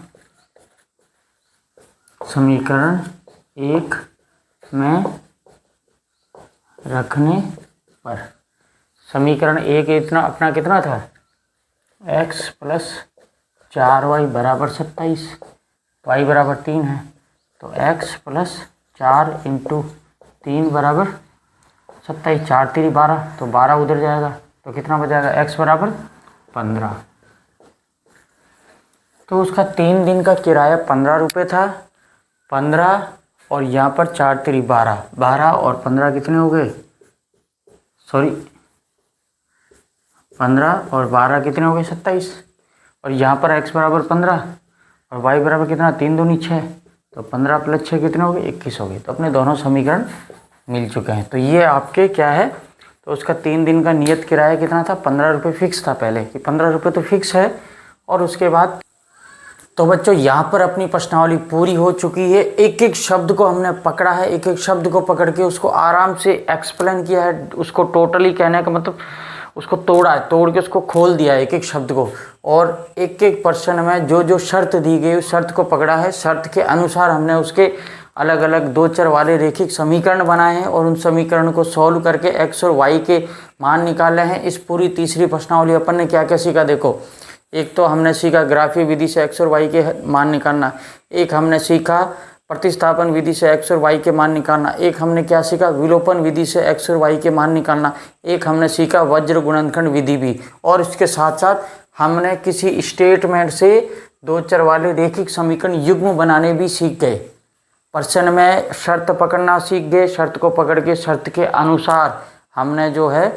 समीकरण 1 में रखने पर, समीकरण 1 इतना अपना कितना था, x + 4y बराबर 27, y बराबर 3 है, तो x + 4 × 3 बराबर 27, 4 3 12, तो 12 उधर जाएगा तो कितना बचाएगा, x बराबर 15। तो उसका 3 दिन का किराया 15 रुपये था, 15 और यहाँ पर 4 3 12, 12 और 15 कितने हो गए, सॉरी 15 और 12 कितने हो गए, 27। और यहाँ पर x बराबर 15 और y बराबर कितना, 3 दूनी 6, तो 15 + 6 कितने हो गए, 21 हो गए। तो अपने दोनों समीकरण मिल चुके हैं। तो ये आपके क्या है, तो उसका 3 दिन का नियत किराया कितना था, 15 रुपये फिक्स था पहले, कि 15 रुपये तो फिक्स है। और उसके बाद तो बच्चों यहाँ पर अपनी प्रश्नावली पूरी हो चुकी है। एक एक शब्द को हमने पकड़ा है, एक एक शब्द को पकड़ के उसको आराम से एक्सप्लेन किया है। उसको टोटली कहने का मतलब उसको तोड़ा है, तोड़ के उसको खोल दिया है एक एक शब्द को। और एक एक प्रश्न में जो जो शर्त दी गई उस शर्त को पकड़ा है। शर्त के अनुसार हमने उसके अलग अलग 2 चर वाले रेखिक समीकरण बनाए हैं और उन समीकरण को सॉल्व करके x और y के मान निकाले हैं। इस पूरी तीसरी प्रश्नावली अपन ने क्या क्या सीखा, देखो एक तो हमने सीखा ग्राफीय विधि से x और y के मान निकालना, एक हमने सीखा प्रतिस्थापन विधि से x और y के मान निकालना, एक हमने क्या सीखा विलोपन विधि से x और y के मान निकालना, एक हमने सीखा वज्र गुणनखंड विधि भी। और इसके साथ साथ हमने किसी स्टेटमेंट से 2 चर वाले रेखिक समीकरण युग्म बनाने भी सीख गए। प्रश्न में शर्त पकड़ना सीख गए, शर्त को पकड़ के शर्त के अनुसार हमने जो है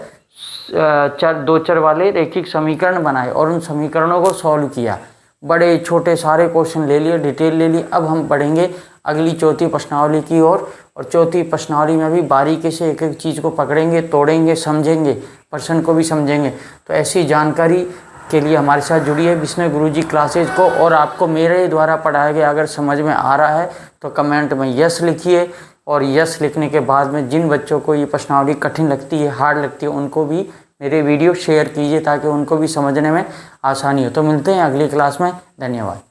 2 चर वाले रेखिक समीकरण बनाए और उन समीकरणों को सॉल्व किया। बड़े छोटे सारे क्वेश्चन ले लिए, डिटेल ले ली। अब हम बढ़ेंगे अगली चौथी प्रश्नावली की ओर और चौथी प्रश्नावली में भी बारीकी से एक एक चीज़ को पकड़ेंगे, तोड़ेंगे, समझेंगे, प्रश्न को भी समझेंगे। तो ऐसी जानकारी के लिए हमारे साथ जुड़िए विस्मय गुरुजी क्लासेज को। और आपको मेरे द्वारा पढ़ाया गया अगर समझ में आ रहा है तो कमेंट में यस लिखिए, और यस लिखने के बाद में जिन बच्चों को ये प्रश्नावली कठिन लगती है, हार्ड लगती है, उनको भी मेरे वीडियो शेयर कीजिए ताकि उनको भी समझने में आसानी हो। तो मिलते हैं अगली क्लास में, धन्यवाद।